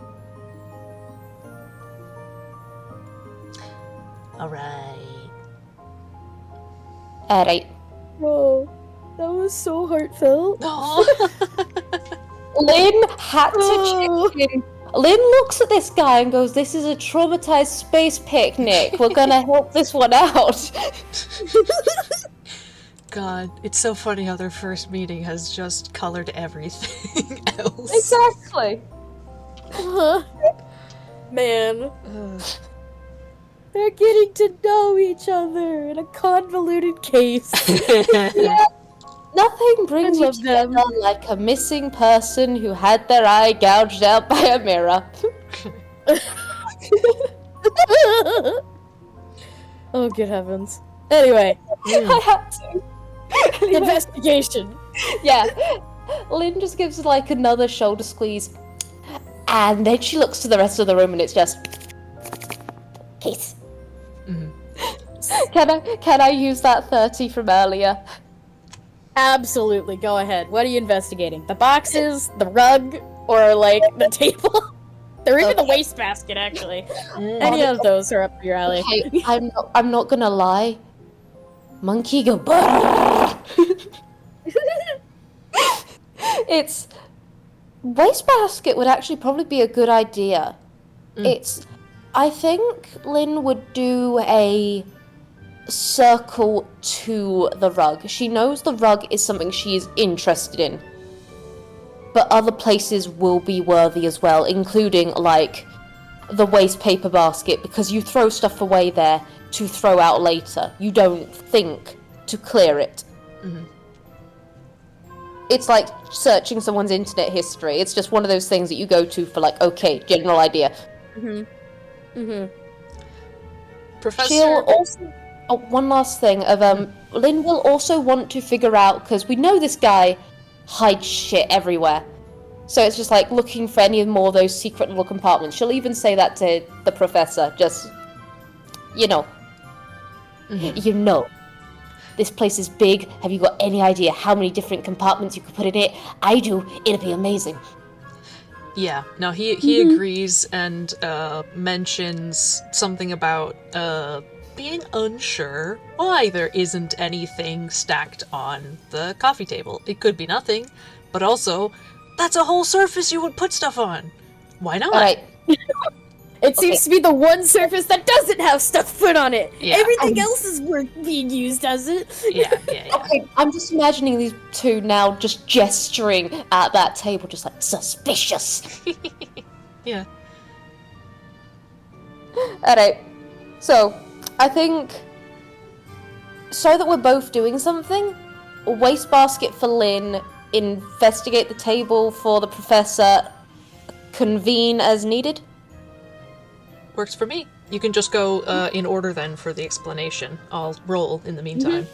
Alright. Alright. Whoa, that was so heartfelt. Lynn had to check in. Lynn looks at this guy and goes, "This is a traumatized space picnic. We're gonna help this one out." God, it's so funny how their first meeting has just colored everything else. Exactly. Man. They're getting to know each other in a convoluted case. Yeah. Nothing brings I you love them. together like a missing person who had their eye gouged out by a mirror. Oh, good heavens. Anyway, I had to. investigation. Yeah. Lynn just gives like another shoulder squeeze. And then she looks to the rest of the room and it's just... Case. Can I use that 30 from earlier? Absolutely, go ahead. What are you investigating? The boxes, the rug, or like the table? Or even the wastebasket, actually. Any of those are up your alley. Okay, I'm not gonna lie. Monkey go brrrr. It's... Wastebasket would actually probably be a good idea. I think Lynn would do a circle to the rug. She knows the rug is something she is interested in. But other places will be worthy as well, including, like, the waste paper basket, because you throw stuff away there to throw out later. You don't think to clear it. It's like searching someone's internet history. It's just one of those things that you go to for, like, okay, general idea. Professor... She'll also... Oh, one last thing of Lynn will also want to figure out, because we know this guy hides shit everywhere. So it's just like looking for any more of those secret little compartments. She'll even say that to the professor, just, you know. You know. This place is big. Have you got any idea how many different compartments you could put in it? I do. It'd be amazing. Yeah, no, he agrees and mentions something about being unsure why there isn't anything stacked on the coffee table. It could be nothing, but also, that's a whole surface you would put stuff on. Why not? Alright. It seems to be the one surface that doesn't have stuff put on it. Yeah. Everything else is being used, does it? Yeah. Okay, I'm just imagining these two now just gesturing at that table, just like, suspicious. Yeah. Alright, so, I think, so that we're both doing something, a wastebasket for Lynn, investigate the table for the professor, convene as needed. Works for me. You can just go in order then for the explanation. I'll roll in the meantime.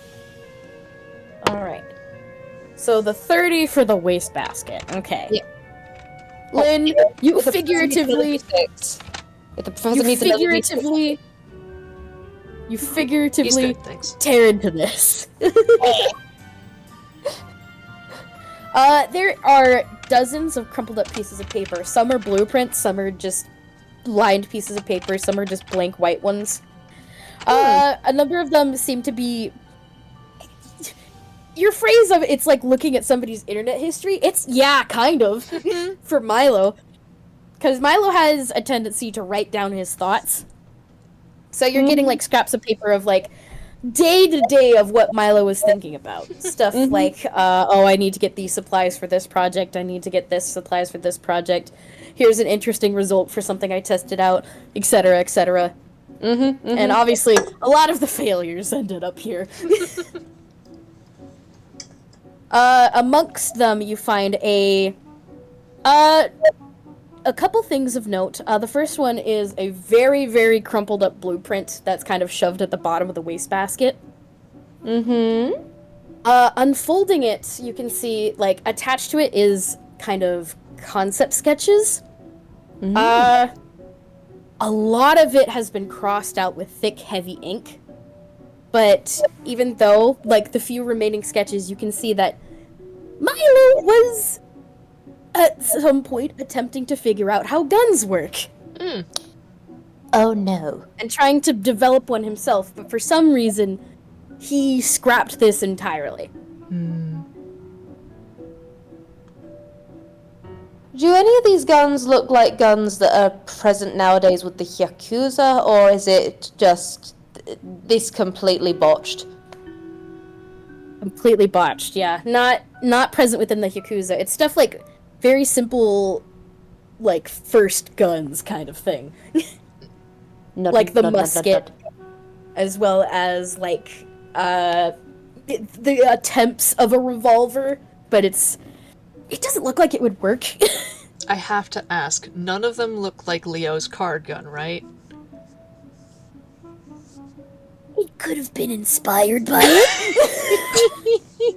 Alright. So the 30 for the wastebasket. Okay. Yeah. Lynn, you If the professor figuratively... needs another D6, if the professor needs another D6, You He's figuratively good, thanks. tear into this. There are dozens of crumpled up pieces of paper. Some are blueprints, some are just lined pieces of paper, some are just blank white ones. A number of them seem to be... Your phrase of it's like looking at somebody's internet history, it's, yeah, kind of, for Milo. Because Milo has a tendency to write down his thoughts. So you're getting, like, scraps of paper of, like, day-to-day of what Milo was thinking about. Stuff like, oh, I need to get these supplies for this project, I need to get this supplies for this project, here's an interesting result for something I tested out, etc., etc. And obviously, a lot of the failures ended up here. Amongst them, you find a couple things of note. The first one is a very, very crumpled up blueprint that's kind of shoved at the bottom of the wastebasket. Unfolding it, you can see, like, attached to it is kind of concept sketches. A lot of it has been crossed out with thick, heavy ink. But even though, like, the few remaining sketches, you can see that Milo was, at some point, attempting to figure out how guns work. oh no. And trying to develop one himself, but for some reason, he scrapped this entirely. Do any of these guns look like guns that are present nowadays with the Yakuza, or is it just this completely botched? Completely botched, yeah. Not present within the Yakuza. It's stuff like very simple, like, first guns kind of thing. Like the musket, as well as, like, the attempts of a revolver, but it doesn't look like it would work. I have to ask, none of them look like Leo's card gun, right? It could have been inspired by it.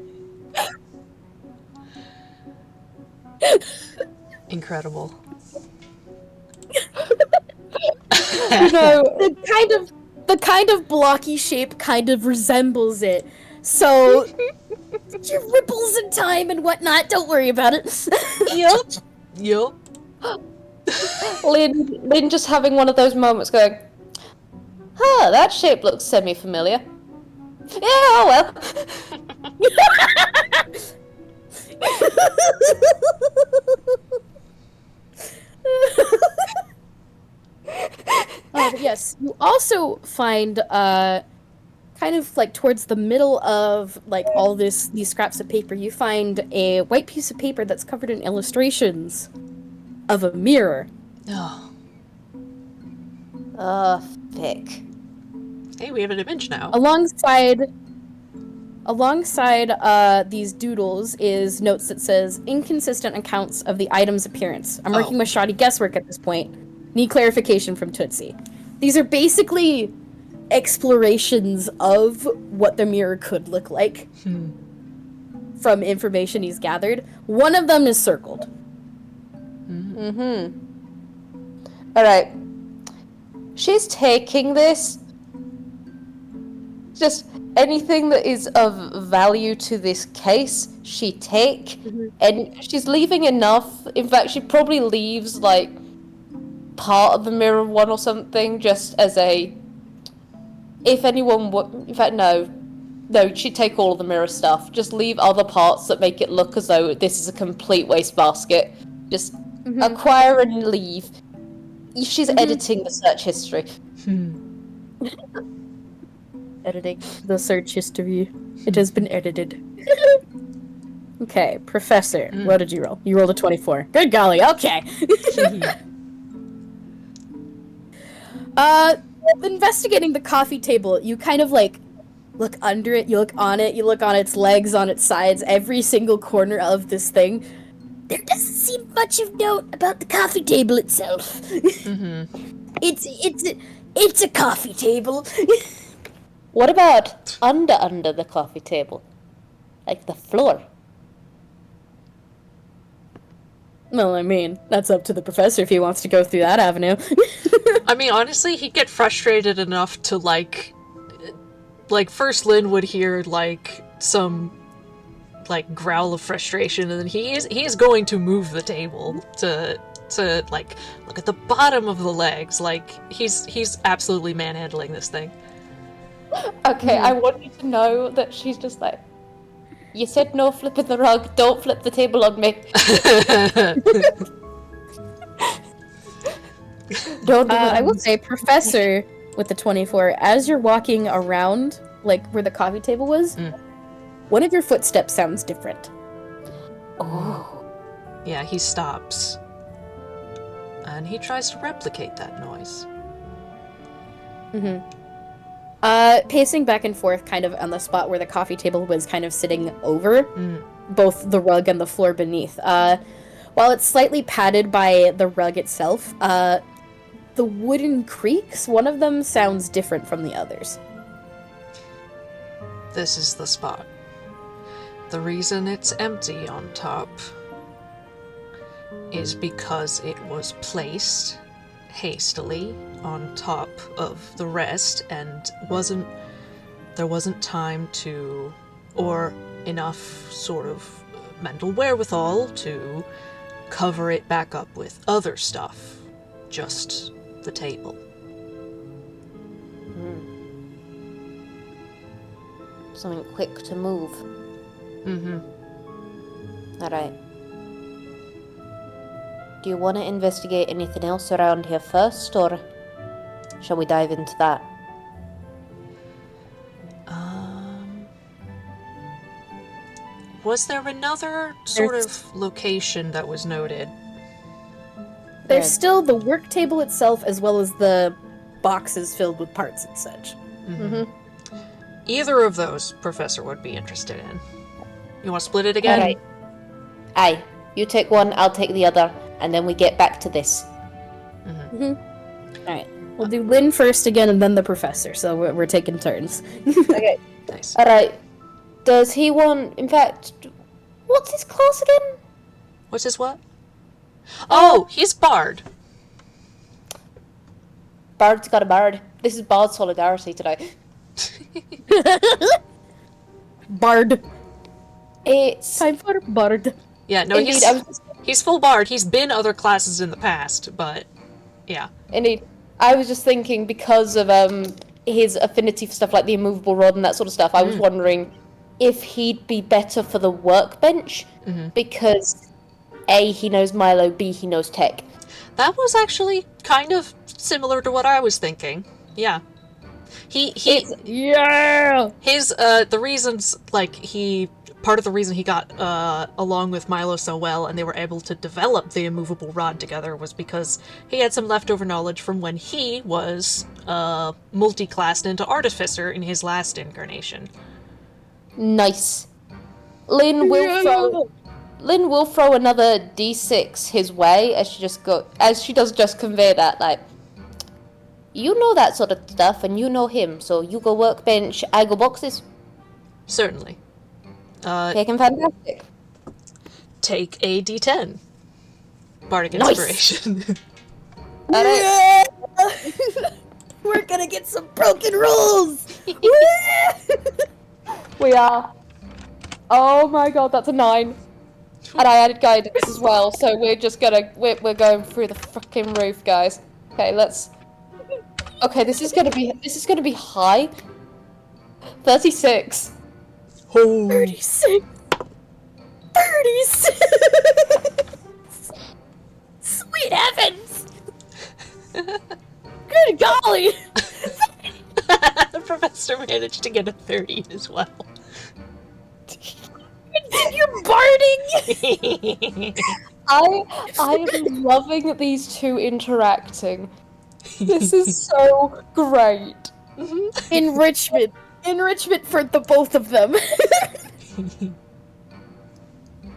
Incredible. No, the kind of blocky shape kind of resembles it. So, your ripples in time and whatnot, don't worry about it. Yup. Lynn just having one of those moments going, huh, that shape looks semi-familiar. Yeah, oh well. Yes, you also find, kind of like towards the middle of like all these scraps of paper, you find a white piece of paper that's covered in illustrations of a mirror. Oh. Thick. Hey, we have an image now. Alongside these doodles is notes that says inconsistent accounts of the item's appearance. I'm working with shoddy guesswork at this point. Need clarification from Tootsie. These are basically explorations of what the mirror could look like from information he's gathered. One of them is circled. Alright. She's taking this. Just anything that is of value to this case, she take. And she's leaving enough. In fact, she probably leaves, like, part of the mirror one or something, just as a... If anyone would... In fact, no. No, she'd take all of the mirror stuff. Just leave other parts that make it look as though this is a complete wastebasket. Just acquire and leave. She's editing the search history. Editing the search history. It has been edited. Okay, Professor. What did you roll? You rolled a 24. Good golly, okay. Investigating the coffee table, you kind of like look under it, you look on it, you look on its legs, on its sides, every single corner of this thing. There doesn't seem much of note about the coffee table itself. It's a coffee table. What about under the coffee table? Like the floor? Well, I mean, that's up to the professor if he wants to go through that avenue. I mean, honestly, he'd get frustrated enough to, like, first Lynn would hear, like, some, like, growl of frustration, and then he is going to move the table to, like, look at the bottom of the legs. Like, he's absolutely manhandling this thing. Okay, I want you to know that she's just like, you said no flipping the rug, don't flip the table on me. Don't do I will say, Professor, with the 24, as you're walking around, like, where the coffee table was, one of your footsteps sounds different. Oh. Yeah, he stops. And he tries to replicate that noise. Pacing back and forth kind of on the spot where the coffee table was kind of sitting over both the rug and the floor beneath. While it's slightly padded by the rug itself, the wooden creaks, one of them sounds different from the others. This is the spot. The reason it's empty on top is because it was placed hastily on top of the rest, and there wasn't time to, or enough sort of mental wherewithal to cover it back up with other stuff. Just the table. Something quick to move. Alright. Do you want to investigate anything else around here first, or shall we dive into that? Was there another sort of location that was noted? There's still the work table itself, as well as the boxes filled with parts and such. Either of those, Professor would be interested in. You want to split it again? Alright. Aye. You take one, I'll take the other, and then we get back to this. Alright. We'll do Lynn first again, and then the professor, so we're taking turns. Okay. Nice. Alright. Does he want... In fact, what's his class again? What's his what? Oh, he's Bard. Bard's got a bard. This is Bard solidarity today. Bard. It's... Time for Bard. Yeah, no, Indeed, he's full Bard. He's been other classes in the past, but yeah. Indeed. I was just thinking, because of his affinity for stuff like the immovable rod and that sort of stuff, I was wondering if he'd be better for the workbench, because A, he knows Milo, B, he knows tech. That was actually kind of similar to what I was thinking. Yeah. Yeah! His, the reasons, like, part of the reason he got along with Milo so well and they were able to develop the immovable rod together was because he had some leftover knowledge from when he was multi-classed into Artificer in his last incarnation. Nice. Lynn will throw another D6 his way as she does just convey that, like, You know that sort of stuff, and you know him, so you go workbench, I go boxes. Certainly. Taking fantastic. Take a D10. Bardic Nice. Inspiration. Yeah! We're gonna get some broken rules! we are. Oh my god, that's a 9. And I added guidance as well, so we're just we're going through the fucking roof, guys. Okay, okay, this is gonna be high. 36. Oh. 36! 36! Sweet heavens! Good golly! The professor managed to get a 30 as well. You're barding! I am loving these two interacting. This is so great. Enrichment. Enrichment for the both of them.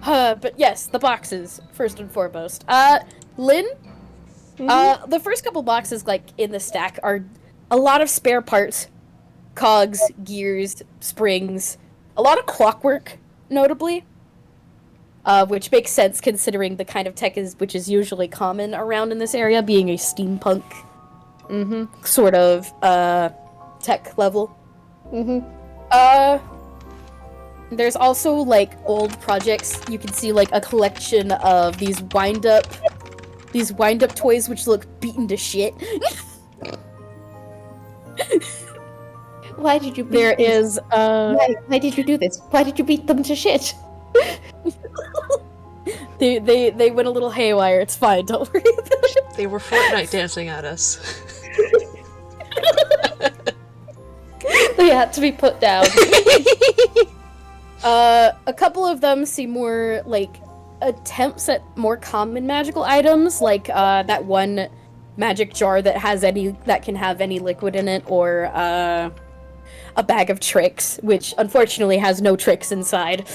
But yes, the boxes, first and foremost. Lynn? The first couple boxes, like, in the stack are a lot of spare parts. Cogs, gears, springs. A lot of clockwork, notably. Which makes sense considering the kind of tech which is usually common around in this area, being a steampunk sort of tech level. There's also like old projects. You can see like a collection of these wind up toys which look beaten to shit. Why did you beat There them? is Why did you do this? Why did you beat them to shit? they went a little haywire. It's fine. Don't worry about it. They were Fortnite dancing at us. They had to be put down. A couple of them seem more like attempts at more common magical items, like that one magic jar that can have any liquid in it, or a bag of tricks, which unfortunately has no tricks inside.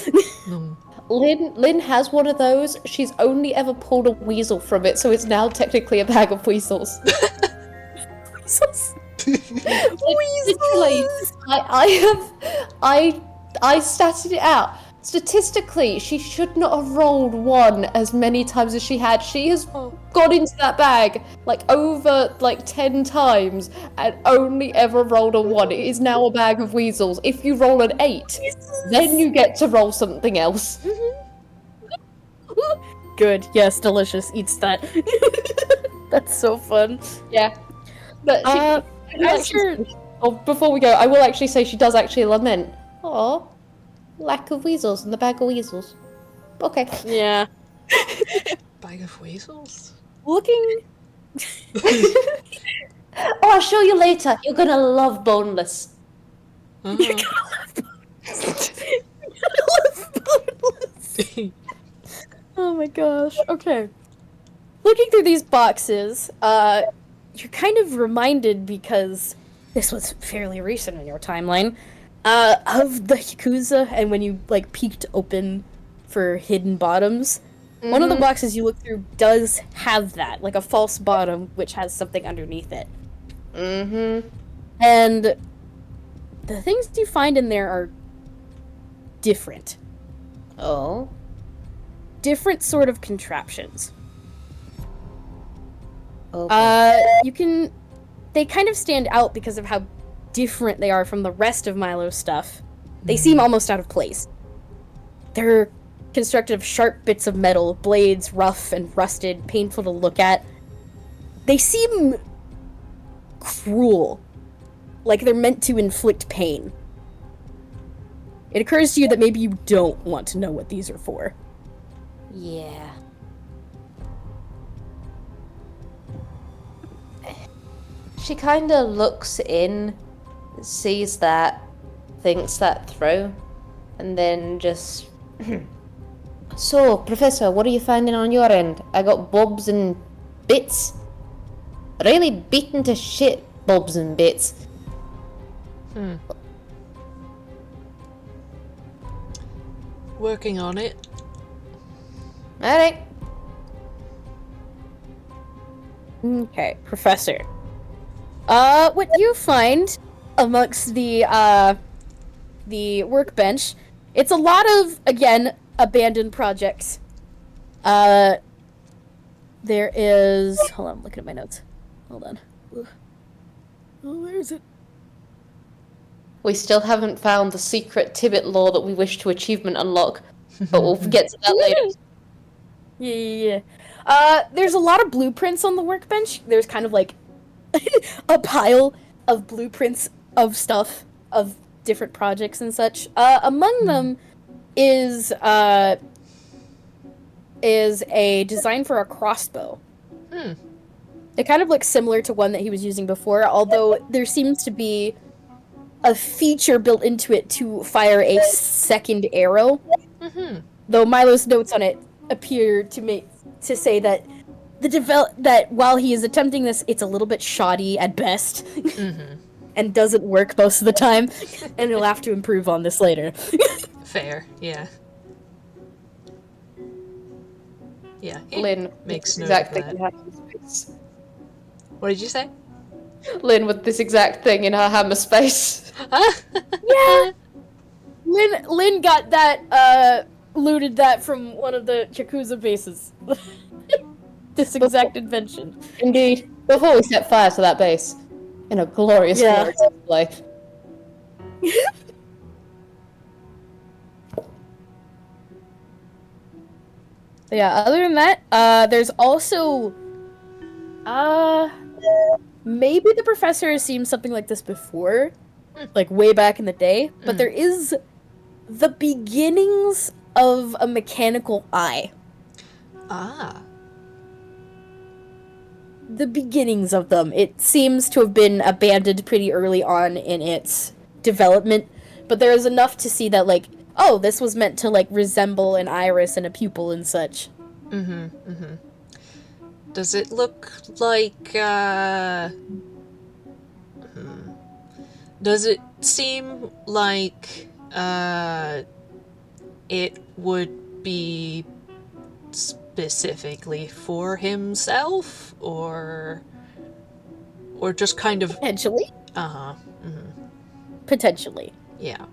Lynn has one of those. She's only ever pulled a weasel from it, so it's now technically a bag of weasels. Weasels. Literally, I statted it out. Statistically, she should not have rolled one as many times as she had. She has gone into that bag like over 10 times and only ever rolled a 1. It is now a bag of weasels. If you roll an 8, then you get to roll something else. Good. Yes, delicious. Eats that. That's so fun. Yeah. But before we go, I will actually say she does actually lament. Aw, lack of weasels in the bag of weasels. Okay. Yeah. Bag of weasels? Looking. Oh, I'll show you later. You're gonna love boneless. You're gonna love boneless. Oh my gosh. Okay. Looking through these boxes, you're kind of reminded, because this was fairly recent in your timeline, of the Yakuza, and when you peeked open for hidden bottoms. One of the boxes you look through does have that, like a false bottom which has something underneath it. And the things you find in there are different. Oh. Different sort of contraptions. Okay. They kind of stand out because of how different they are from the rest of Milo's stuff. They seem almost out of place. They're constructed of sharp bits of metal, blades rough and rusted, painful to look at. They seem cruel, like they're meant to inflict pain. It occurs to you that maybe you don't want to know what these are for. Yeah. She kind of looks in, sees that, thinks that through, and then just... So, Professor, what are you finding on your end? I got bobs and bits. Really beaten to shit, bobs and bits. Working on it. Alright. Okay, Professor. What you find amongst the workbench, it's a lot of, again, abandoned projects. There is... Hold on, I'm looking at my notes. Hold on. Oh, where is it? We still haven't found the secret Tibet law that we wish to achievement unlock, but we'll get to that later. Yeah. There's a lot of blueprints on the workbench. There's kind of like a pile of blueprints of stuff, of different projects and such. Among them is a design for a crossbow. It kind of looks similar to one that he was using before, although there seems to be a feature built into it to fire a second arrow. Mm-hmm. Though Milo's notes on it appear to say that that while he is attempting this, it's a little bit shoddy at best, and doesn't work most of the time, and he'll have to improve on this later. Fair, yeah. Yeah, he Lynn makes with note this of exact thing that. in her hammer space. What did you say? Lynn with this exact thing in her hammer space. Yeah, Lynn got that looted that from one of the Yakuza bases. This exact invention. Indeed. Before we set fire to that base. In a glorious display. Yeah, other than that, there's also maybe the professor has seen something like this before, like way back in the day, but there is the beginnings of a mechanical eye. Ah. The beginnings of them. It seems to have been abandoned pretty early on in its development, but there is enough to see that, like, oh, this was meant to, like, resemble an iris and a pupil and such. Does it look like, Does it seem like, it would be specifically for himself, or just kind of... Potentially. Uh-huh. Potentially. Yeah.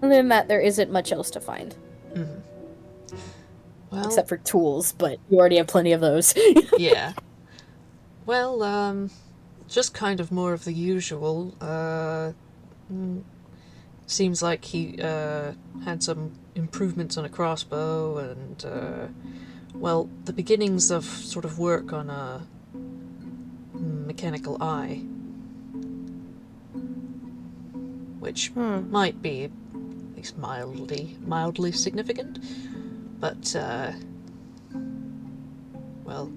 Other than that, there isn't much else to find. Well, Except for tools, but you already have plenty of those. yeah. Well, just kind of more of the usual. Seems like he had some improvements on a crossbow, and well, the beginnings of sort of work on a mechanical eye, which might be at least mildly significant, but well,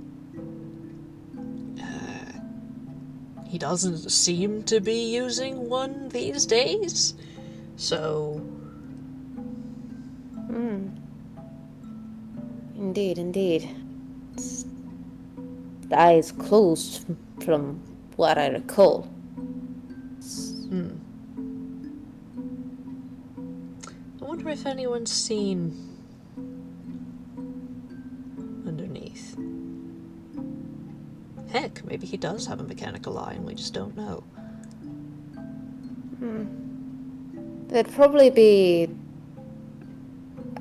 he doesn't seem to be using one these days, so... Indeed. The eye is closed from what I recall. I wonder if anyone's seen underneath. Heck, maybe he does have a mechanical eye and we just don't know. There'd probably be...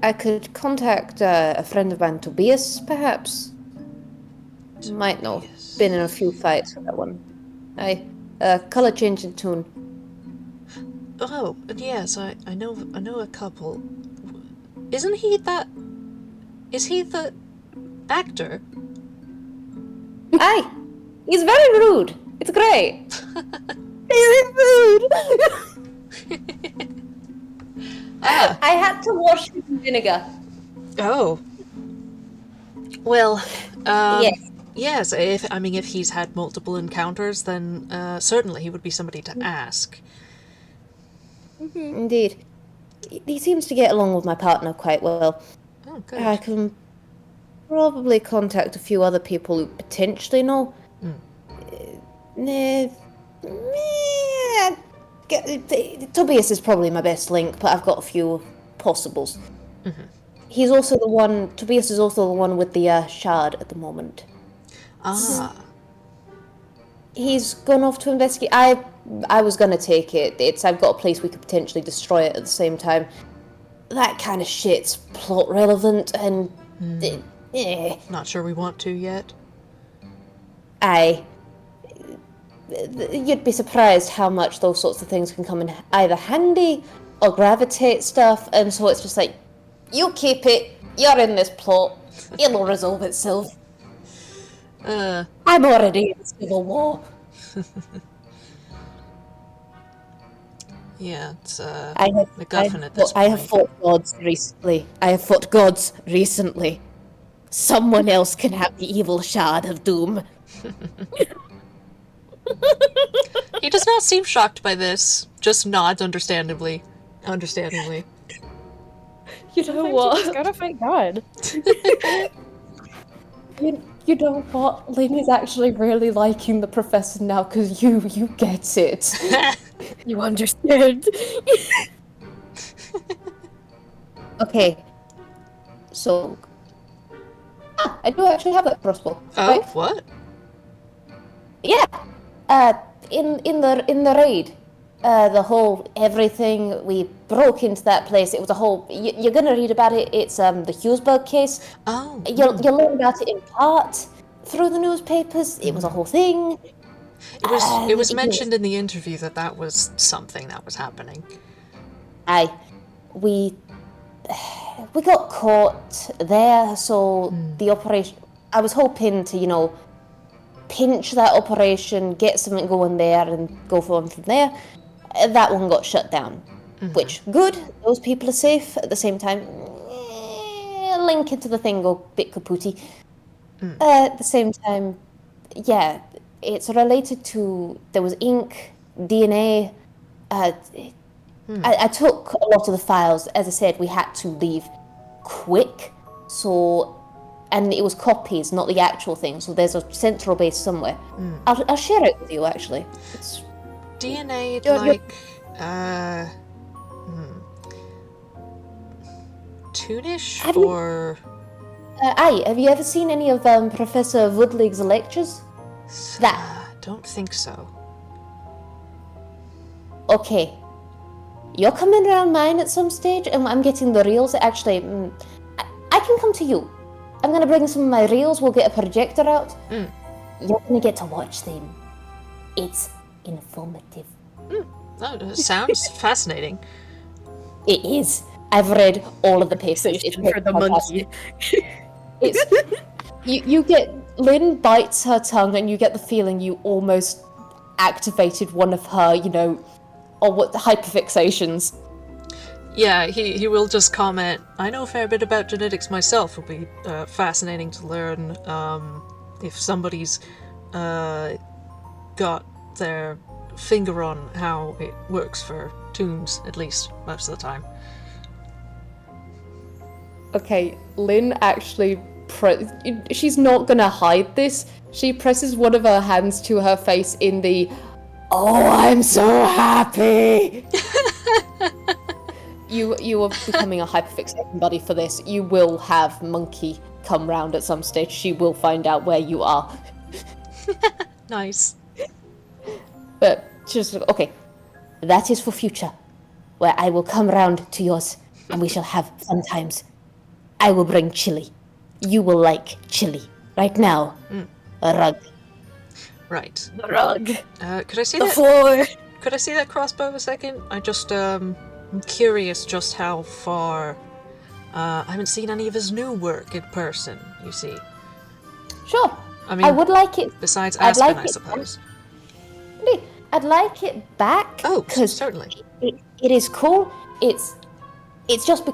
I could contact a friend of mine, Tobias, perhaps. Might know. Been in a few fights with that one. Aye. Colour change in tune. Oh, yes, I know a couple. Isn't he that... Is he the actor? Aye! He's very rude. It's great. Very rude! I had to wash him in vinegar. Oh. Well, Yes. yes, if he's had multiple encounters, then certainly he would be somebody to ask. Indeed. He seems to get along with my partner quite well. Oh, good. I can probably contact a few other people who potentially know. Tobias is probably my best link, but I've got a few possibles. He's also the one. Tobias is also the one with the shard at the moment. Ah. He's gone off to investigate. I was gonna take it. I've got a place we could potentially destroy it at the same time. That kind of shit's plot relevant, and Not sure we want to yet. You'd be surprised how much those sorts of things can come in either handy or gravitate stuff, and so it's just like, you keep it, you're in this plot, it'll resolve itself. I'm already in civil war. Yeah, it's I MacGuffin at this I have point. fought gods recently. I have fought gods recently. Someone else can have the evil shard of doom. He does not seem shocked by this, just nods understandably. You know Sometimes you what? just gotta fight God. You know what? Lynn is actually really liking the professor now because you get it. You understand. Okay. So I do actually have that crossbow. Oh, Right? what? Yeah. In the raid. The whole everything we broke into that place. It was a whole. You're gonna read about it. It's the Hughesburg case. Oh, You'll learn about it in part through the newspapers. It was a whole thing. it was Yes. mentioned in the interview that was something that was happening. Aye, we got caught there, so the operation. I was hoping to, pinch that operation, get something going there, and go from there. That one got shut down, which good. Those people are safe. At the same time, link into the thing go bit kapooty. At the same time, yeah, it's related to there was ink, DNA. I took a lot of the files. As I said, we had to leave quick, and it was copies, not the actual thing. So there's a central base somewhere. I'll share it with you. Actually, it's DNA, You're- like, Toonish, Have you- or... aye. Have you ever seen any of Professor Woodlig's lectures? Don't think so. Okay, you're coming around mine at some stage, and I'm getting the reels. Actually, I can come to you. I'm gonna bring some of my reels. We'll get a projector out. You're gonna get to watch them. It's informative. Oh, it sounds fascinating. It is. I've read all of the papers. It's For the monkey. It's you get Lynn bites her tongue, and you get the feeling you almost activated one of her, or what hyperfixations. Yeah, he will just comment, I know a fair bit about genetics myself. It'll be fascinating to learn if somebody's got their finger on how it works for toons, at least most of the time. Okay, Lynn actually she's not gonna hide this. She presses one of her hands to her face in the "Oh, I'm so happy." You are becoming a hyperfixation buddy for this. You will have Monkey come round at some stage. She will find out where you are. Nice. But Just okay. That is for future, where I will come round to yours, and we shall have fun times. I will bring chili. You will like chili. Right now, a rug. Right. The rug. Could I see The that? floor. Could I see that crossbow a second? I'm curious just how far. I haven't seen any of his new work in person, you see. Sure. I mean, I would like it. besides I'd Aspen, like I it. suppose. I'd like it back. Oh, because certainly. it is cool. It's just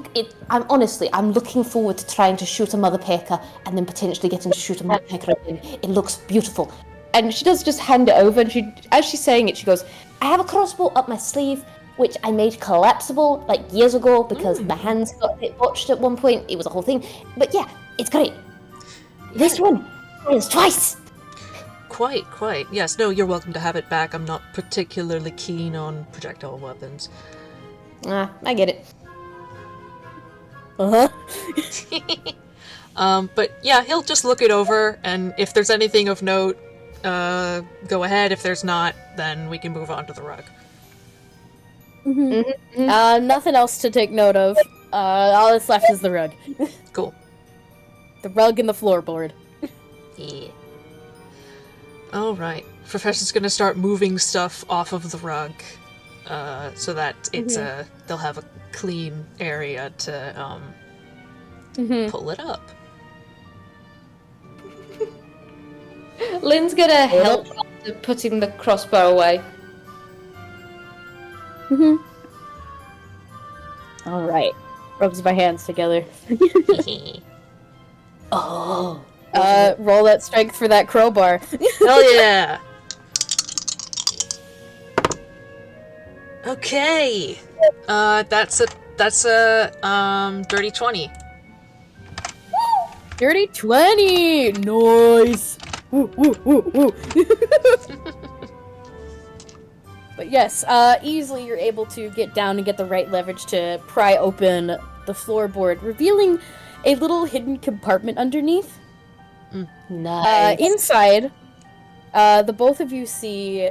I'm looking forward to trying to shoot a mother pecker and then potentially getting to shoot a mother pecker again. It looks beautiful. and she does just hand it over, and as she's saying it, she goes, I have a crossbow up my sleeve, which I made collapsible like years ago because my hands got a bit botched at one point. It was a whole thing. But yeah, it's great. This one is twice. Quite. Yes, no, you're welcome to have it back. I'm not particularly keen on projectile weapons. I get it. But yeah, he'll just look it over, and if there's anything of note, go ahead. If there's not, then we can move on to the rug. Nothing else to take note of. All that's left is the rug. Cool. The rug and the floorboard. Yeah. Alright. Professor's gonna start moving stuff off of the rug, so that it's they'll have a clean area to pull it up. Lynn's gonna help putting the crossbow away. Alright. Rubs my hands together. Oh. Roll that strength for that crowbar. Hell yeah! Okay. That's a dirty 20. Dirty 20! Nice! Woo, woo, woo, woo. But yes, easily you're able to get down and get the right leverage to pry open the floorboard, revealing a little hidden compartment underneath. Nice. Inside, the both of you see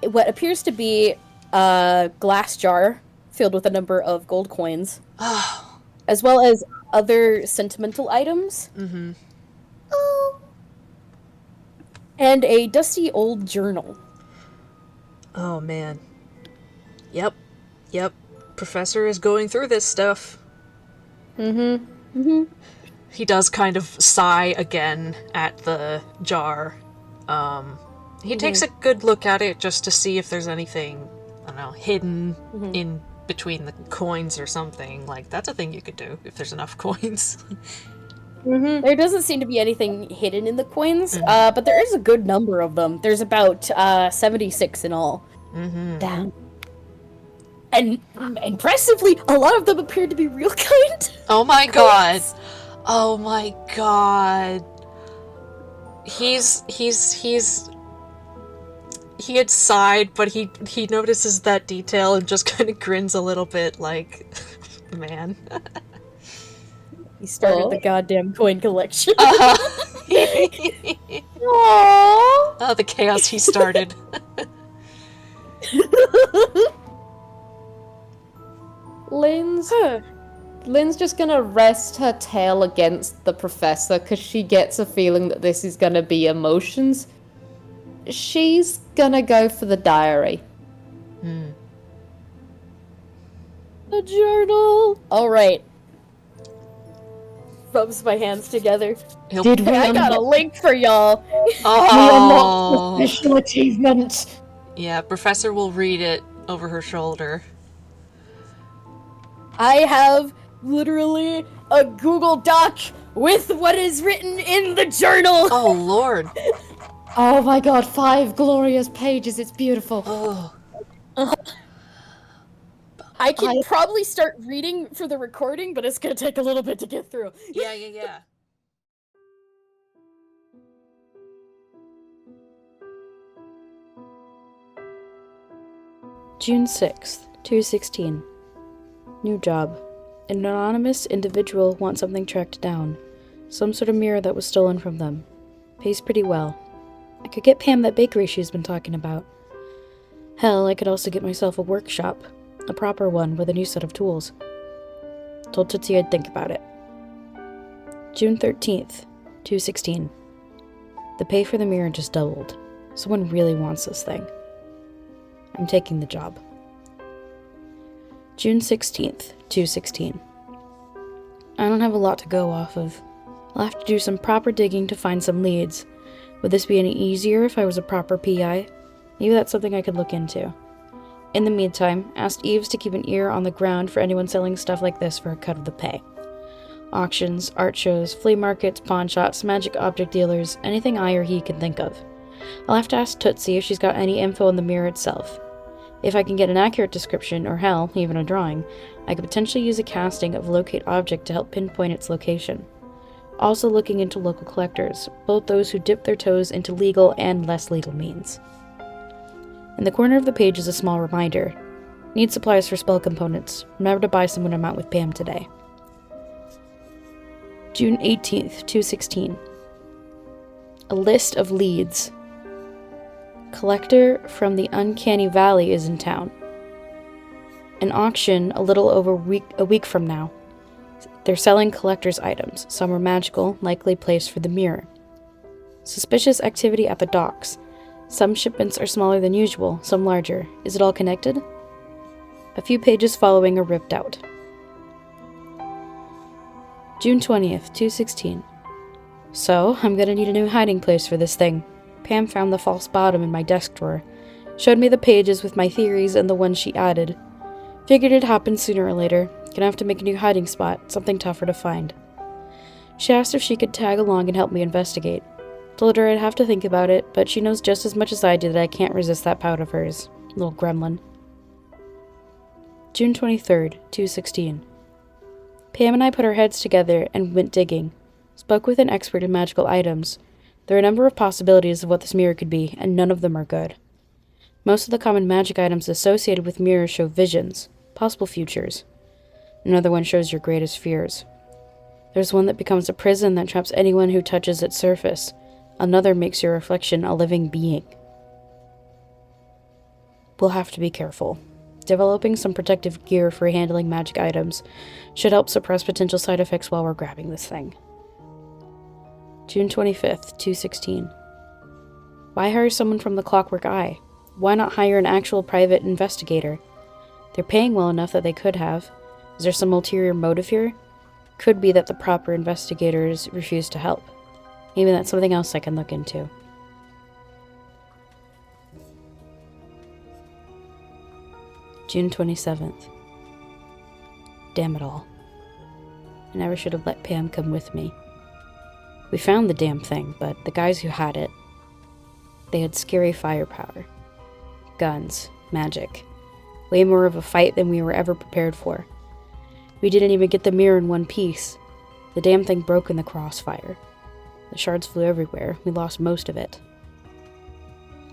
what appears to be a glass jar filled with a number of gold coins, as well as other sentimental items. Mm-hmm. And a dusty old journal. Oh, man. Yep. Professor is going through this stuff. He does kind of sigh again at the jar. He takes a good look at it just to see if there's anything, I don't know, hidden in between the coins or something. Like, that's a thing you could do if there's enough coins. There doesn't seem to be anything hidden in the coins, but there is a good number of them. There's about 76 in all. Damn. And impressively, a lot of them appear to be real kind. Oh my god. Oh my god. He had sighed, but he notices that detail and just kind of grins a little bit like, man. He started the goddamn coin collection. Oh, the chaos he started. Lynn's just gonna rest her tail against the professor because she gets a feeling that this is gonna be emotions. She's gonna go for the diary. The journal. All right. Rubs my hands together. I got a link for y'all. Oh. Special achievement. Yeah, Professor will read it over her shoulder. I have literally a Google Doc with what is written in the journal. Oh, Lord. Oh my god, 5 glorious pages. It's beautiful. Oh. I can probably start reading for the recording, but it's gonna take a little bit to get through. Yeah. June 6th, 2:16. New job. An anonymous individual wants something tracked down. Some sort of mirror that was stolen from them. Pays pretty well. I could get Pam that bakery she's been talking about. Hell, I could also get myself a workshop. A proper one with a new set of tools. Told Tootsie I'd think about it. June 13th, 2:16. The pay for the mirror just doubled. Someone really wants this thing. I'm taking the job. June 16th, 2:16. I don't have a lot to go off of. I'll have to do some proper digging to find some leads. Would this be any easier if I was a proper PI? Maybe that's something I could look into. In the meantime, asked Eves to keep an ear on the ground for anyone selling stuff like this for a cut of the pay. Auctions, art shows, flea markets, pawn shops, magic object dealers, anything I or he can think of. I'll have to ask Tootsie if she's got any info on the mirror itself. If I can get an accurate description, or hell, even a drawing, I could potentially use a casting of Locate Object to help pinpoint its location. Also looking into local collectors, both those who dip their toes into legal and less legal means. In the corner of the page is a small reminder. Need supplies for spell components. Remember to buy some when I'm out with Pam today. June 18th, 2:16. A list of leads. Collector from the Uncanny Valley is in town. An auction a little over a week from now. They're selling collector's items. Some are magical, likely placed for the mirror. Suspicious activity at the docks. Some shipments are smaller than usual, some larger. Is it all connected? A few pages following are ripped out. June 20th, 2:16. So, I'm gonna need a new hiding place for this thing. Pam found the false bottom in my desk drawer. Showed me the pages with my theories and the ones she added. Figured it'd happen sooner or later. Gonna have to make a new hiding spot, something tougher to find. She asked if she could tag along and help me investigate. Told her I'd have to think about it, but she knows just as much as I do that I can't resist that pout of hers. Little gremlin. June 23rd, 2:16. Pam and I put our heads together and went digging. Spoke with an expert in magical items. There are a number of possibilities of what this mirror could be, and none of them are good. Most of the common magic items associated with mirrors show visions, possible futures. Another one shows your greatest fears. There's one that becomes a prison that traps anyone who touches its surface. Another makes your reflection a living being. We'll have to be careful. Developing some protective gear for handling magic items should help suppress potential side effects while we're grabbing this thing. June 25th, 2:16. Why hire someone from the Clockwork Eye? Why not hire an actual private investigator? They're paying well enough that they could have. Is there some ulterior motive here? Could be that the proper investigators refuse to help. Maybe that's something else I can look into. June 27th. Damn it all. I never should have let Pam come with me. We found the damn thing, but the guys who had it, they had scary firepower. Guns, magic. Way more of a fight than we were ever prepared for. We didn't even get the mirror in one piece. The damn thing broke in the crossfire. The shards flew everywhere. We lost most of it.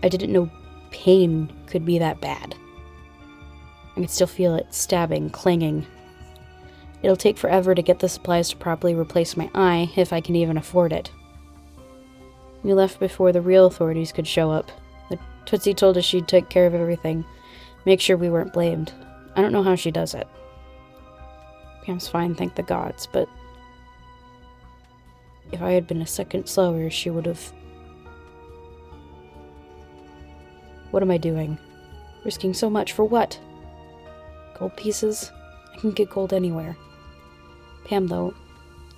I didn't know pain could be that bad. I could still feel it stabbing, clinging. It'll take forever to get the supplies to properly replace my eye, if I can even afford it. We left before the real authorities could show up. The Tootsie told us she'd take care of everything, make sure we weren't blamed. I don't know how she does it. Pam's fine, thank the gods, but if I had been a second slower, she would have... What am I doing? Risking so much for what? Gold pieces? I can get gold anywhere. Pam, though,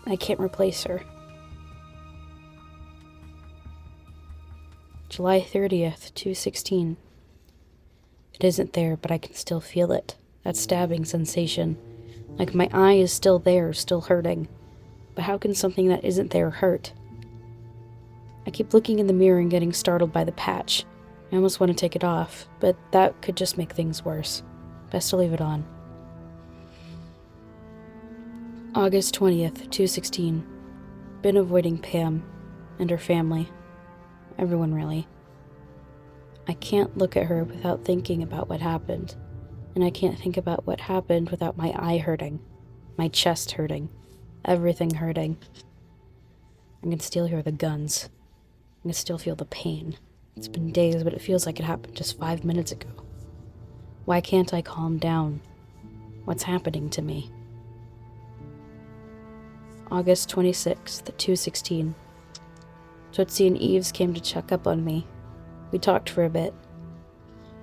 I can't replace her. July 30th, 2:16. It isn't there, but I can still feel it. That stabbing sensation. Like my eye is still there, still hurting. But how can something that isn't there hurt? I keep looking in the mirror and getting startled by the patch. I almost want to take it off, but that could just make things worse. Best to leave it on. August 20th, 2:16. Been avoiding Pam and her family. Everyone, really. I can't look at her without thinking about what happened. And I can't think about what happened without my eye hurting. My chest hurting. Everything hurting. I can still hear the guns. I can still feel the pain. It's been days, but it feels like it happened just 5 minutes ago. Why can't I calm down? What's happening to me? August 26th, 2:16. Tootsie and Eves came to check up on me. We talked for a bit.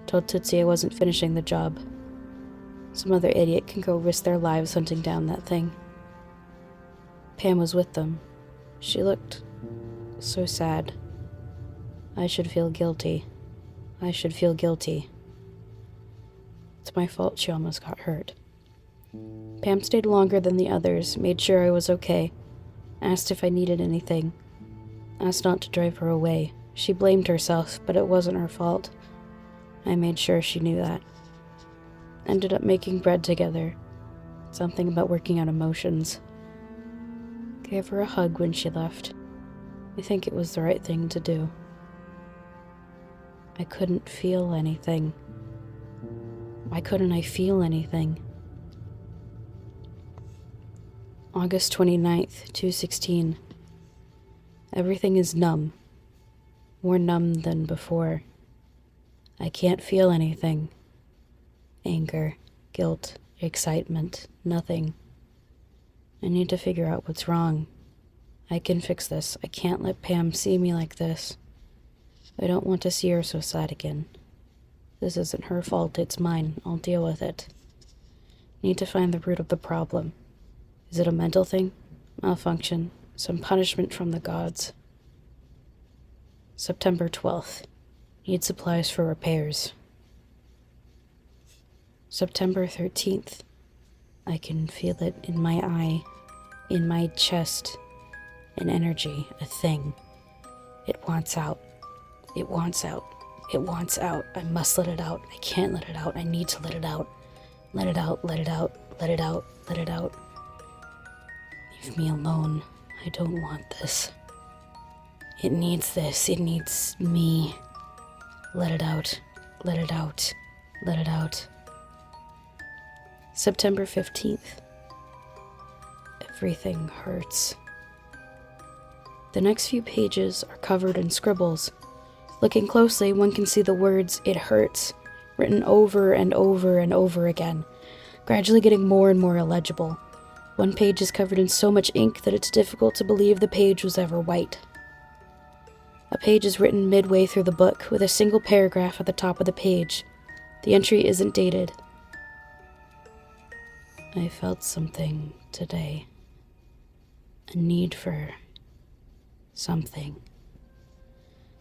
Told Tootsie I wasn't finishing the job. Some other idiot can go risk their lives hunting down that thing. Pam was with them. She looked so sad. I should feel guilty. I should feel guilty. It's my fault she almost got hurt. Pam stayed longer than the others, made sure I was okay, asked if I needed anything, asked not to drive her away. She blamed herself, but it wasn't her fault. I made sure she knew that. Ended up making bread together. Something about working out emotions. Gave her a hug when she left. I think it was the right thing to do. I couldn't feel anything. Why couldn't I feel anything? August 29th, 2:16. Everything is numb. More numb than before. I can't feel anything. Anger, guilt, excitement, nothing. I need to figure out what's wrong. I can fix this. I can't let Pam see me like this. I don't want to see her so sad again. This isn't her fault, it's mine. I'll deal with it. Need to find the root of the problem. Is it a mental thing? Malfunction? Some punishment from the gods? September 12th. Need supplies for repairs. September 13th. I can feel it in my eye, in my chest, an energy, a thing. It wants out. It wants out. It wants out. I must let it out. I can't let it out. I need to let it out. Let it out, let it out, let it out, let it out. Leave me alone. I don't want this. It needs this. It needs me. Let it out. Let it out. Let it out. September 15th. Everything hurts. The next few pages are covered in scribbles. Looking closely, one can see the words, "It hurts," written over and over and over again, gradually getting more and more illegible. One page is covered in so much ink that it's difficult to believe the page was ever white. A page is written midway through the book, with a single paragraph at the top of the page. The entry isn't dated. I felt something today. A need for something.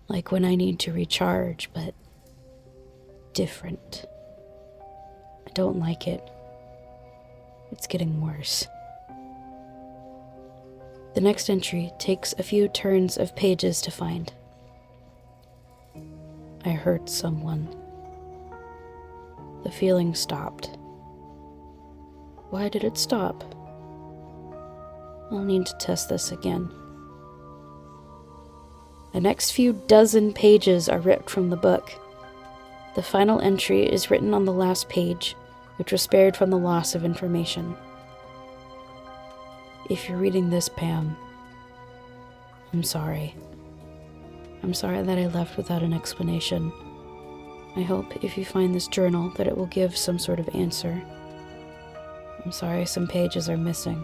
Like when I need to recharge, but different. I don't like it. It's getting worse. The next entry takes a few turns of pages to find. I hurt someone. The feeling stopped. Why did it stop? I'll need to test this again. The next few dozen pages are ripped from the book. The final entry is written on the last page, which was spared from the loss of information. If you're reading this, Pam, I'm sorry. I'm sorry that I left without an explanation. I hope if you find this journal that it will give some sort of answer. I'm sorry some pages are missing.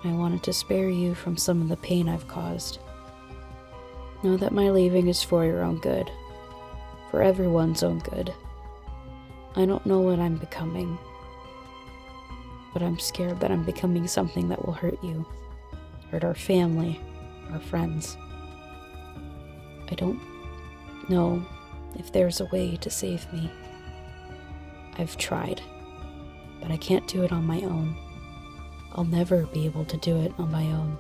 I wanted to spare you from some of the pain I've caused. Know that my leaving is for your own good. For everyone's own good. I don't know what I'm becoming. But I'm scared that I'm becoming something that will hurt you. Hurt our family. Our friends. I don't know if there's a way to save me. I've tried. But I can't do it on my own. I'll never be able to do it on my own.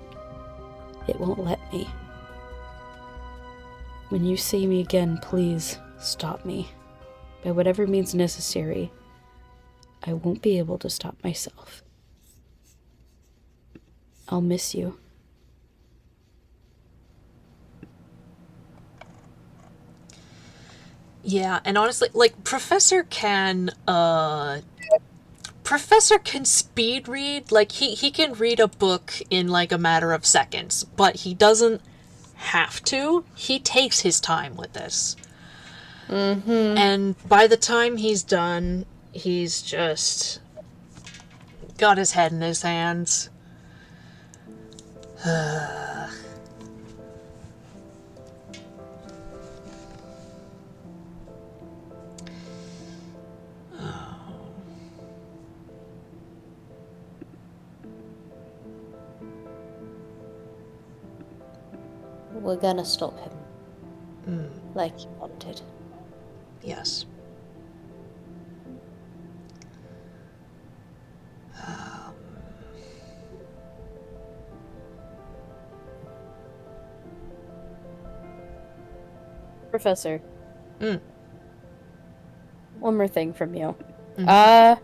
It won't let me. When you see me again, please stop me. By whatever means necessary. I won't be able to stop myself. I'll miss you. Yeah, and honestly, like, Professor can speed read. Like, he can read a book in, like, a matter of seconds, but he doesn't have to. He takes his time with this. Mm-hmm. And by the time he's done, he's just got his head in his hands. We're gonna stop him. Like you wanted. Yes. Professor. One more thing from you. Mm-hmm.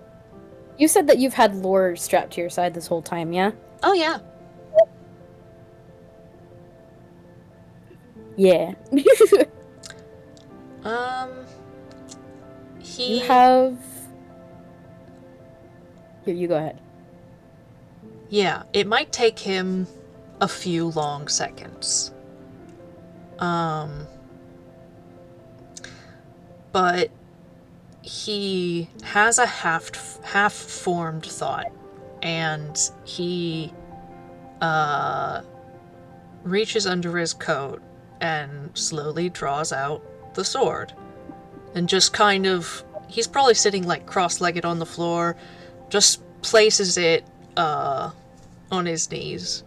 You said that you've had lore strapped to your side this whole time, yeah? Oh, yeah. Yeah. You have... Here, you go ahead. Yeah, it might take him a few long seconds. But he has a half-formed thought, and he reaches under his coat and slowly draws out the sword. And just kind of, he's probably sitting like cross-legged on the floor, just places it on his knees.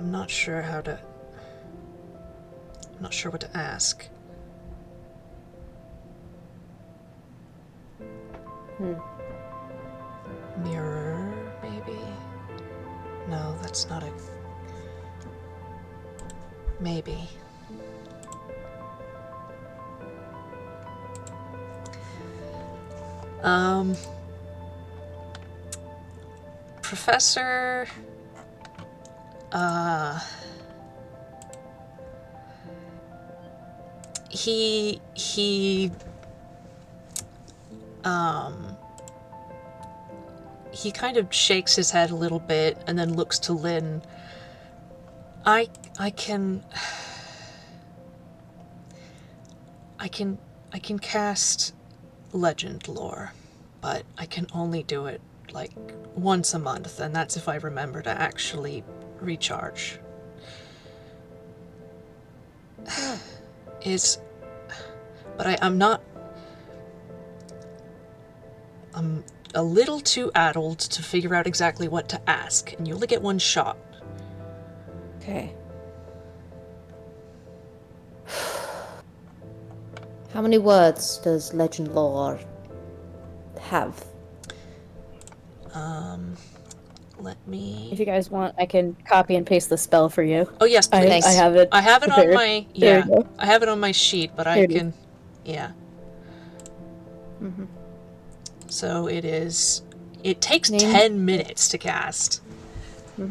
I'm not sure how to... I'm not sure what to ask. Mirror, maybe? No, that's not a... Maybe. Professor... He kind of shakes his head a little bit and then looks to Lynn. I can cast legend lore, but I can only do it like once a month, and that's if I remember to actually recharge. I'm a little too addled to figure out exactly what to ask, and you only get one shot. Okay. How many words does legend lore have? Let me... If you guys want, I can copy and paste the spell for you. Oh, yes, please. I have it. I have it prepared. on my... There Yeah, you go. I have it on my sheet, but There I it is. can... Yeah. So it is... It takes 10 minutes to cast. He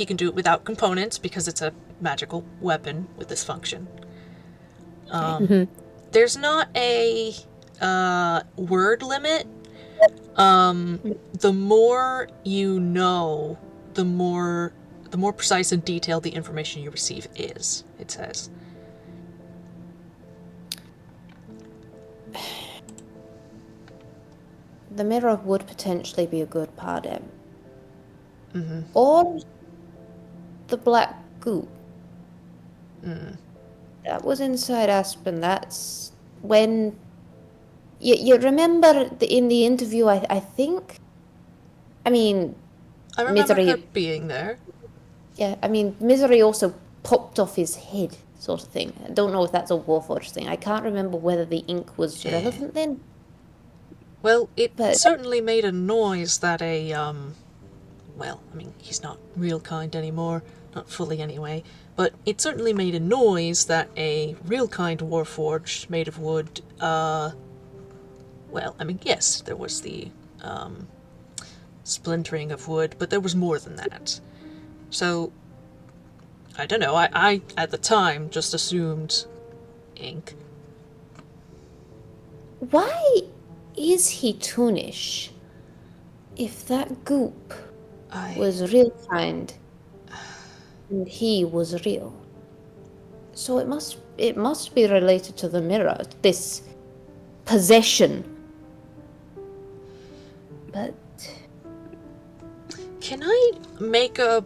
can do it without components because it's a magical weapon with this function. There's not a word limit. The more you know, the more precise and detailed the information you receive is, it says. The mirror would potentially be a good pardon. Or the black goop. That was inside Aspen. That's when... You remember in the interview, I think? I mean... I remember Misery... her being there. Yeah, I mean, Misery also popped off his head, sort of thing. I don't know if that's a Warforged thing. I can't remember whether the ink was relevant then. Well, it But- certainly made a noise that a, well, I mean, he's not real kind anymore, not fully anyway, but it certainly made a noise that a real kind Warforged made of wood, well, I mean, yes, there was the, splintering of wood, but there was more than that. So, I don't know, I at the time, just assumed ink. Why is he Toonish? If that goop was real kind, and he was real. So it must be related to the mirror, this possession. But Can I make a...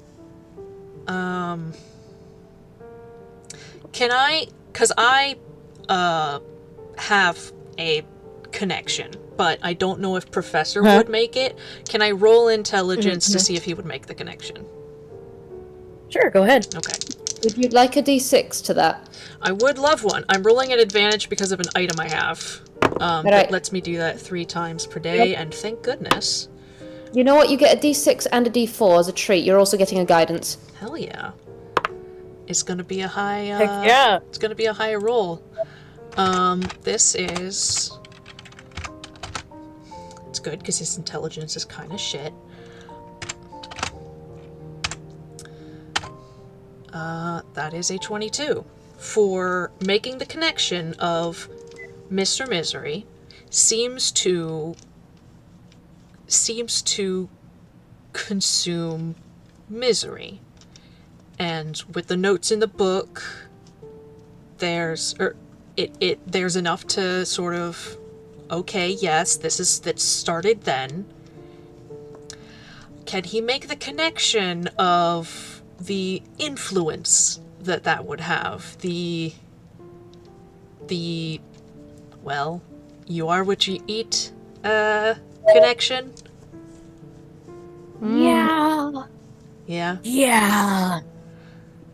Can I... Because I, have a connection, but I don't know if Professor would make it. Can I roll intelligence to see if he would make the connection? Sure, go ahead. Okay. would you like a d6 to that? I would love one. I'm rolling at advantage because of an item I have. That Alright. lets me do that 3 times per day, and thank goodness. You know what? You get a d6 and a d4 as a treat. You're also getting a guidance. Hell yeah. It's gonna be a high, Heck yeah. It's gonna be a high roll. This is... It's good, because his intelligence is kind of shit. That is a 22. For making the connection of Mr. Misery seems to consume misery. And with the notes in the book, there's enough to sort of, okay, yes, that started then. Can he make the connection of the influence that would have? The well, you are what you eat, connection? Yeah. Yeah? Yeah.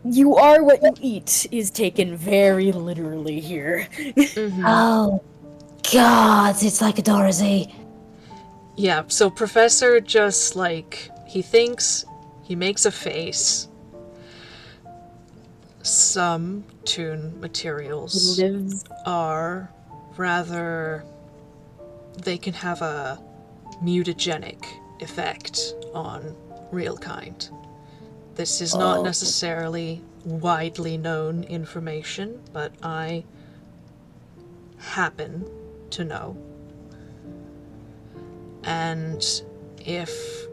You are what you eat is taken very literally here. Oh, God, it's like a Dorothy. Yeah, so Professor just, like, he thinks, he makes a face. Some tune materials Lives. are rather... they can have a mutagenic effect on real kind. This is not necessarily widely known information, but I happen to know. And if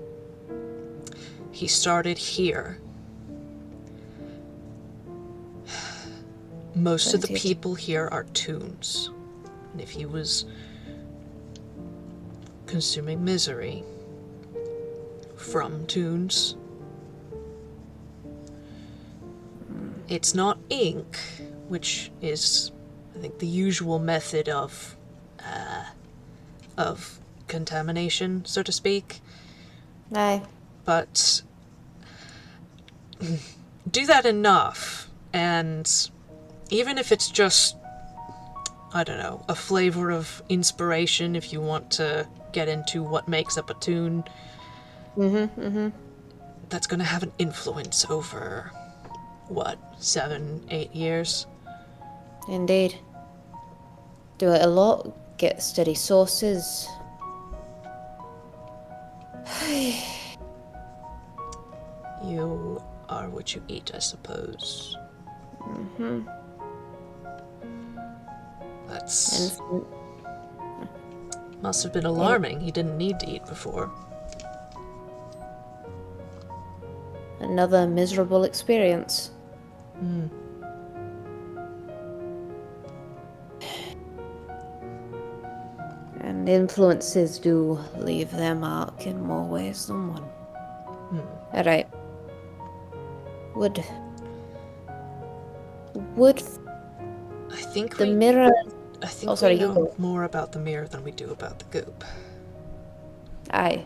he started here, most of the people here are toons. And if he was consuming misery from toons, it's not ink, which is, I think, the usual method of contamination, so to speak. Aye. But do that enough, and even if it's just, I don't know, a flavor of inspiration if you want to get into what makes up a tune, that's going to have an influence over, 7, 8 years? Indeed. Do it a lot, get steady sources. You are what you eat, I suppose. That's... must have been alarming. He didn't need to eat before. Another miserable experience. And influences do leave their mark in more ways than one. Alright. Would I think the mirror... I think sorry, we you know go. more about the mirror than we do about the goop. Aye.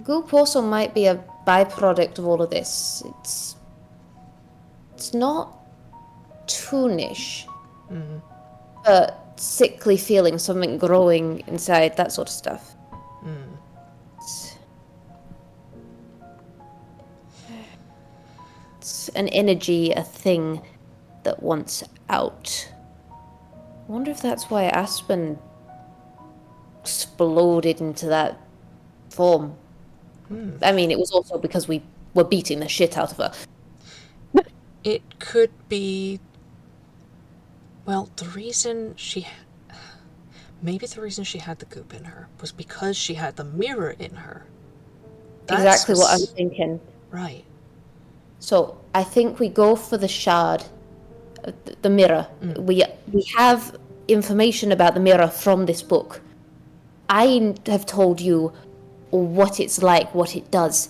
Goop also might be a byproduct of all of this. It's not toonish, but sickly feeling, something growing inside, that sort of stuff. It's an energy, a thing that wants out. I wonder if that's why Aspen exploded into that form. I mean, it was also because we were beating the shit out of her. It could be... well, the reason she... maybe the reason she had the goop in her was because she had the mirror in her. Exactly what I'm thinking. Right. So I think we go for the shard, the mirror. We have information about the mirror from this book. I have told you what it's like, what it does.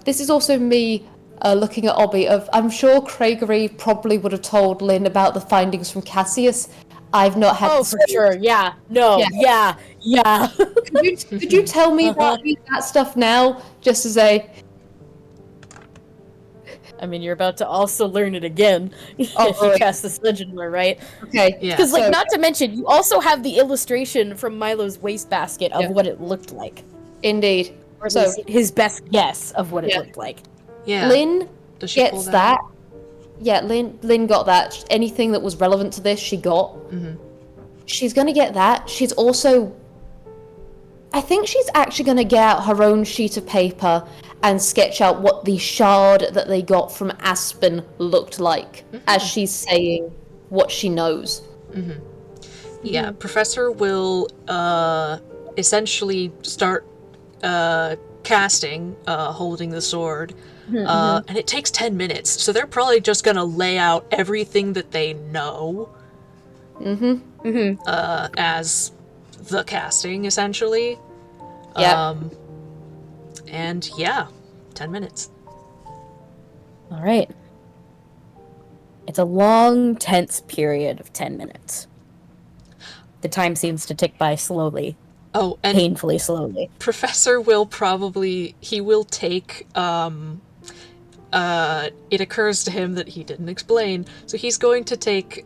This is also me looking at Obby of, I'm sure Craigery probably would have told Lynn about the findings from Cassius. I've not had... Oh, for sure. Yeah. No. Yeah. Could you tell me about that stuff now, just as a... I mean, you're about to also learn it again if you cast this legend lore, right? Okay. Yeah. Because, like, not to mention, you also have the illustration from Milo's wastebasket of what it looked like. Indeed. Or at least his best guess of what it looked like. Yeah. Lynn Does she pull gets that that. out? Yeah, Lynn got that. Anything that was relevant to this, she got. She's gonna get that. She's also... I think she's actually gonna get out her own sheet of paper and sketch out what the shard that they got from Aspen looked like, as she's saying what she knows. Yeah, Professor will essentially start casting, holding the sword, and it takes 10 minutes, so they're probably just gonna lay out everything that they know as the casting, essentially. Yeah. And yeah, 10 minutes. All right. It's a long, tense period of 10 minutes. The time seems to tick by slowly, Oh, and painfully slowly. Professor will probably he will take it occurs to him that he didn't explain, so he's going to take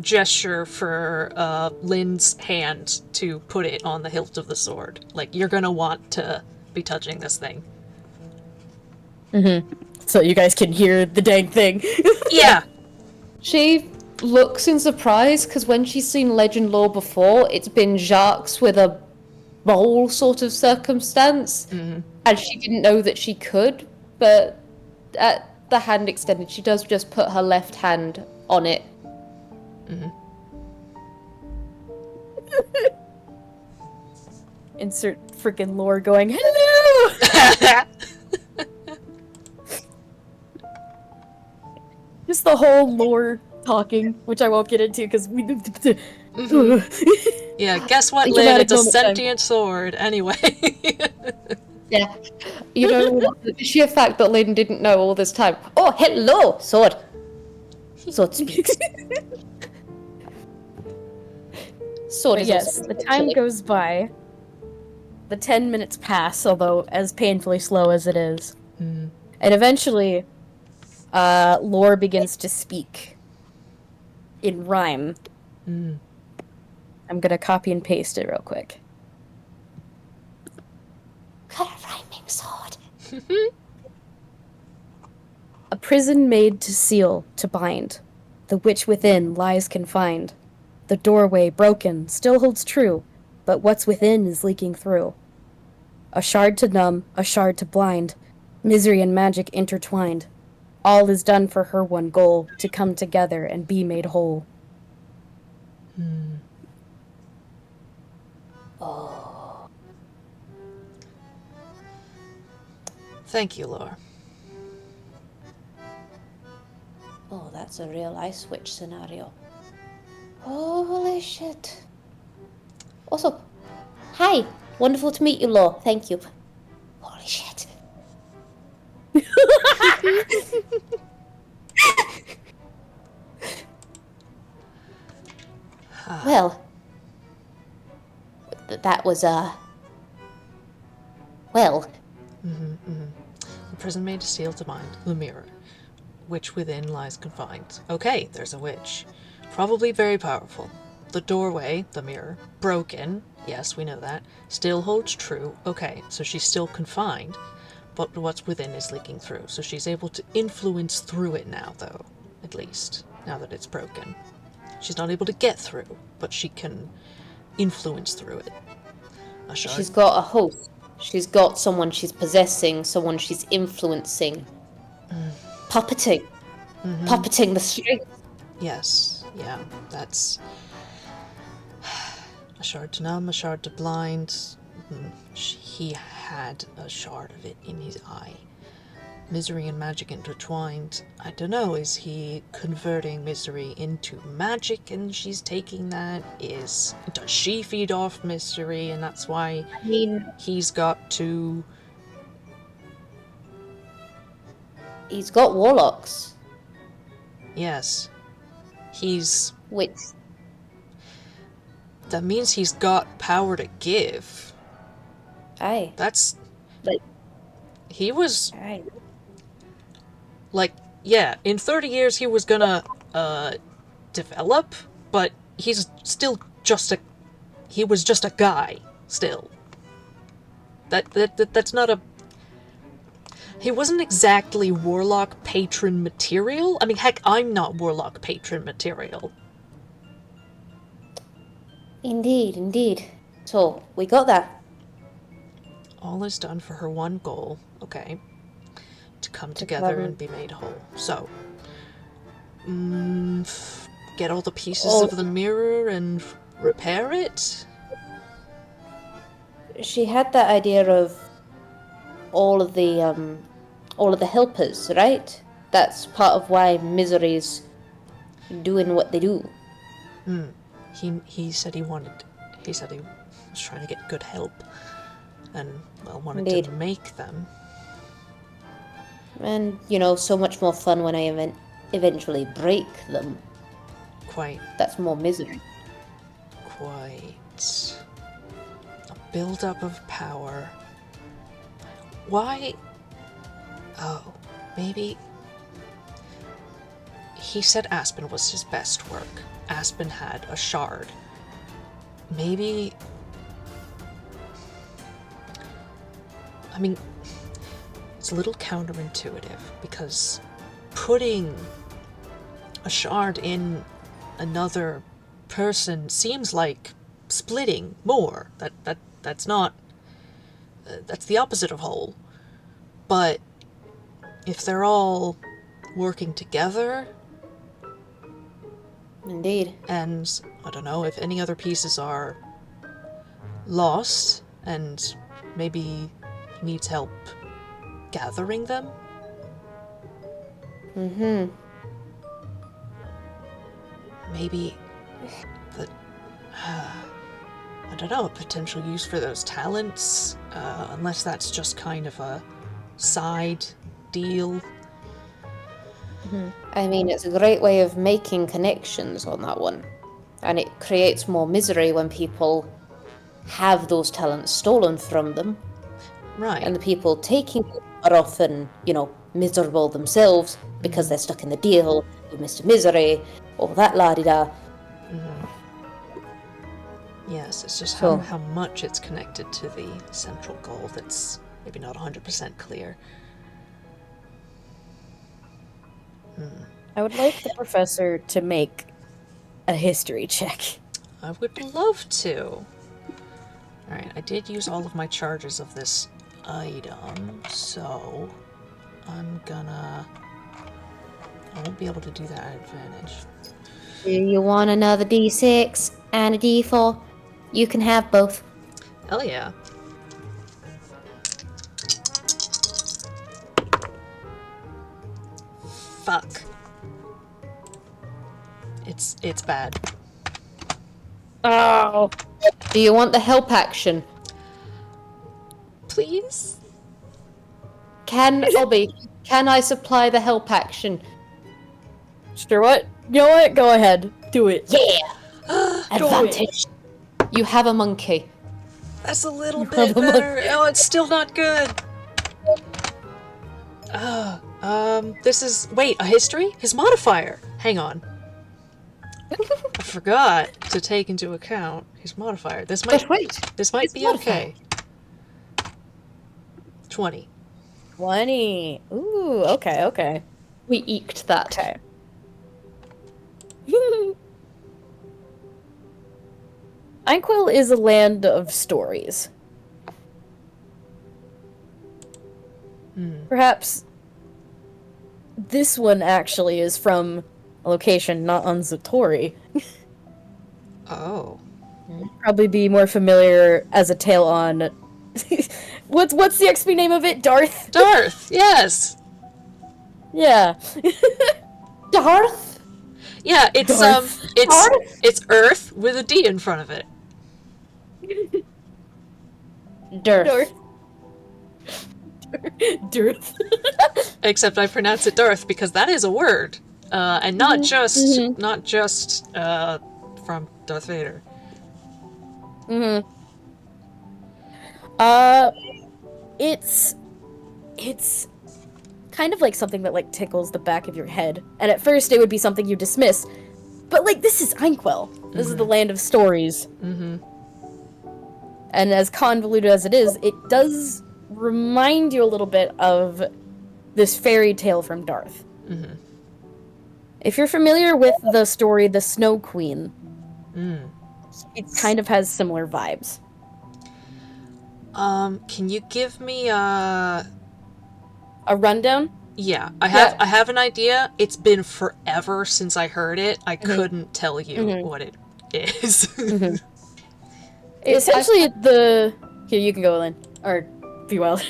gesture for Lynn's hand to put it on the hilt of the sword. Like, you're gonna want to be touching this thing. So you guys can hear the dang thing. Yeah. She looks in surprise because when she's seen legend lore before, it's been Jacques with a bowl sort of circumstance, and she didn't know that she could. But at the hand extended, she does just put her left hand on it. Insert freaking lore going, hello! Just the whole lore talking, which I won't get into because we. Yeah, guess what, Lynn? Dramatic It's a moment time. sentient sword. Anyway. Yeah. You know, the sheer fact that Lynn didn't know all this time. Oh, hello, sword! Sword speaks. Sword is Yes, also the time goes by. The 10 minutes pass, although as painfully slow as it is. And eventually, Lore begins to speak in rhyme. I'm gonna copy and paste it real quick. Got a rhyming sword. A prison made to seal, to bind. The witch within lies confined. The doorway, broken, still holds true, but what's within is leaking through. A shard to numb, a shard to blind, misery and magic intertwined. All is done for her one goal, to come together and be made whole. Thank you, Laura. Oh, that's a real ice witch scenario. Holy shit. Also, hi. Wonderful to meet you, Law. Thank you. Holy shit. Well, that was, well, The prison made to seal to bind. The mirror. Witch within lies confined. Okay, there's a witch. Probably very powerful. The doorway, the mirror, broken. Yes, we know that. Still holds true. Okay, so she's still confined, but what's within is leaking through. So she's able to influence through it now, though. At least, now that it's broken. She's not able to get through, but she can influence through it. A shard. she's got a host. She's got someone she's possessing, someone she's influencing. Puppeting. Puppeting the strings. Yes, yeah, that's a shard to numb, a shard to blind. He had a shard of it in his eye. Misery and magic intertwined. I don't know, is he converting misery into magic and she's taking that? Does she feed off misery and that's why I mean, he's got to... he's got warlocks, Yes. He's... which That means he's got power to give. aye, That's... like, He was... aye. Like, yeah, in 30 years he was gonna, develop, but he's still just a... He was just a guy, still. That's not a... He wasn't exactly Warlock patron material. I mean, heck, I'm not Warlock patron material. Indeed, indeed. So, we got that. All is done for her one goal, okay? To come together and be made whole. So, get all the pieces of the mirror and repair it? She had that idea of all of the helpers, right? That's part of why Misery's doing what they do. He said he was trying to get good help and, well, wanted Indeed. to make them. And, so much more fun when I eventually break them. Quite. That's more misery. Quite. A buildup of power. Why? Oh, maybe. He said Aspen was his best work. Aspen had a shard. Maybe. I mean, it's a little counterintuitive because putting a shard in another person seems like splitting more. That's not. That's the opposite of whole. But if they're all working together, Indeed. and I don't know if any other pieces are lost, and maybe he needs help gathering them. Mm-hmm. Maybe the I don't know, a potential use for those talents, unless that's just kind of a side deal. I mean, it's a great way of making connections on that one. And it creates more misery when people have those talents stolen from them. Right. And the people taking it are often, miserable themselves because they're stuck in the deal with Mr. Misery, all that la-di-da. Yes, it's just So- how much it's connected to the central goal that's maybe not 100% clear. I would like the professor to make a history check. I would love to. Alright, I did use all of my charges of this item, so I won't be able to do that at advantage. Do you want another D6 and a D4? You can have both. Hell yeah. Fuck. It's bad. Oh. Do you want the help action? Please? Can I supply the help action? Sure, what? You know what? Go ahead. Do it. Yeah! Advantage. You have a monkey. That's a little bit better. Oh, it's still not good. This is... Wait, a history? His modifier. Hang on. I forgot to take into account his modifier. This might be okay. 20. 20. Ooh, okay. We eked that. Okay. Inkwell is a land of stories. Perhaps this one actually is from a location not on Zatori. Oh. Probably be more familiar as a tale on... what's the XP name of it? Darth? Darth! Yes! Yeah. Darth? Yeah, it's, Darth. it's Earth with a D in front of it. Darth. Darth. Except I pronounce it Darth because that is a word. And not just from Darth Vader. It's kind of like something that like tickles the back of your head. And at first it would be something you dismiss. But like this is Inkwell. This is the land of stories. And as convoluted as it is, it does remind you a little bit of this fairy tale from Darth. If you're familiar with the story The Snow Queen, it kind of has similar vibes. Can you give me a rundown? Yeah, I have an idea. It's been forever since I heard it. I couldn't tell you what it is. Essentially, Here, you can go, Lynn. Or VWild.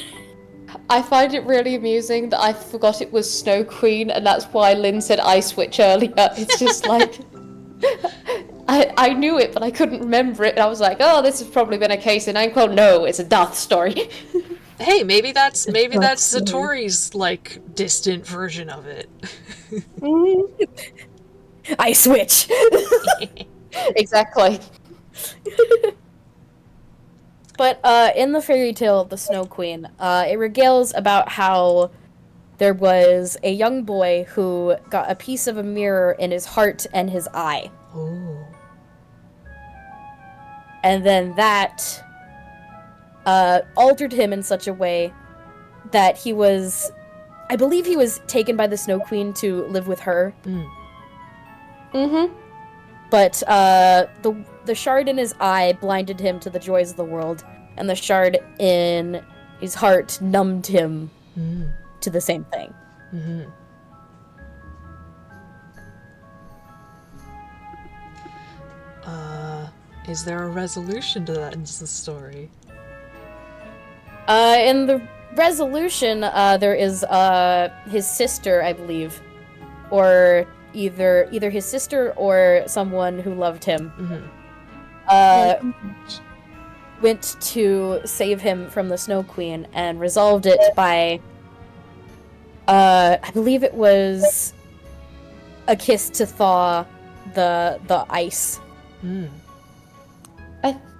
I find it really amusing that I forgot it was Snow Queen, and that's why Lynn said Ice Witch earlier. It's just like... I knew it, but I couldn't remember it, and I was like, oh, this has probably been a case in Inkwell. No, it's a Darth story. Hey, maybe that's Satori's, like, distant version of it. I switch. Exactly. But in the fairy tale of the Snow Queen, it regales about how there was a young boy who got a piece of a mirror in his heart and his eye. Oh. And then that altered him in such a way that he was, I believe he was taken by the Snow Queen to live with her. Mm-hmm. But the shard in his eye blinded him to the joys of the world, and the shard in his heart numbed him to the same thing. Mm-hmm. Is there a resolution to that in the story? In the resolution, there is his sister, I believe, or either his sister or someone who loved him. Went to save him from the Snow Queen and resolved it by, I believe it was a kiss to thaw the ice.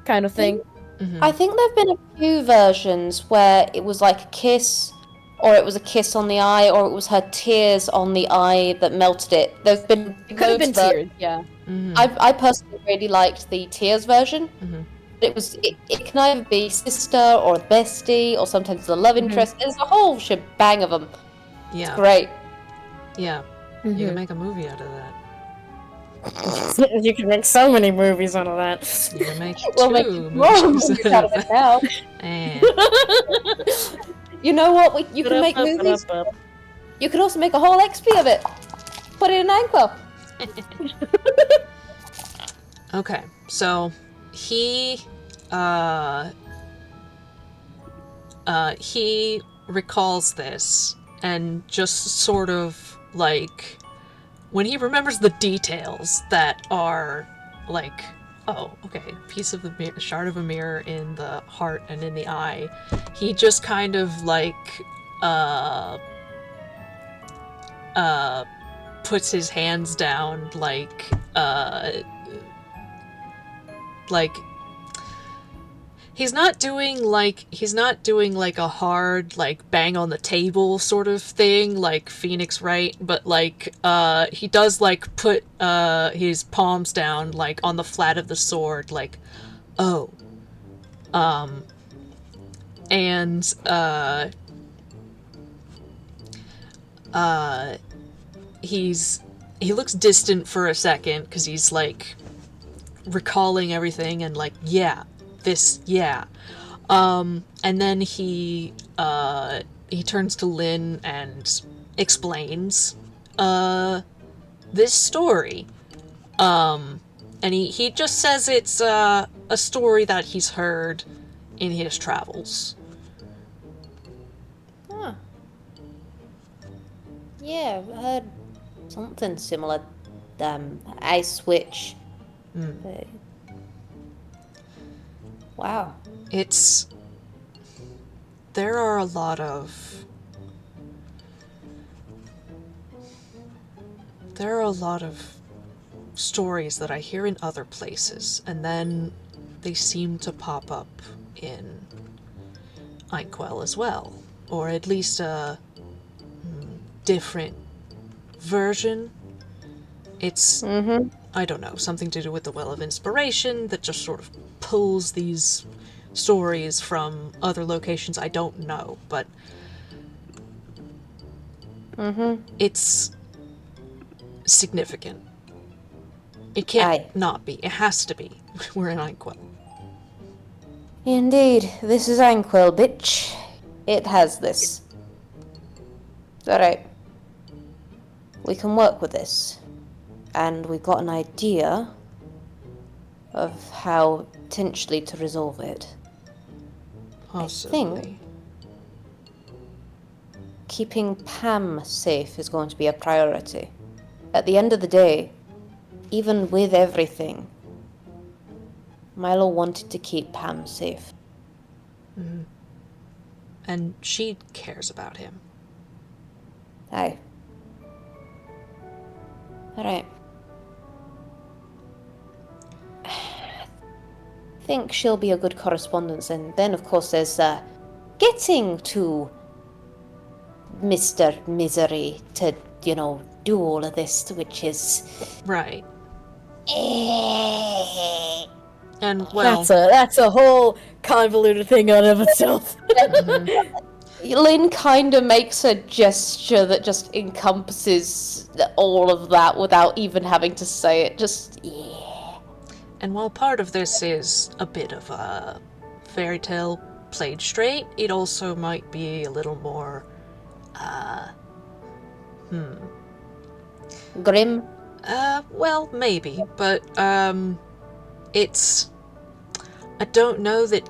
Kind of thing. I think there have been a few versions where it was like a kiss, or it was a kiss on the eye, or it was her tears on the eye that melted it. There've been It could have been tears, yeah. I personally really liked the tears version. It can either be sister or bestie, or sometimes the love interest. There's a whole shebang of them. Yeah. It's great. Yeah. You can make a movie out of that. You can make so many movies out of that. You can make We'll two make more movies out of it now. And You know what? You can make movies. You could also make a whole XP of it. Put it in Anquil. okay, so he recalls this and just sort of like when he remembers the details that are like, oh, okay, piece of the shard of a mirror in the heart and in the eye, he just kind of like puts his hands down like he's not doing like a hard like bang on the table sort of thing like Phoenix Wright, but like he does like put his palms down like on the flat of the sword like, oh, and he looks distant for a second because he's like recalling everything and like, yeah, this, yeah. And then he turns to Lynn and explains this story. And he just says it's a story that he's heard in his travels. Huh. Yeah, I've heard something similar. I switch. Wow. There are a lot of stories that I hear in other places, and then they seem to pop up in Inkwell as well, or at least a different version. It's, I don't know, something to do with the Well of Inspiration that just sort of pulls these stories from other locations. I don't know, but it's significant. It can't not be. It has to be. We're in Inkwell. Indeed, this is Anquil, bitch. It has this. Alright. We can work with this. And we've got an idea of how potentially to resolve it. Possibly. I think keeping Pam safe is going to be a priority. At the end of the day, even with everything, Milo wanted to keep Pam safe. And she cares about him. Aye. Alright. think she'll be a good correspondence. And then, of course, there's getting to Mr. Misery to, do all of this, which is... Right. And, well... That's a whole convoluted thing on of itself. Lynn kind of makes a gesture that just encompasses all of that without even having to say it. Just, yeah. And while part of this is a bit of a fairy tale played straight, it also might be a little more, Grim? well, maybe, but, it's... I don't know that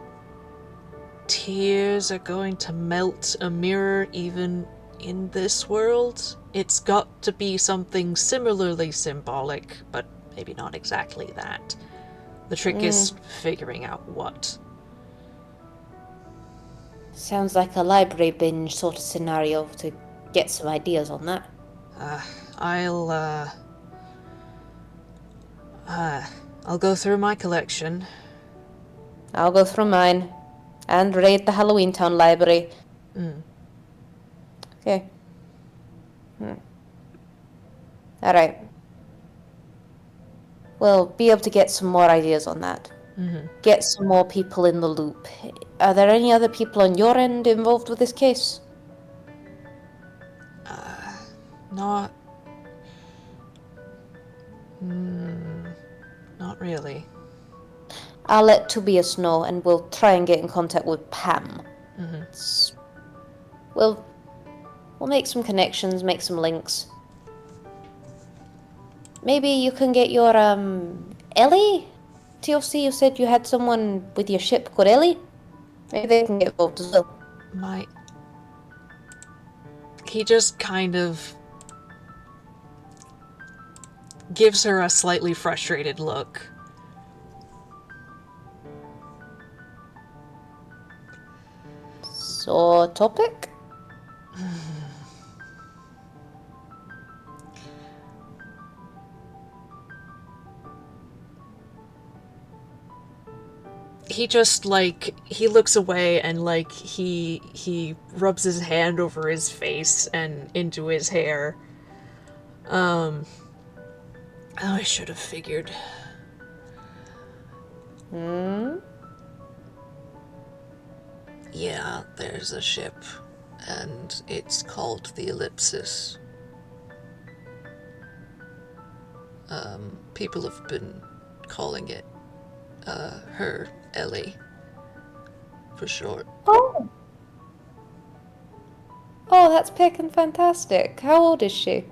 tears are going to melt a mirror even in this world. It's got to be something similarly symbolic, but maybe not exactly that. The trick is figuring out what. Sounds like a library binge sort of scenario to get some ideas on that. I'll go through my collection. I'll go through mine and raid the Halloween Town library. Okay. Alright. We'll be able to get some more ideas on that. Get some more people in the loop. Are there any other people on your end involved with this case? Not really. I'll let Tobias know, and we'll try and get in contact with Pam. We'll make some connections, make some links. Maybe you can get your, Ellie? TLC, you said you had someone with your ship called Ellie? Maybe they can get involved as well. He just kind of gives her a slightly frustrated look. So, topic? He just, he looks away and, he rubs his hand over his face and into his hair. I should have figured. Yeah, there's a ship, and it's called the Ellipsis. People have been calling it, her Ellie, for short. Oh, that's pickin' fantastic. How old is she?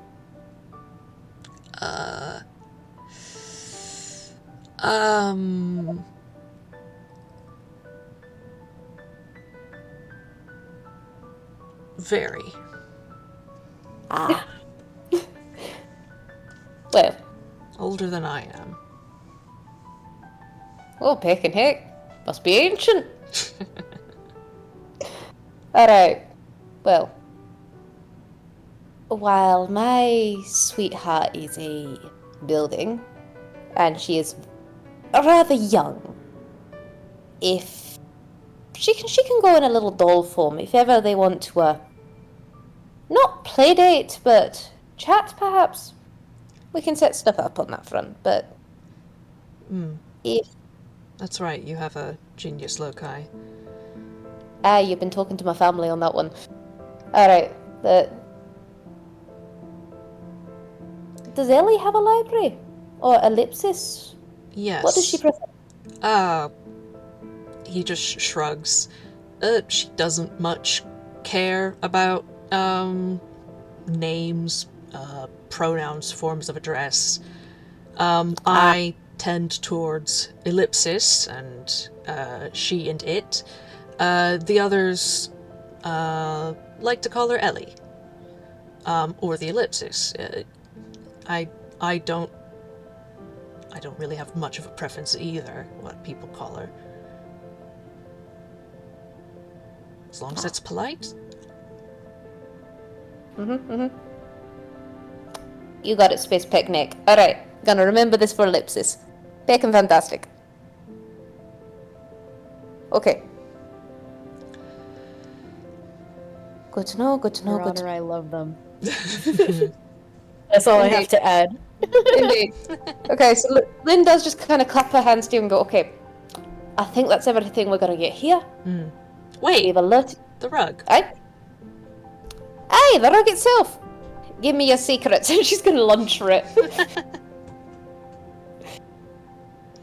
Very. Well. Older than I am. Oh, peckin' heck. Must be ancient. Alright. Well. While my sweetheart is a building, and she is rather young, if she can go in a little doll form if ever they want to not play date, but chat perhaps. We can set stuff up on that front, but if That's right, you have a genius loci. you've been talking to my family on that one. Alright, does Ellie have a library? Or ellipsis? Yes. What does she prefer? He just shrugs. She doesn't much care about, names, pronouns, forms of address. I tend towards ellipsis, and, she and it. The others, like to call her Ellie. Or the ellipsis. I don't really have much of a preference either, what people call her. As long as it's polite. You got it, Space Picnic. Alright, gonna remember this for ellipsis. Peckin' fantastic. Okay. Good to know, good to know, Your good to Honor, I love them. That's all I have to add. Indeed. Okay, so Lynn does just kind of clap her hands to you and go, okay, I think that's everything we're going to get here. Wait, We've alerted... the rug. Hey, the rug itself. Give me your secrets. And she's going to lunge for it.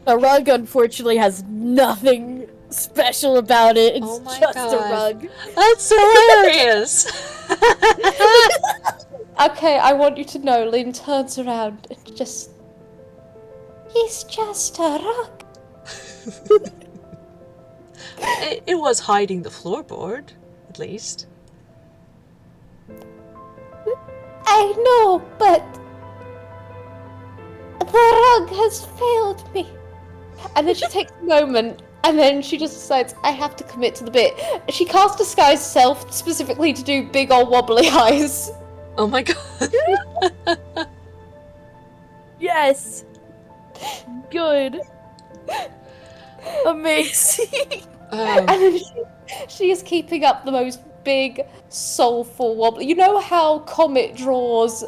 A rug, unfortunately, has nothing special about it. It's Oh my just God. a rug. That's hilarious! Okay, I want you to know, Lynn turns around and just... He's just a rug. It was hiding the floorboard, at least. I know, but... The rug has failed me. And then she takes a moment, and then she just decides, I have to commit to the bit. She casts Disguise Self specifically to do big old wobbly eyes. Oh my God. Yes. Good. Amazing. And then she is keeping up the most big, soulful wobbly. You know how Comet draws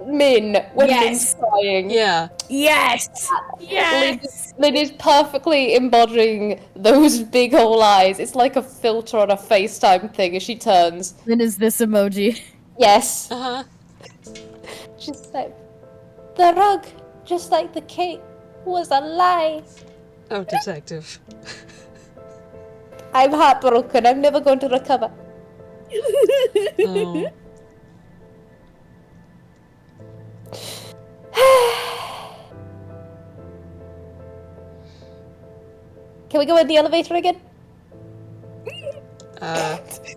Min when Min's crying? Yeah. Yes. Yes. Lynn is perfectly embodying those big old eyes. It's like a filter on a FaceTime thing as she turns. Then is this emoji? Yes. She's like, the rug, just like the cake, was a lie. Oh, detective. I'm heartbroken. I'm never going to recover. Oh. Can we go in the elevator again?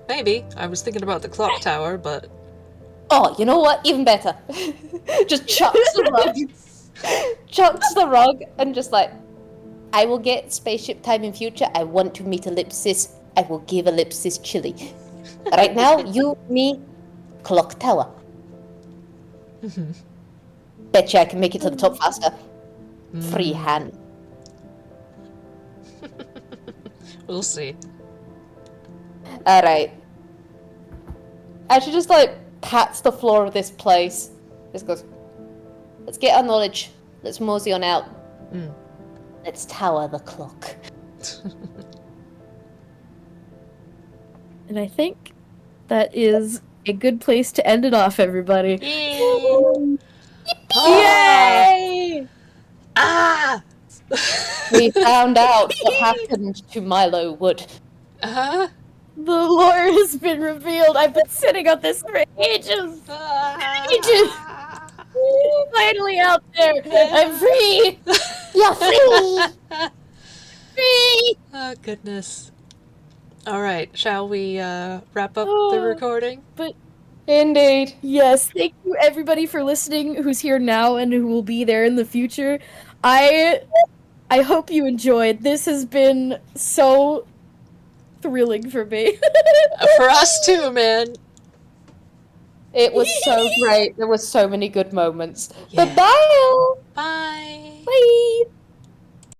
Maybe. I was thinking about the clock tower, but... Oh, you know what? Even better. Just chucks the rug. Chucks the rug and just like, I will get spaceship time in future. I want to meet Ellipsis. I will give Ellipsis chili. Right now, you, me, clock tower. Betcha I can make it to the top faster. Free hand. We'll see. Alright. And she just like pats the floor of this place. Just goes, let's get our knowledge. Let's mosey on out. Let's tower the clock. And I think that is a good place to end it off, everybody. Yay! Yay! Ah! We found out what happened to Milo Woode. Uh-huh. The lore has been revealed. I've been sitting on this for ages. Ages. Finally out there. I'm free. You're free! Free. Oh, goodness. Alright, shall we wrap up the recording? Indeed. Yes, thank you everybody for listening who's here now and who will be there in the future. I hope you enjoyed. This has been so thrilling for me. For us too, man. It was so great. There were so many good moments. Yeah. Bye-bye!